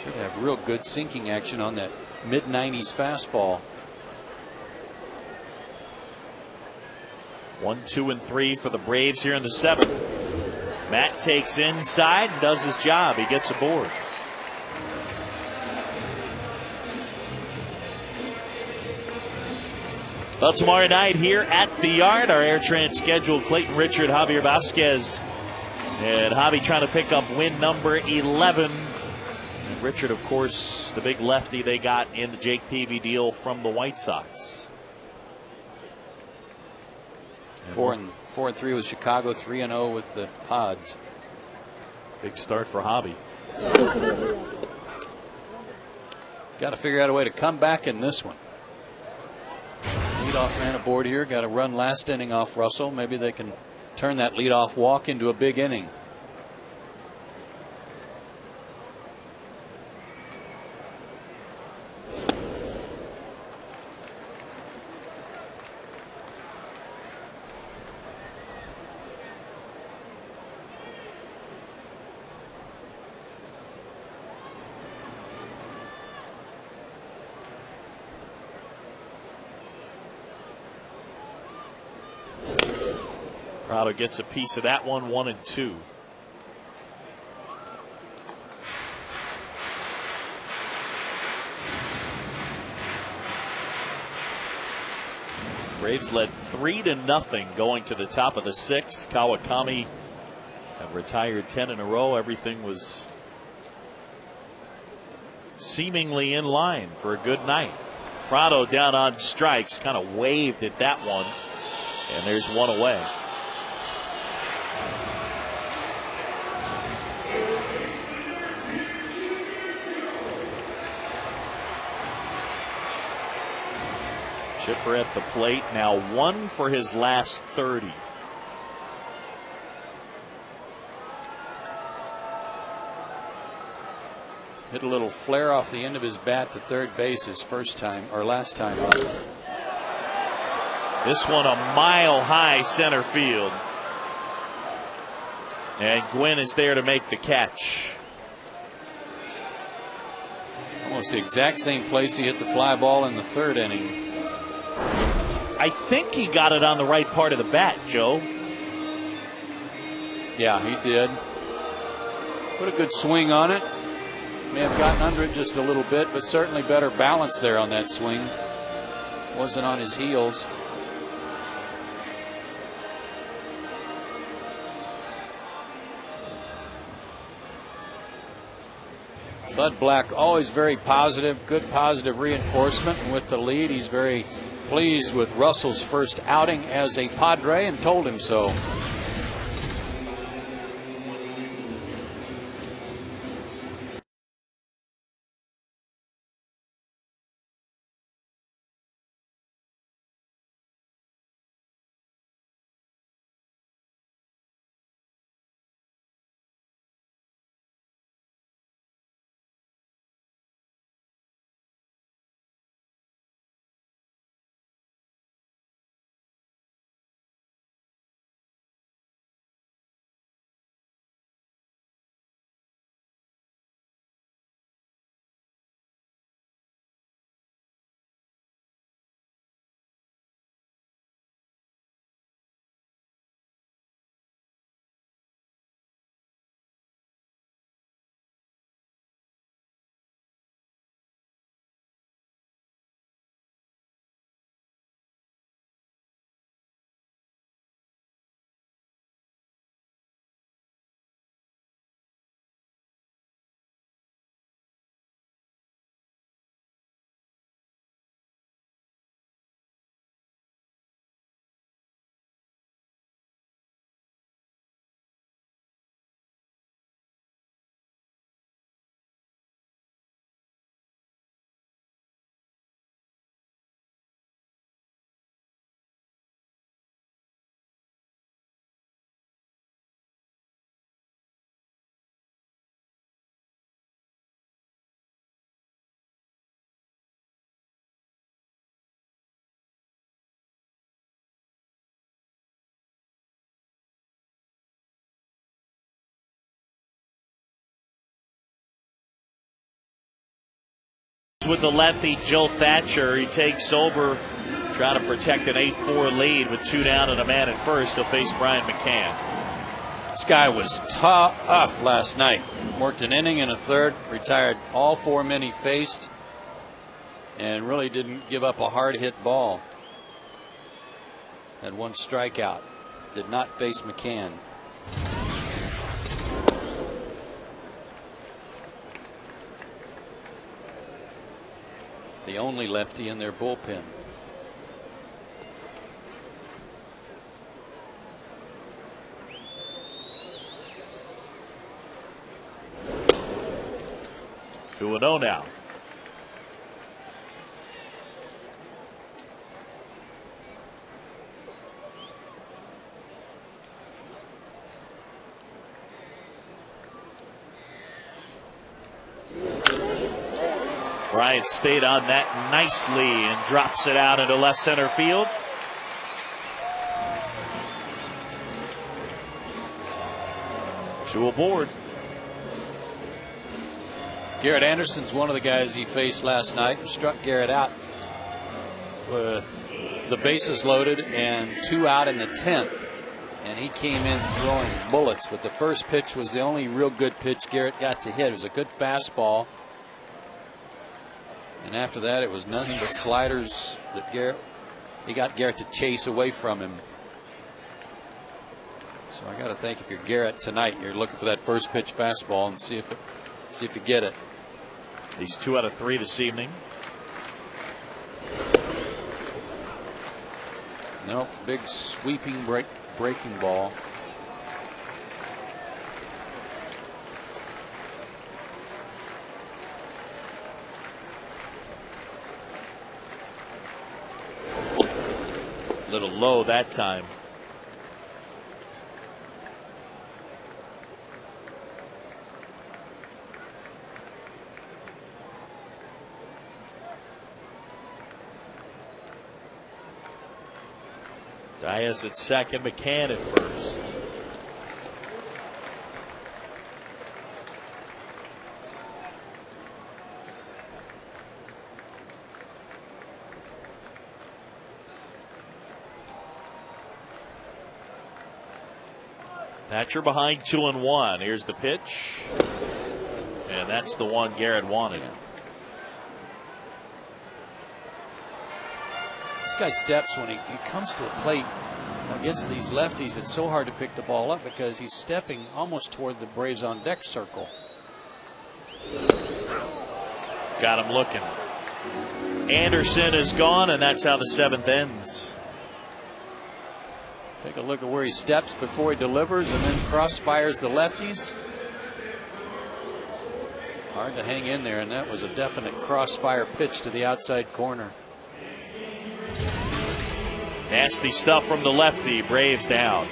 Should have real good sinking action on that mid-90s fastball. 1, 2, and 3 for the Braves here in the 7th. Matt takes inside and does his job. He gets aboard. Well, tomorrow night here at the Yard, our AirTran scheduled Clayton Richard, Javier Vasquez. And Javi trying to pick up win number 11. And Richard, of course, the big lefty they got in the Jake Peavy deal from the White Sox. 4-3 with Chicago, 3-0 with the Pods. Big start for Javi. Got to figure out a way to come back in this one. Leadoff man aboard here. Got to run last inning off Russell. Maybe they can turn that leadoff walk into a big inning. Prado gets a piece of that one, 1 and 2. Braves led 3-0 going to the top of the 6th. Kawakami have retired 10 in a row. Everything was seemingly in line for a good night. Prado down on strikes, kind of waved at that one, and there's one away. Chipper at the plate, now 1 for his last 30. Hit a little flare off the end of his bat to third base his first time or last time up. This one a mile high center field. And Gwynn is there to make the catch. Almost the exact same place he hit the fly ball in the 3rd inning. I think he got it on the right part of the bat, Joe. Yeah, he did. Put a good swing on it. May have gotten under it just a little bit, but certainly better balance there on that swing. Wasn't on his heels. Bud Black always very positive, good positive reinforcement. And with the lead, he's very pleased with Russell's first outing as a Padre and told him so. with the lefty, Joe Thatcher. He takes over, trying to protect an 8-4 lead with 2 down and a man at first. He'll face Brian McCann. This guy was tough last night. Worked an inning and a third, retired all 4 men he faced, and really didn't give up a hard hit ball. Had 1 strikeout. Did not face McCann. The only lefty in their bullpen. Two and 0 now. Bryant stayed on that nicely and drops it out into left center field. Two aboard. Garrett Anderson's one of the guys he faced last night and struck Garrett out with the bases loaded and 2 out in the 10th. And he came in throwing bullets, but the first pitch was the only real good pitch Garrett got to hit. It was a good fastball. And after that, it was nothing but sliders that he got Garrett to chase away from him. So I got to think, if you're Garrett tonight, you're looking for that first pitch fastball and see if you get it. He's 2 out of 3 this evening. No, big sweeping breaking ball. A little low that time. Diaz at second, McCann at first. Thatcher behind 2-1. Here's the pitch. And that's the one Garrett wanted. This guy steps when he comes to the plate against these lefties. It's so hard to pick the ball up because he's stepping almost toward the Braves on deck circle. Got him looking. Anderson is gone, and that's how the 7th ends. Take a look at where he steps before he delivers and then crossfires the lefties. Hard to hang in there, and that was a definite crossfire pitch to the outside corner. Nasty stuff from the lefty. Braves down.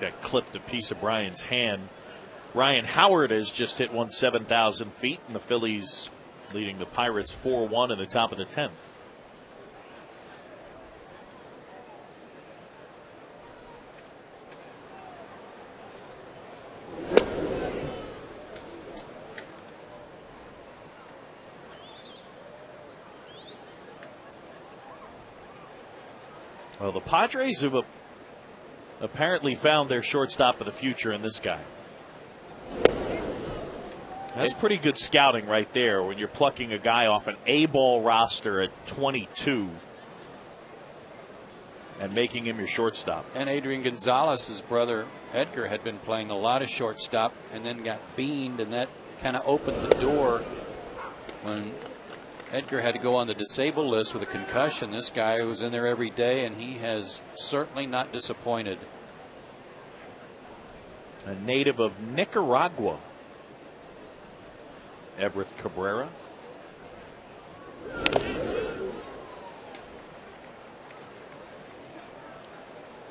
That clipped a piece of Brian's hand. Ryan Howard has just hit one 7,000 feet, and the Phillies leading the Pirates 4-1 in the top of the 10th. Well, the Padres have apparently found their shortstop of the future in this guy. That's pretty good scouting right there when you're plucking a guy off an A-ball roster at 22 and making him your shortstop. And Adrian Gonzalez, his brother Edgar, had been playing a lot of shortstop and then got beamed, and that kind of opened the door when Edgar had to go on the disabled list with a concussion. This guy was in there every day, and he has certainly not disappointed. A native of Nicaragua, Everett Cabrera.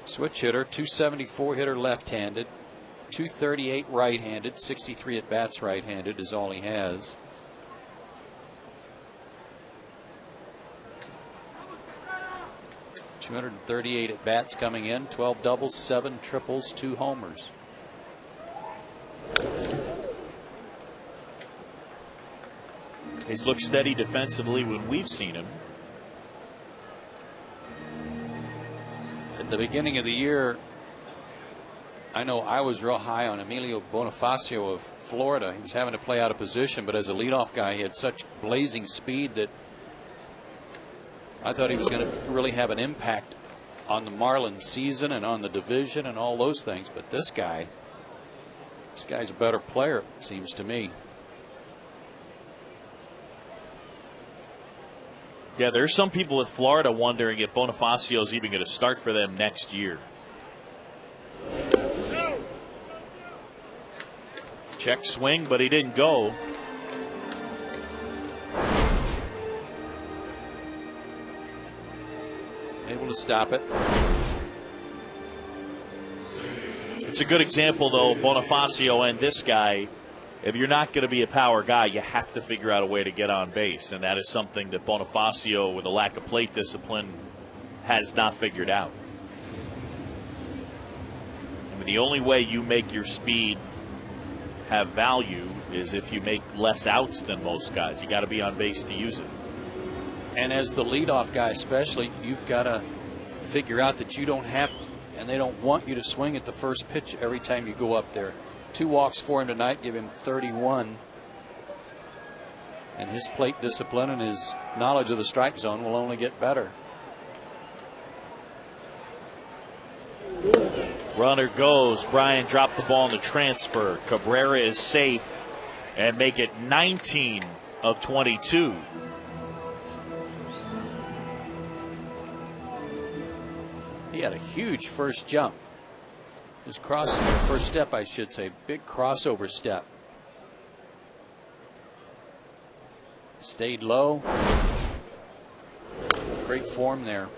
Switch hitter, 274 hitter left-handed, 238 right-handed, 63 at bats right-handed is all he has. .238 at bats coming in, 12 doubles, 7 triples, 2 homers. He's looked steady defensively when we've seen him. At the beginning of the year, I know I was real high on Emilio Bonifacio of Florida. He was having to play out of position, but as a leadoff guy, he had such blazing speed that I thought he was going to really have an impact on the Marlins season and on the division and all those things. But this guy's a better player, it seems to me. Yeah, there's some people with Florida wondering if Bonifacio's even going to start for them next year. Check swing, but he didn't go. Able to stop it. It's a good example, though, Bonifacio and this guy. If you're not going to be a power guy, you have to figure out a way to get on base. And that is something that Bonifacio, with a lack of plate discipline, has not figured out. I mean, the only way you make your speed have value is if you make less outs than most guys. You got to be on base to use it. And as the leadoff guy especially, you've got to figure out that you don't have, and they don't want you to swing at the first pitch every time you go up there. 2 walks for him tonight, give him 31. And his plate discipline and his knowledge of the strike zone will only get better. Runner goes. Brian dropped the ball in the transfer. Cabrera is safe and make it 19 of 22. He had a huge first jump. His first step, I should say, big crossover step. Stayed low. Great form there.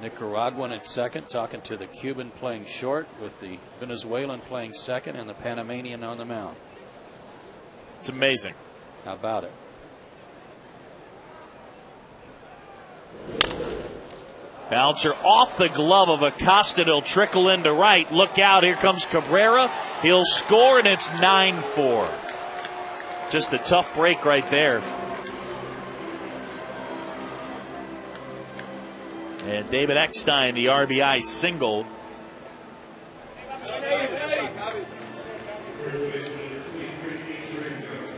Nicaraguan at second, talking to the Cuban playing short, with the Venezuelan playing second and the Panamanian on the mound. It's amazing. How about it? Bouncer off the glove of Acosta. It'll trickle into right. Look out. Here comes Cabrera. He'll score, and it's 9-4. Just a tough break right there. And David Eckstein, the RBI single.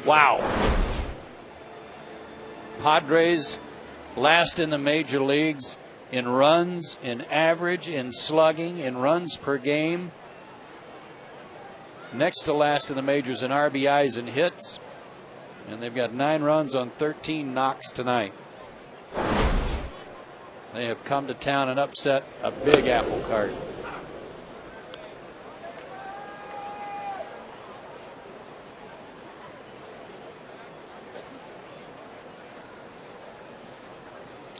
Wow. Padres last in the major leagues in runs, in average, in slugging, in runs per game. Next to last in the majors in RBIs and hits. And they've got 9 runs on 13 knocks tonight. They have come to town and upset a big apple cart.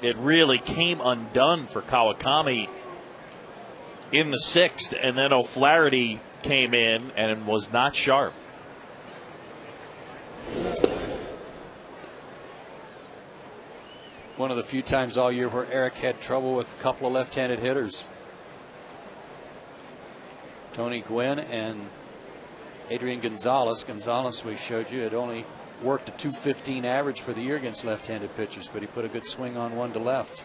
It really came undone for Kawakami in the 6th, and then O'Flaherty came in and was not sharp. One of the few times all year where Eric had trouble with a couple of left-handed hitters. Tony Gwynn and Adrian Gonzalez. Gonzalez, we showed you, had only worked a .215 average for the year against left-handed pitchers, but he put a good swing on one to left.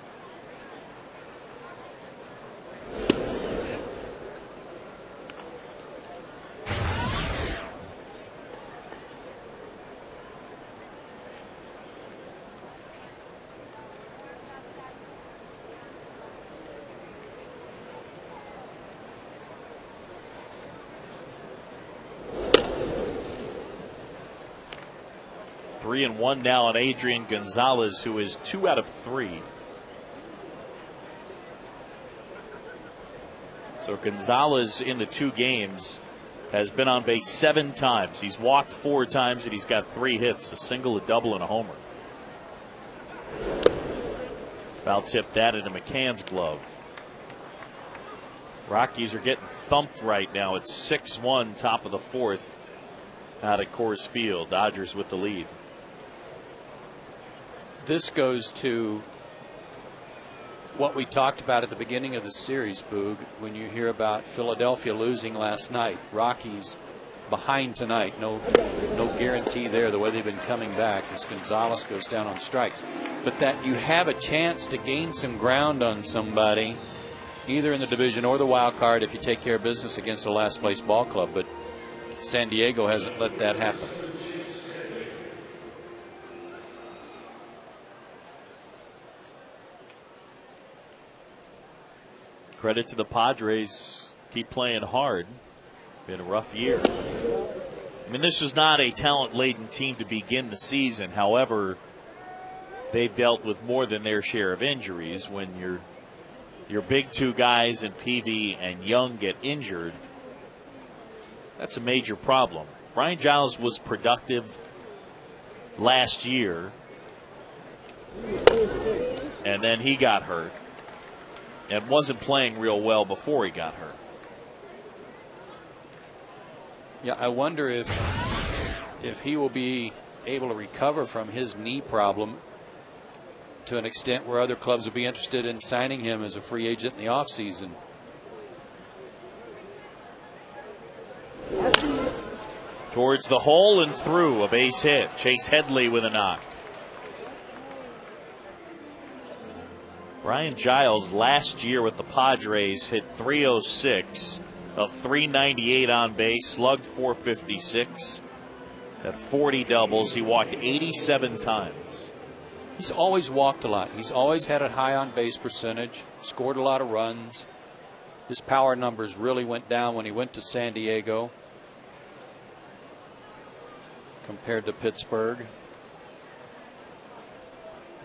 Three and one now on Adrian Gonzalez, who is 2 out of 3. So Gonzalez in the 2 games has been on base 7 times. He's walked 4 times and he's got 3 hits, a single, a double, and a homer. Foul tip that into McCann's glove. Rockies are getting thumped right now. It's 6-1, top of the 4th out at Coors Field. Dodgers with the lead. This goes to what we talked about at the beginning of the series, Boog, when you hear about Philadelphia losing last night. Rockies behind tonight. No guarantee there the way they've been coming back as Gonzalez goes down on strikes. But that you have a chance to gain some ground on somebody, either in the division or the wild card, if you take care of business against the last place ball club. But San Diego hasn't let that happen. Credit to the Padres. Keep playing hard. Been a rough year. I mean, this is not a talent-laden team to begin the season. However, they've dealt with more than their share of injuries. When your big 2 guys in PV and Young get injured, that's a major problem. Brian Giles was productive last year, and then he got hurt and wasn't playing real well before he got hurt. Yeah, I wonder if he will be able to recover from his knee problem to an extent where other clubs will be interested in signing him as a free agent in the offseason. Towards the hole and through, a base hit. Chase Headley with a knock. Brian Giles last year with the Padres hit .306 of .398 on base, slugged .456, had 40 doubles. He walked 87 times. He's always walked a lot. He's always had a high on base percentage, scored a lot of runs. His power numbers really went down when he went to San Diego compared to Pittsburgh.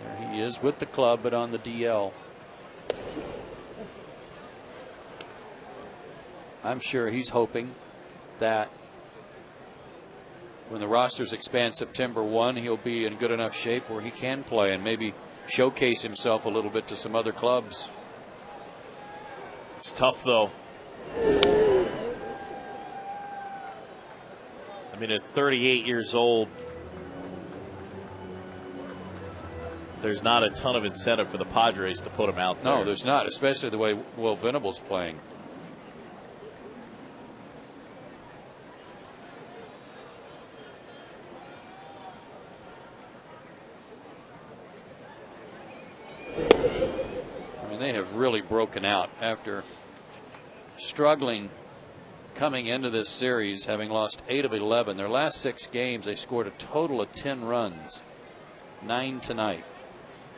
There he is with the club, but on the DL. I'm sure he's hoping that when the rosters expand September 1, he'll be in good enough shape where he can play and maybe showcase himself a little bit to some other clubs. It's tough, though. I mean, at 38 years old, there's not a ton of incentive for the Padres to put him out there. No, there's not, especially the way Will Venable's playing. I mean, they have really broken out after struggling coming into this series, having lost 8 of 11. Their last 6 games, they scored a total of 10 runs, 9 tonight.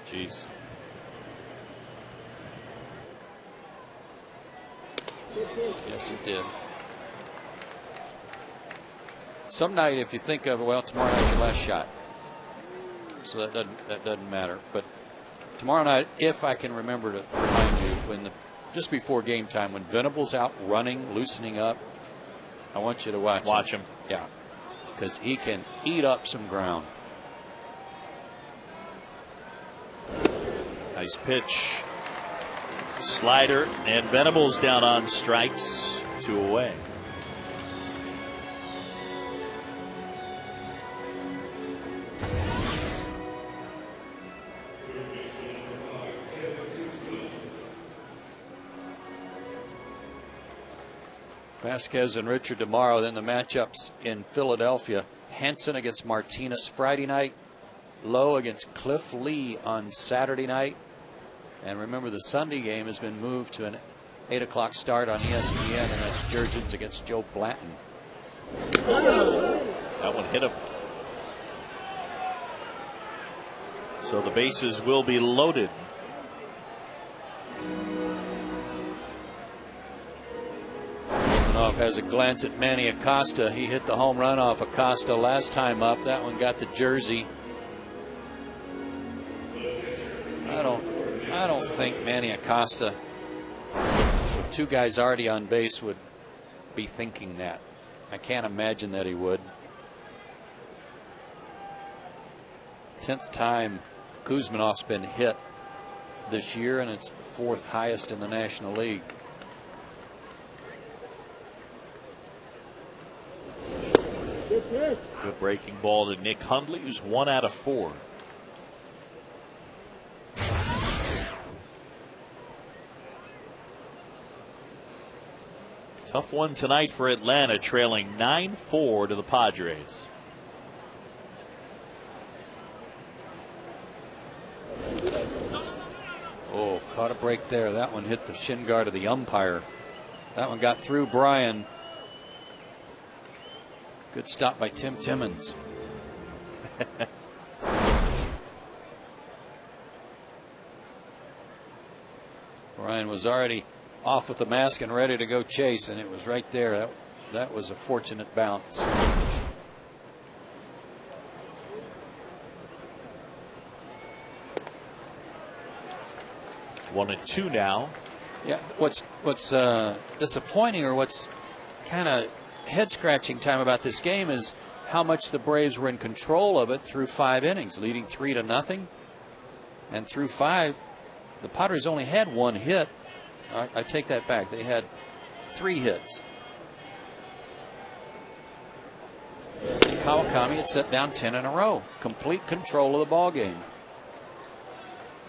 Jeez. Yes, he did. Some night, if you think of, well, tomorrow night's your last shot, so that doesn't matter. But Tomorrow night, if I can remember to remind you, just before game time, when Venable's out running, loosening up, I want you to watch him. Yeah, because he can eat up some ground. Nice pitch. Slider, and Venables down on strikes, 2 away. Vasquez and Richard tomorrow. Then the matchups in Philadelphia. Hanson against Martinez Friday night. Lowe against Cliff Lee on Saturday night. And remember, the Sunday game has been moved to an 8 o'clock start on ESPN, and that's Jurgens against Joe Blanton. That one hit him. So the bases will be loaded. Off has a glance at Manny Acosta. He hit the home run off Acosta last time up. That one got the jersey. I don't think Manny Acosta, with 2 guys already on base, would be thinking that. I can't imagine that he would. 10th time Kuzminov's been hit this year, and it's the 4th highest in the National League. Good breaking ball to Nick Hundley, who's 1 out of 4. Tough one tonight for Atlanta, trailing 9-4 to the Padres. Oh, caught a break there. That one hit the shin guard of the umpire. That one got through Brian. Good stop by Tim Timmons. Brian was already off with the mask and ready to go chase, and it was right there. That was a fortunate bounce. 1-2 now. Yeah, what's disappointing, or what's kind of head-scratching time about this game, is how much the Braves were in control of it through 5 innings, leading 3-0, and through 5, the Padres only had 1 hit. I take that back. They had 3 hits. And Kawakami had set down 10 in a row, complete control of the ball game,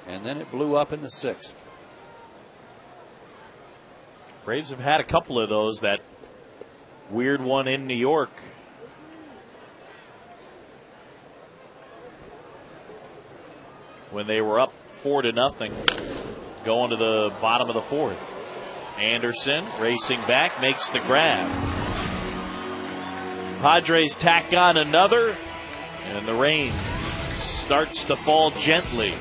and then it blew up in the 6th. Braves have had a couple of those. That weird one in New York. When they were up 4-0, going to the bottom of the 4th. Anderson racing back, makes the grab. Padres tack on another, and the rain starts to fall gently.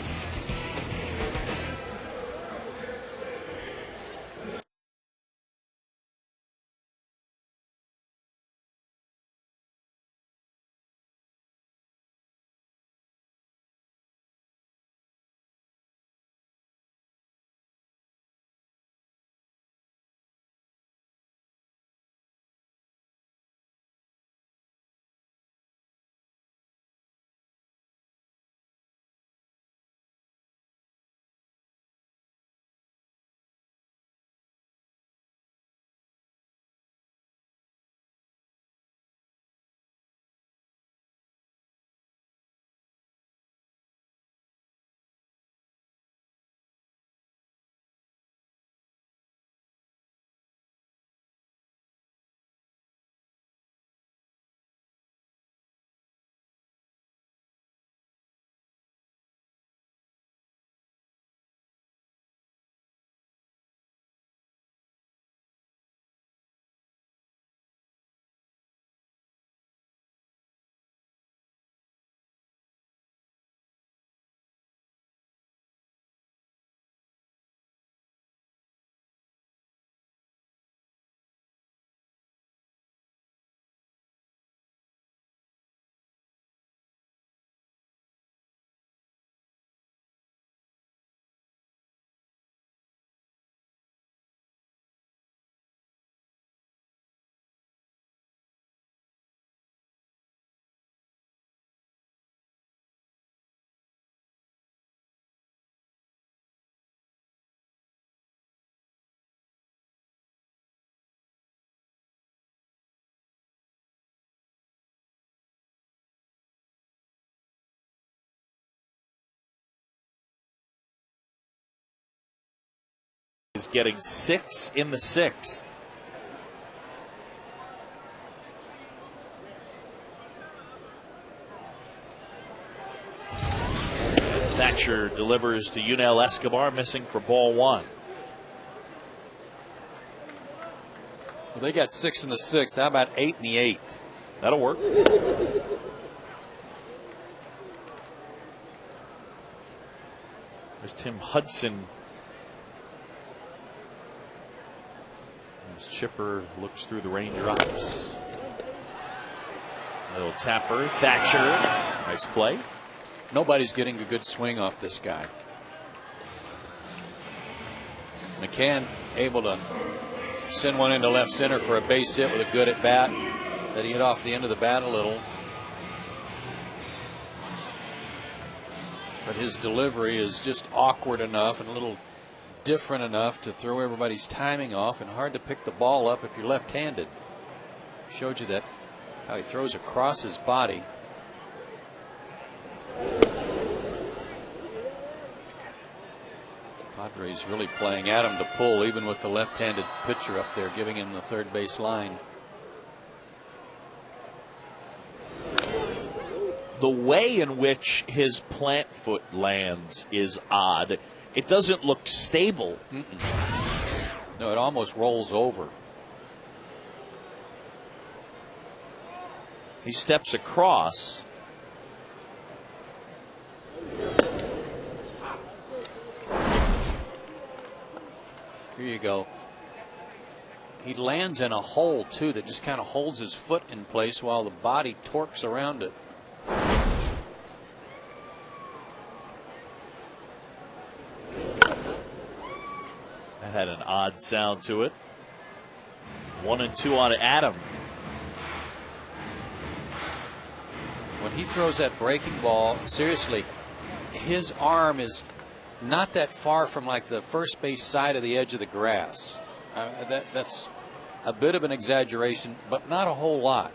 is getting 6 in the 6th. Thatcher delivers to Yunel Escobar, missing for ball 1. Well, they got 6 in the 6th. How about 8 in the 8th? That'll work. There's Tim Hudson. As Chipper looks through the raindrops. Little tapper. Thatcher. Nice play. Nobody's getting a good swing off this guy. McCann able to send one into left center for a base hit with a good at bat that he hit off the end of the bat a little. But his delivery is just awkward enough and a little different enough to throw everybody's timing off, and hard to pick the ball up if you're left-handed. Showed you that how he throws across his body. Padres really playing at him to pull, even with the left-handed pitcher up there giving him the third base line. The way in which his plant foot lands is odd. It doesn't look stable. No, it almost rolls over. He steps across. Here you go. He lands in a hole, too, that just kind of holds his foot in place while the body torques around it. That had an odd sound to it. 1-2 on Adam. When he throws that breaking ball, seriously, his arm is not that far from like the first base side of the edge of the grass. That's a bit of an exaggeration, but not a whole lot.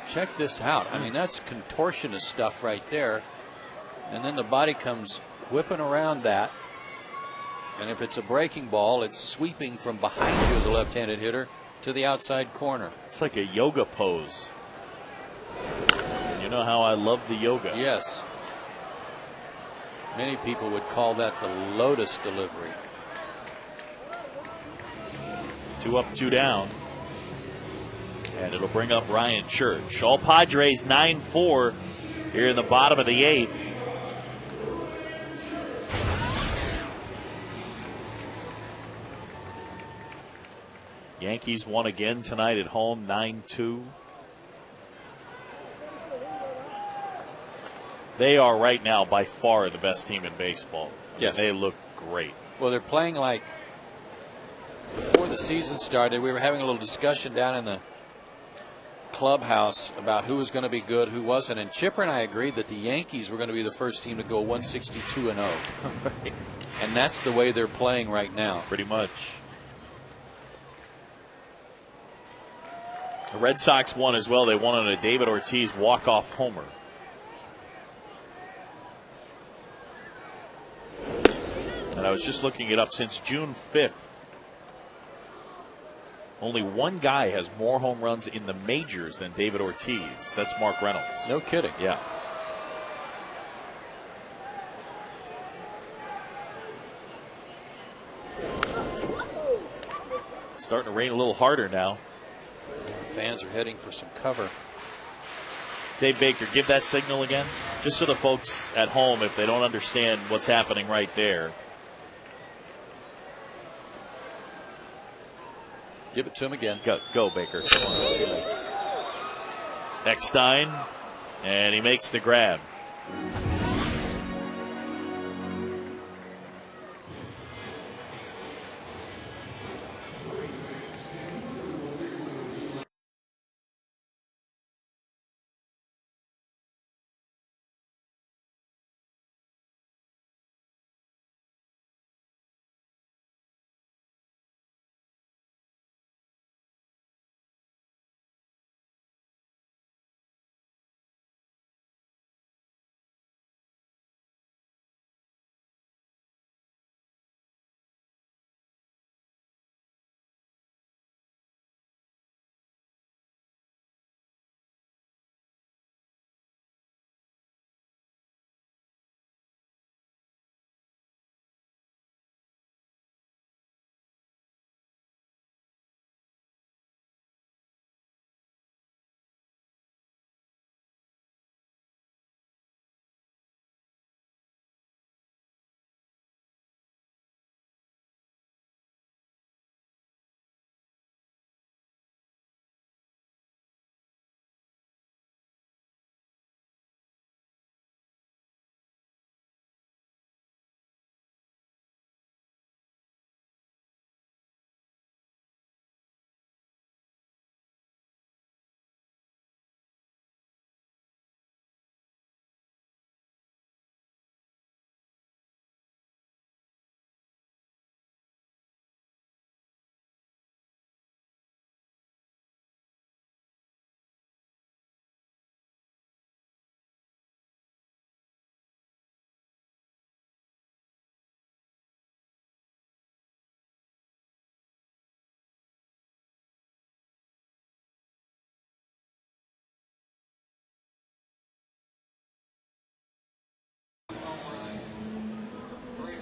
Check this out. I mean, that's contortionist stuff right there. And then the body comes whipping around that. And if it's a breaking ball, it's sweeping from behind you as a left-handed hitter to the outside corner. It's like a yoga pose. And you know how I love the yoga. Yes. Many people would call that the lotus delivery. 2 up, 2 down. And it'll bring up Ryan Church. All Padres 9-4 here in the bottom of the 8th. Yankees won again tonight at home, 9-2. They are right now by far the best team in baseball. Yes. They look great. Well, they're playing like before the season started. We were having a little discussion down in the clubhouse about who was going to be good, who wasn't, and Chipper and I agreed that the Yankees were going to be the first team to go 162-0. Right. And that's the way they're playing right now. Pretty much. The Red Sox won as well. They won on a David Ortiz walk-off homer. And I was just looking it up. Since June 5th, only one guy has more home runs in the majors than David Ortiz. That's Mark Reynolds. No kidding. Yeah. Starting to rain a little harder now. Fans are heading for some cover. Dave Baker, give that signal again, just so the folks at home, if they don't understand what's happening right there. Give it to him again. Go Baker. Eckstein, and he makes the grab.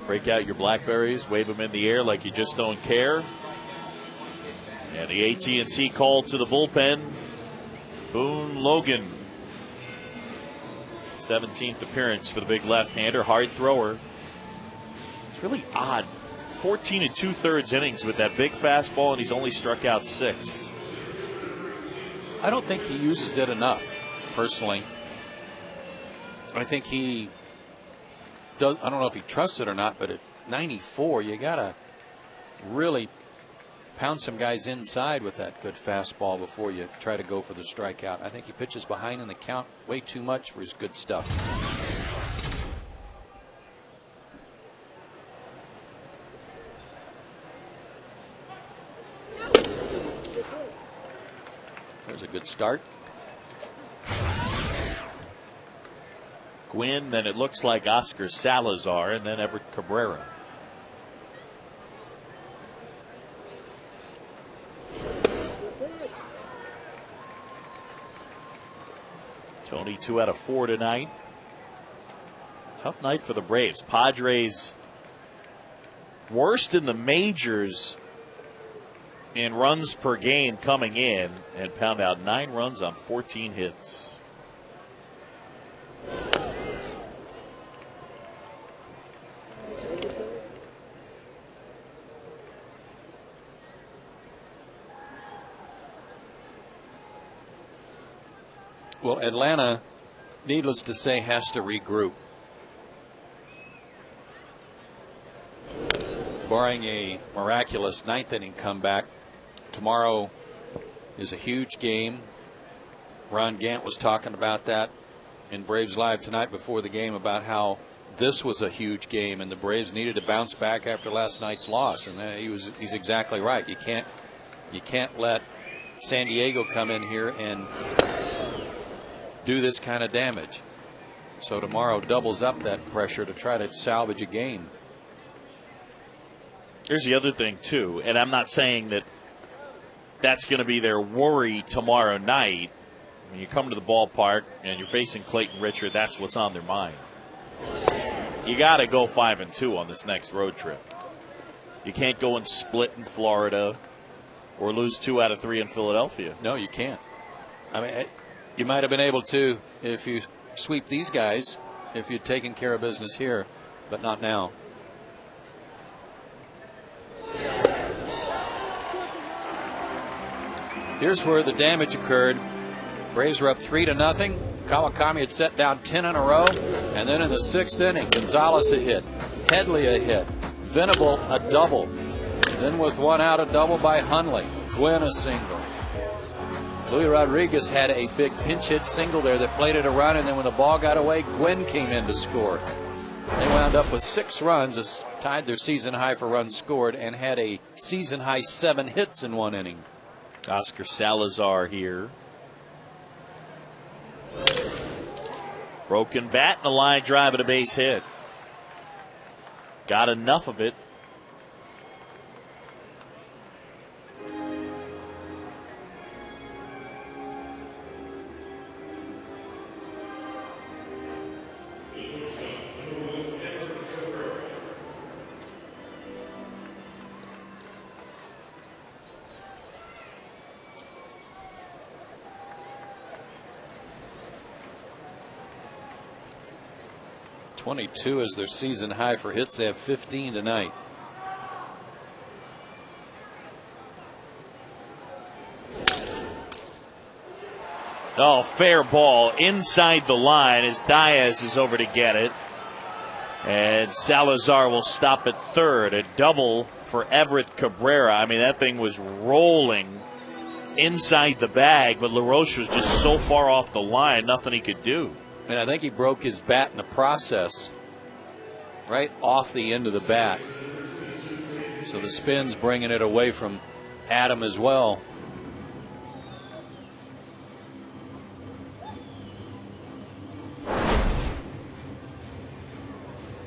Break out your Blackberries, wave them in the air like you just don't care. And the AT&T call to the bullpen. Boone Logan. 17th appearance for the big left-hander, hard thrower. It's really odd. 14 2/3 innings with that big fastball, and he's only struck out 6. I don't think he uses it enough, personally. I think he does. I don't know if he trusts it or not, but at 94, you got to really pound some guys inside with that good fastball before you try to go for the strikeout. I think he pitches behind in the count way too much for his good stuff. There's a good start. Gwynn, then it looks like Oscar Salazar, and then Everett Cabrera. Tony 2 out of 4 tonight. Tough night for the Braves. Padres worst in the majors in runs per game coming in, and pound out 9 runs on 14 hits. Well, Atlanta, needless to say, has to regroup. Barring a miraculous 9th inning comeback, tomorrow is a huge game. Ron Gant was talking about that in Braves Live tonight before the game, about how this was a huge game and the Braves needed to bounce back after last night's loss. And he's exactly right. You can't let San Diego come in here and do this kind of damage. So tomorrow doubles up that pressure to try to salvage a game. Here's the other thing, too, and I'm not saying that that's going to be their worry tomorrow night. When you come to the ballpark and you're facing Clayton Richard, that's what's on their mind. You got to go 5-2 on this next road trip. You can't go and split in Florida or lose 2 out of 3 in Philadelphia. No, you can't. I mean, you might have been able to if you sweep these guys, if you'd taken care of business here, but not now. Here's where the damage occurred. Braves were up 3-0. Kawakami had set down 10 in a row, and then in the 6th inning, Gonzalez a hit, Headley a hit, Venable a double. Then with 1 out, a double by Hundley. Gwynn a single. Luis Rodriguez had a big pinch hit single there that played it a run, and then when the ball got away, Gwynn came in to score. They wound up with 6 runs, tied their season high for runs scored, and had a season high 7 hits in 1 inning. Oscar Salazar here. Broken bat and a line drive at a base hit. Got enough of it. .22 is their season high for hits. They have 15 tonight. Oh, fair ball inside the line as Diaz is over to get it. And Salazar will stop at third. A double for Everett Cabrera. I mean, that thing was rolling inside the bag, but LaRoche was just so far off the line, nothing he could do. And I think he broke his bat in the process, right off the end of the bat. So the spin's bringing it away from Adam as well.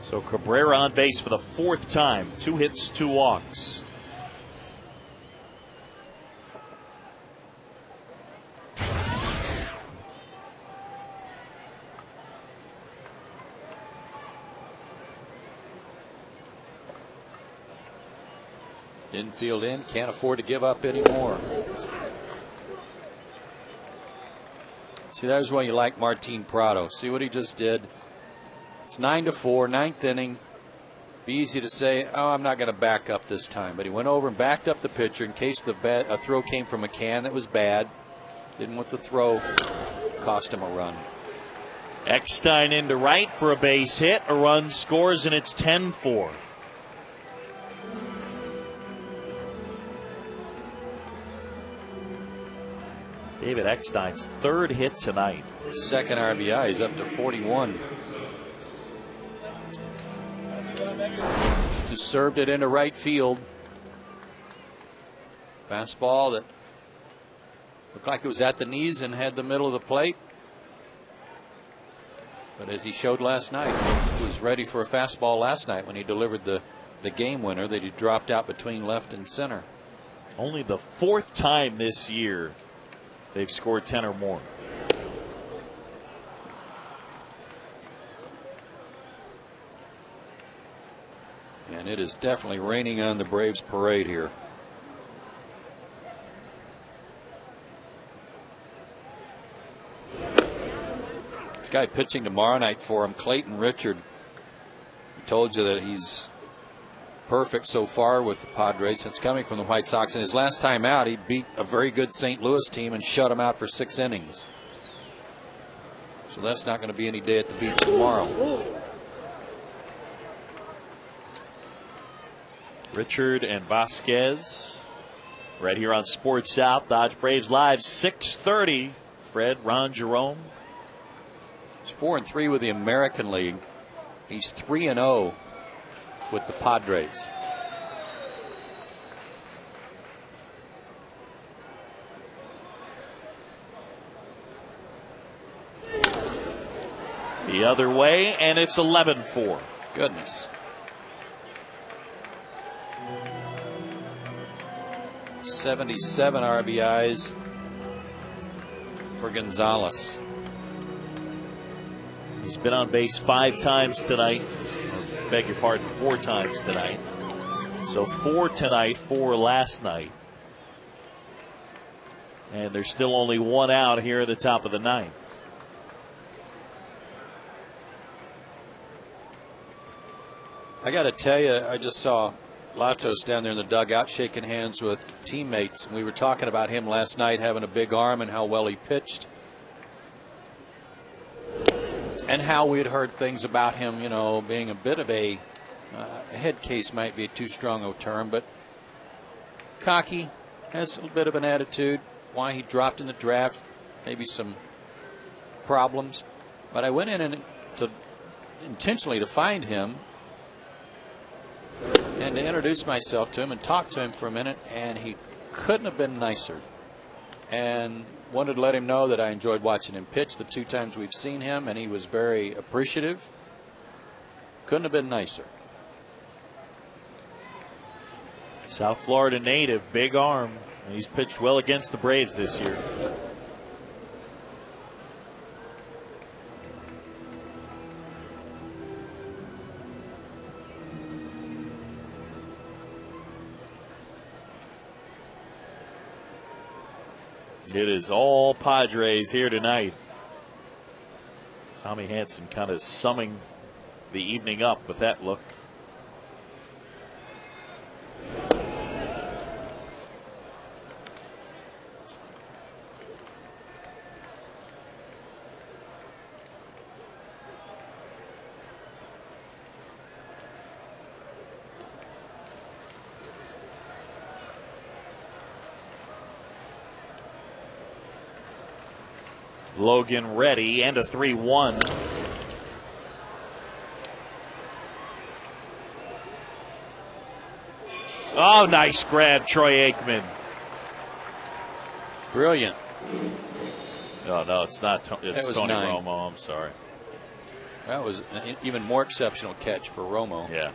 So Cabrera on base for the 4th time. 2 hits, 2 walks. Infield in, can't afford to give up anymore. See, there's why you like Martin Prado. See what he just did. It's 9-4, ninth inning. Be easy to say, oh, I'm not going to back up this time. But he went over and backed up the pitcher in case a throw came from McCann that was bad. Didn't want the throw cost him a run. Eckstein into right for a base hit. A run scores, and it's 10-4. David Eckstein's third hit tonight. Second RBI. He's up to 41. Just served it into right field. Fastball that looked like it was at the knees and had the middle of the plate. But as he showed last night, he was ready for a fastball last night when he delivered the game winner that he dropped out between left and center. Only the fourth time this year they've scored 10 or more. And it is definitely raining on the Braves parade here. This guy pitching tomorrow night for him, Clayton Richard. I told you that he's perfect so far with the Padres since coming from the White Sox. And his last time out, he beat a very good St. Louis team and shut them out for 6 innings. So that's not going to be any day at the beach tomorrow. Richard and Vasquez right here on Sports South. Dodge Braves Live, 6:30. Fred, Ron Jerome. He's 4-3 with the American League. He's 3-0 with the Padres. The other way, and it's 11-4. Goodness. 77 RBIs for Gonzalez. He's been on base 5 times tonight. Or, beg your pardon, 4 times tonight. So 4 tonight, 4 last night. And there's still only 1 out here at the top of the 9th. I got to tell you, I just saw Latos down there in the dugout shaking hands with teammates. We were talking about him last night having a big arm and how well he pitched. And how we had heard things about him, you know, being a bit of a head case might be too strong a term, but cocky, has a little bit of an attitude. Why he dropped in the draft, maybe some problems. But I went in intentionally to find him and to introduce myself to him and talk to him for a minute, and he couldn't have been nicer. And wanted to let him know that I enjoyed watching him pitch the 2 times we've seen him, and he was very appreciative. Couldn't have been nicer. South Florida native, big arm. And he's pitched well against the Braves this year. It is all Padres here tonight. Tommy Hanson kind of summing the evening up with that look. Logan ready, and a 3-1. Oh, nice grab, Troy Aikman. Brilliant. Oh, no, it's not. It's Tony 9. Romo. I'm sorry. That was an even more exceptional catch for Romo. Yeah.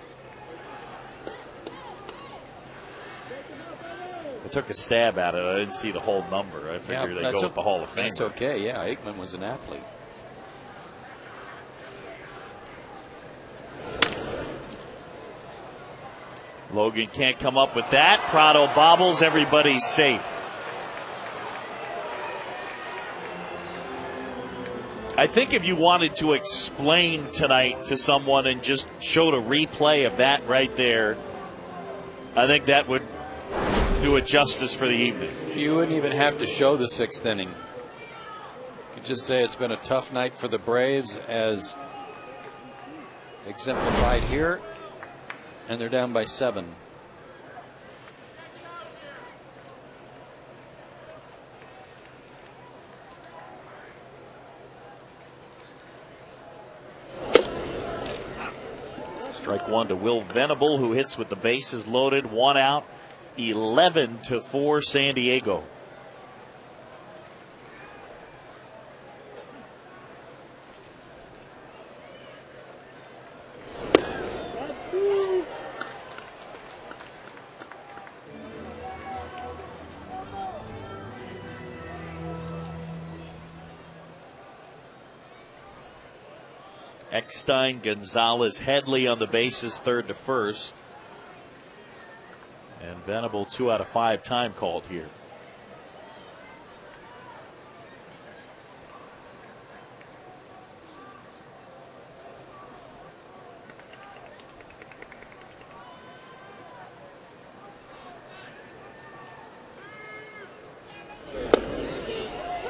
I took a stab at it. I didn't see the whole number. I figured they'd go with the Hall of Fame. That's okay. Yeah, Aikman was an athlete. Logan can't come up with that. Prado bobbles. Everybody's safe. I think if you wanted to explain tonight to someone and just showed a replay of that right there, I think that would do it justice for the evening. You wouldn't even have to show the 6th inning. You could just say it's been a tough night for the Braves, as exemplified here, and they're down by 7. Strike one to Will Venable, who hits with the bases loaded. 1 out. 11-4 San Diego. Eckstein, Gonzalez, Headley on the bases, 3rd to 1st. And Venable 2 out of 5 time called here.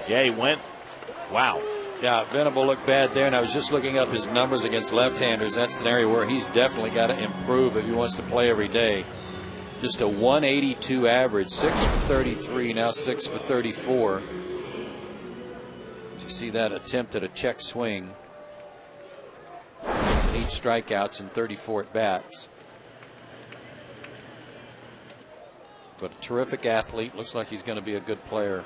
Yeah, he went. Wow. Yeah, Venable looked bad there, and I was just looking up his numbers against left-handers. That's an area where he's definitely got to improve if he wants to play every day. Just a 182 average, 6 for 33, now 6 for 34. You see that attempt at a check swing. It's 8 strikeouts and 34 at bats. But a terrific athlete. Looks like he's going to be a good player.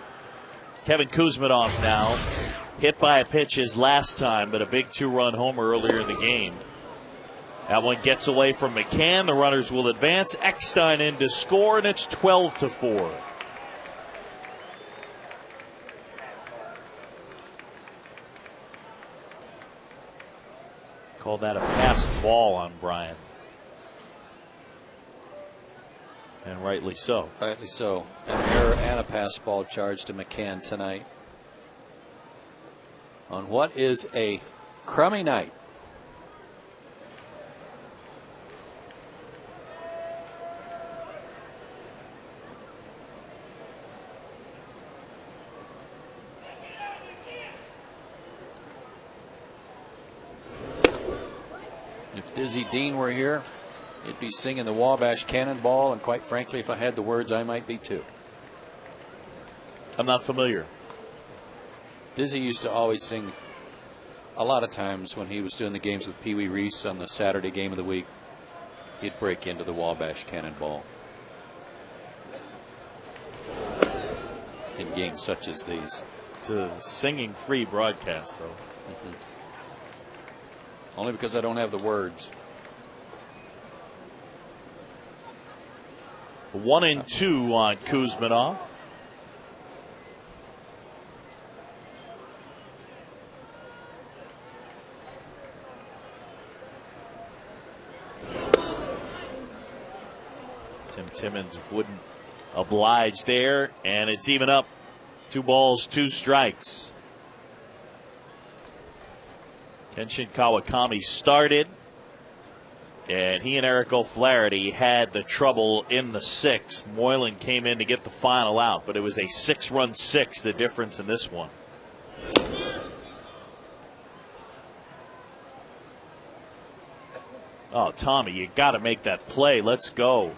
Kevin Kuzminov now hit by a pitch his last time, but a big 2-run homer earlier in the game. That one gets away from McCann. The runners will advance. Eckstein in to score, and it's 12-4. Called that a passed ball on Bryant. And rightly so. Rightly so. An error and a pass ball charge to McCann tonight. On what is a crummy night. If Dizzy Dean were here, he'd be singing the Wabash Cannonball, and quite frankly, if I had the words, I might be too. I'm not familiar. Dizzy used to always sing a lot of times when he was doing the games with Pee Wee Reese on the Saturday game of the week. He'd break into the Wabash Cannonball in games such as these. It's a singing free broadcast, though. Mm-hmm. Only because I don't have the words. 1-2 on Kuzminov. Tim Timmons wouldn't oblige there, and it's even up. 2 balls, 2 strikes. Kenshin Kawakami started, and he and Eric O'Flaherty had the trouble in the 6th. Moylan came in to get the final out, but it was a 6-run 6, the difference in this one. Oh, Tommy, you got to make that play. Let's go.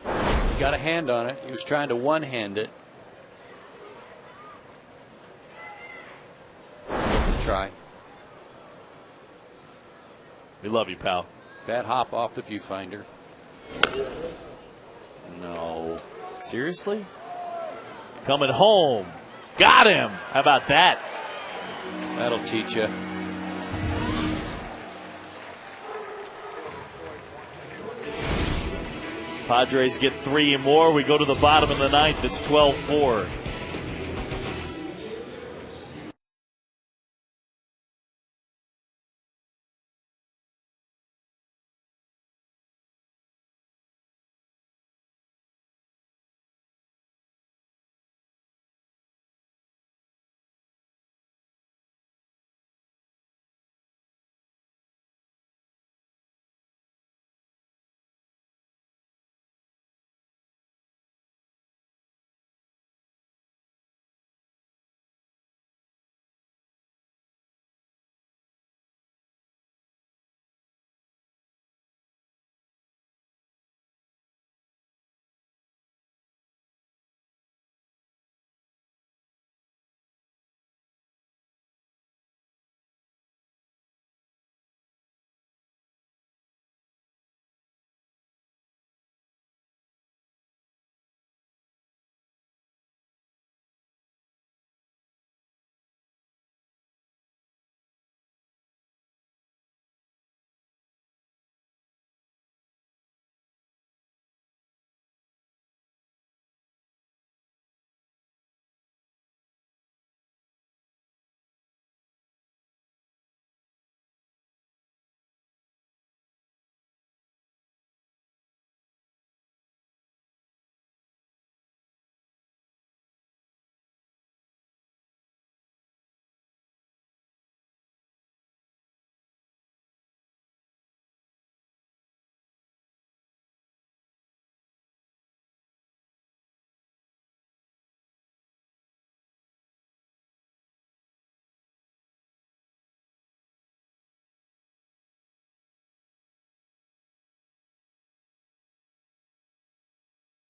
He got a hand on it. He was trying to one-hand it. Try. We love you, pal. Bad hop off the viewfinder. No. Seriously? Coming home. Got him. How about that? That'll teach you. Padres get 3 more. We go to the bottom of the 9th. It's 12-4.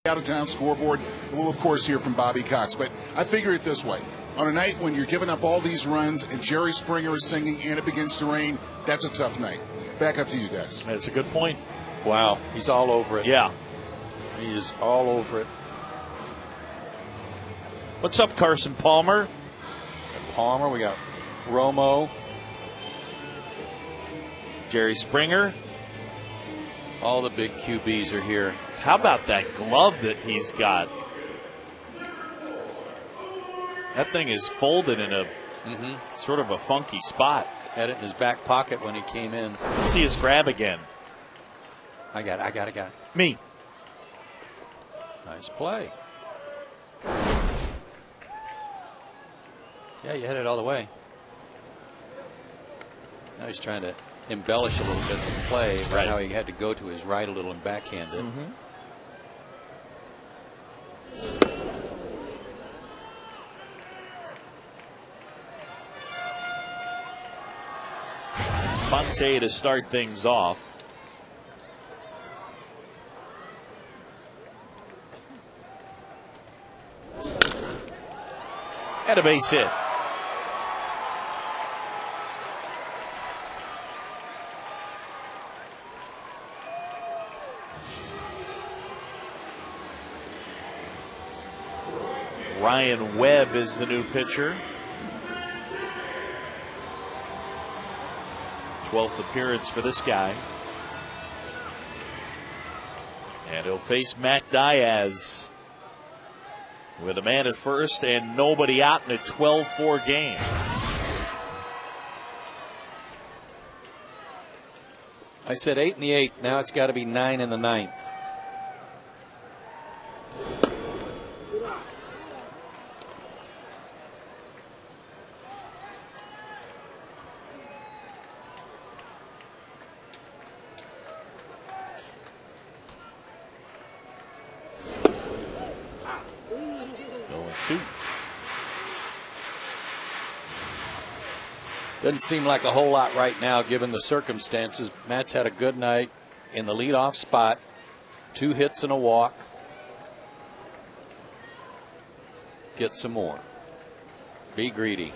Out-of-town scoreboard. We'll, of course, hear from Bobby Cox. But I figure it this way. On a night when you're giving up all these runs and Jerry Springer is singing and it begins to rain, that's a tough night. Back up to you guys. That's a good point. Wow. He's all over it. Yeah. He is all over it. What's up, Carson Palmer? Palmer, we got Romo, Jerry Springer. all the big QBs are here. How about that glove that he's got? That thing is folded in a sort of a funky spot. Had it in his back pocket when he came in. Let's see his grab again. I got it. Me. Nice play. Yeah, you had it all the way. Now he's trying to embellish a little bit the play, right? How he had to go to his right a little and backhand it. Fonte to start things off. And a base hit. Ryan Webb is the new pitcher. 12th appearance for this guy. And he'll face Matt Diaz with a man at first and nobody out in a 12-4 game. I said 8 in the 8th. Now it's got to be 9 in the 9th. Doesn't seem like a whole lot right now given the circumstances. Matt's had a good night in the leadoff spot. 2 hits and a walk. Get some more. Be greedy.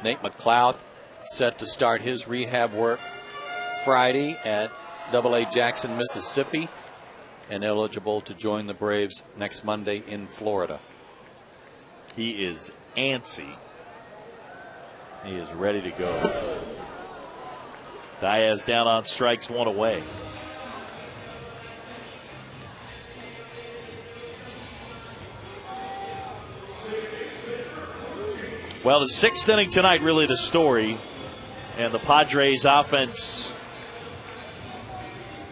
Nate McLeod set to start his rehab work Friday at AA Jackson, Mississippi, and eligible to join the Braves next Monday in Florida. He is antsy. He is ready to go. Diaz down on strikes, 1 away. Well, the 6th inning tonight, really the story. And the Padres offense,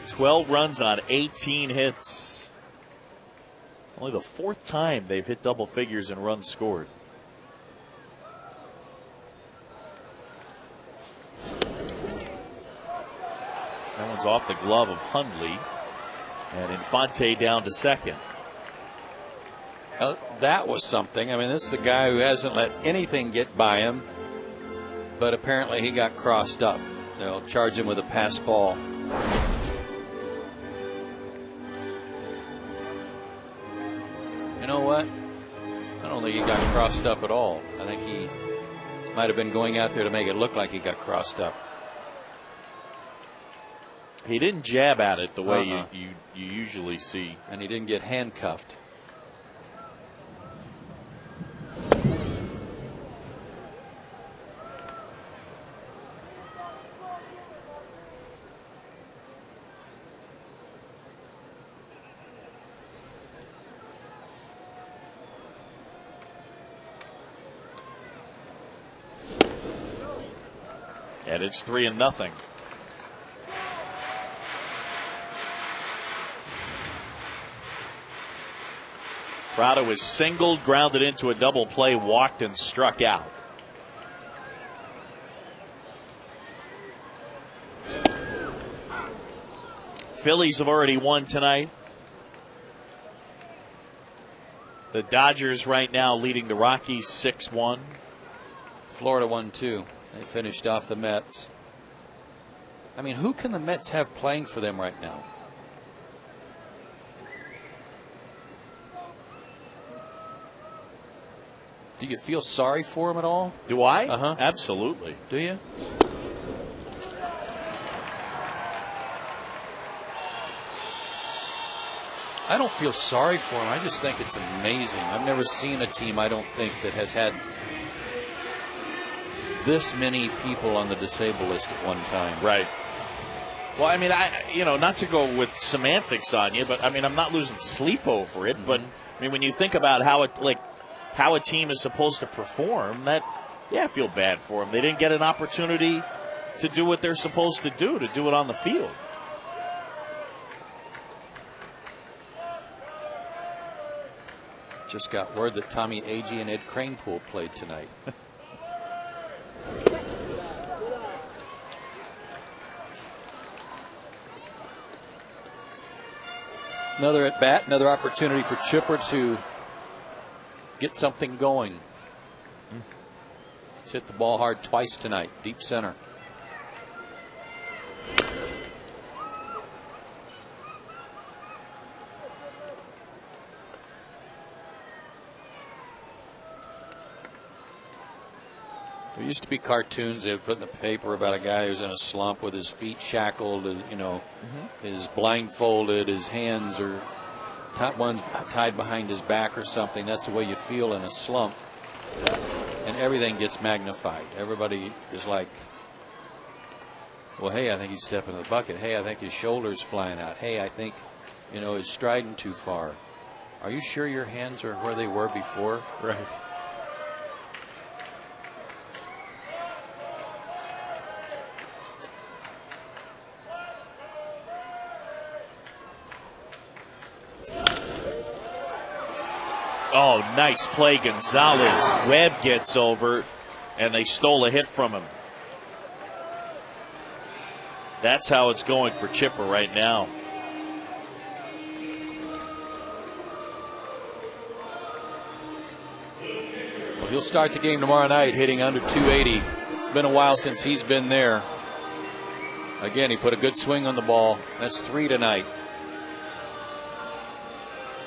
12 runs on 18 hits. Only the 4th time they've hit double figures in runs scored. That one's off the glove of Hundley. And Infante down to second. That was something. I mean, this is a guy who hasn't let anything get by him, but apparently he got crossed up. They'll charge him with a pass ball. You know what? I don't think he got crossed up at all. I think he might have been going out there to make it look like he got crossed up. He didn't jab at it the way you usually see. And he didn't get handcuffed. And it's 3-0. Prado was singled, grounded into a double play, walked and struck out. Phillies have already won tonight. The Dodgers right now leading the Rockies 6-1. Florida won 2. They finished off the Mets. I mean, who can the Mets have playing for them right now? Do you feel sorry for him at all? Do I? Uh-huh. Absolutely. Do you? I don't feel sorry for him. I just think it's amazing. I've never seen a team, I don't think, that has had this many people on the disabled list at one time. Right. Well, I mean, not to go with semantics on you, but I mean, I'm not losing sleep over it. But I mean, when you think about how a team is supposed to perform, I feel bad for them. They didn't get an opportunity to do what they're supposed to do it on the field. Just got word that Tommy Agee and Ed Kranepool played tonight. Another at bat, another opportunity for Chipper to get something going. He's hit the ball hard twice tonight, deep center. There used to be cartoons they would put in the paper about a guy who's in a slump with his feet shackled, is blindfolded, his hands are one's tied behind his back or something. That's the way you feel in a slump. And everything gets magnified. Everybody is like, well, hey, I think he's stepping in the bucket. Hey, I think his shoulder's flying out. Hey, I think, he's striding too far. Are you sure your hands are where they were before? Right. Oh, nice play, Gonzalez. Webb gets over, and they stole a hit from him. That's how it's going for Chipper right now. Well, he'll start the game tomorrow night hitting under 280. It's been a while since he's been there. Again, he put a good swing on the ball. That's 3 tonight.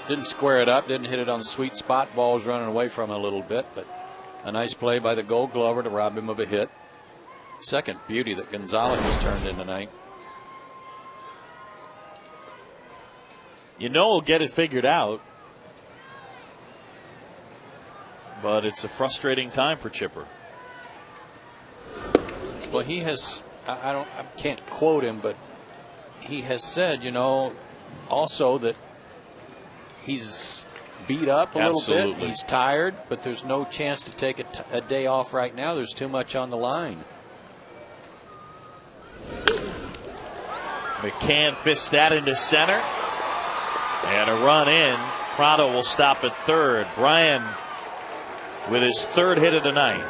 Didn't square it up, didn't hit it on the sweet spot. Ball's running away from him a little bit, but a nice play by the Gold Glover to rob him of a hit. Second beauty that Gonzalez has turned in tonight. He'll get it figured out, but it's a frustrating time for Chipper. Well, he has, I can't quote him, but he has said, also that he's beat up a little bit. He's tired, but there's no chance to take a day off right now. There's too much on the line. McCann fists that into center. And a run in. Prado will stop at third. Bryan with his third hit of the night.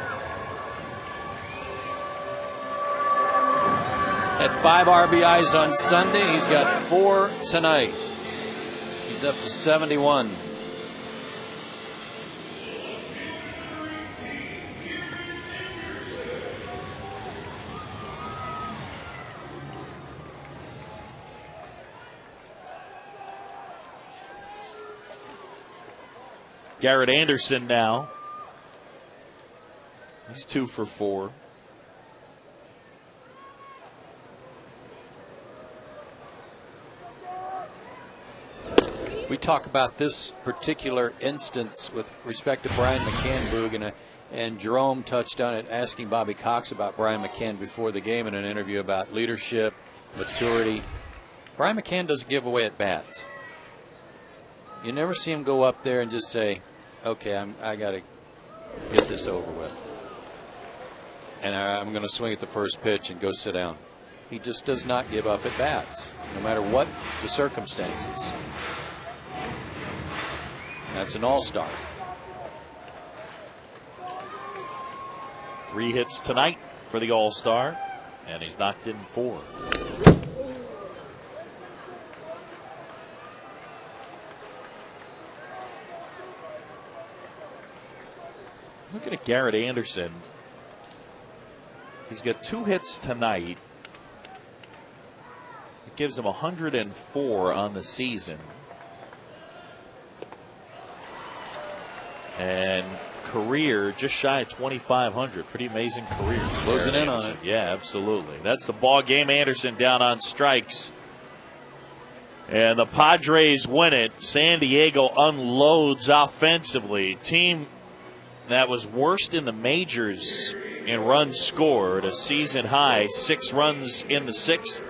Had 5 RBIs on Sunday. He's got 4 tonight. He's up to 71. Garrett Anderson now. He's 2 for 4. We talk about this particular instance with respect to Brian McCann, Boog, and Jerome touched on it, asking Bobby Cox about Brian McCann before the game in an interview about leadership, maturity. Brian McCann doesn't give away at bats. You never see him go up there and just say, okay, I got to get this over with. And I'm going to swing at the first pitch and go sit down. He just does not give up at bats, no matter what the circumstances. That's an all-star. 3 hits tonight for the all-star, and he's knocked in 4. Looking at Garrett Anderson, he's got 2 hits tonight. It gives him 104 on the season. And career, just shy of 2,500. Pretty amazing career. Closing in on it. Yeah, absolutely. That's the ball game. Anderson down on strikes. And the Padres win it. San Diego unloads offensively. Team that was worst in the majors in runs scored, a season high, 6 runs in the 6th.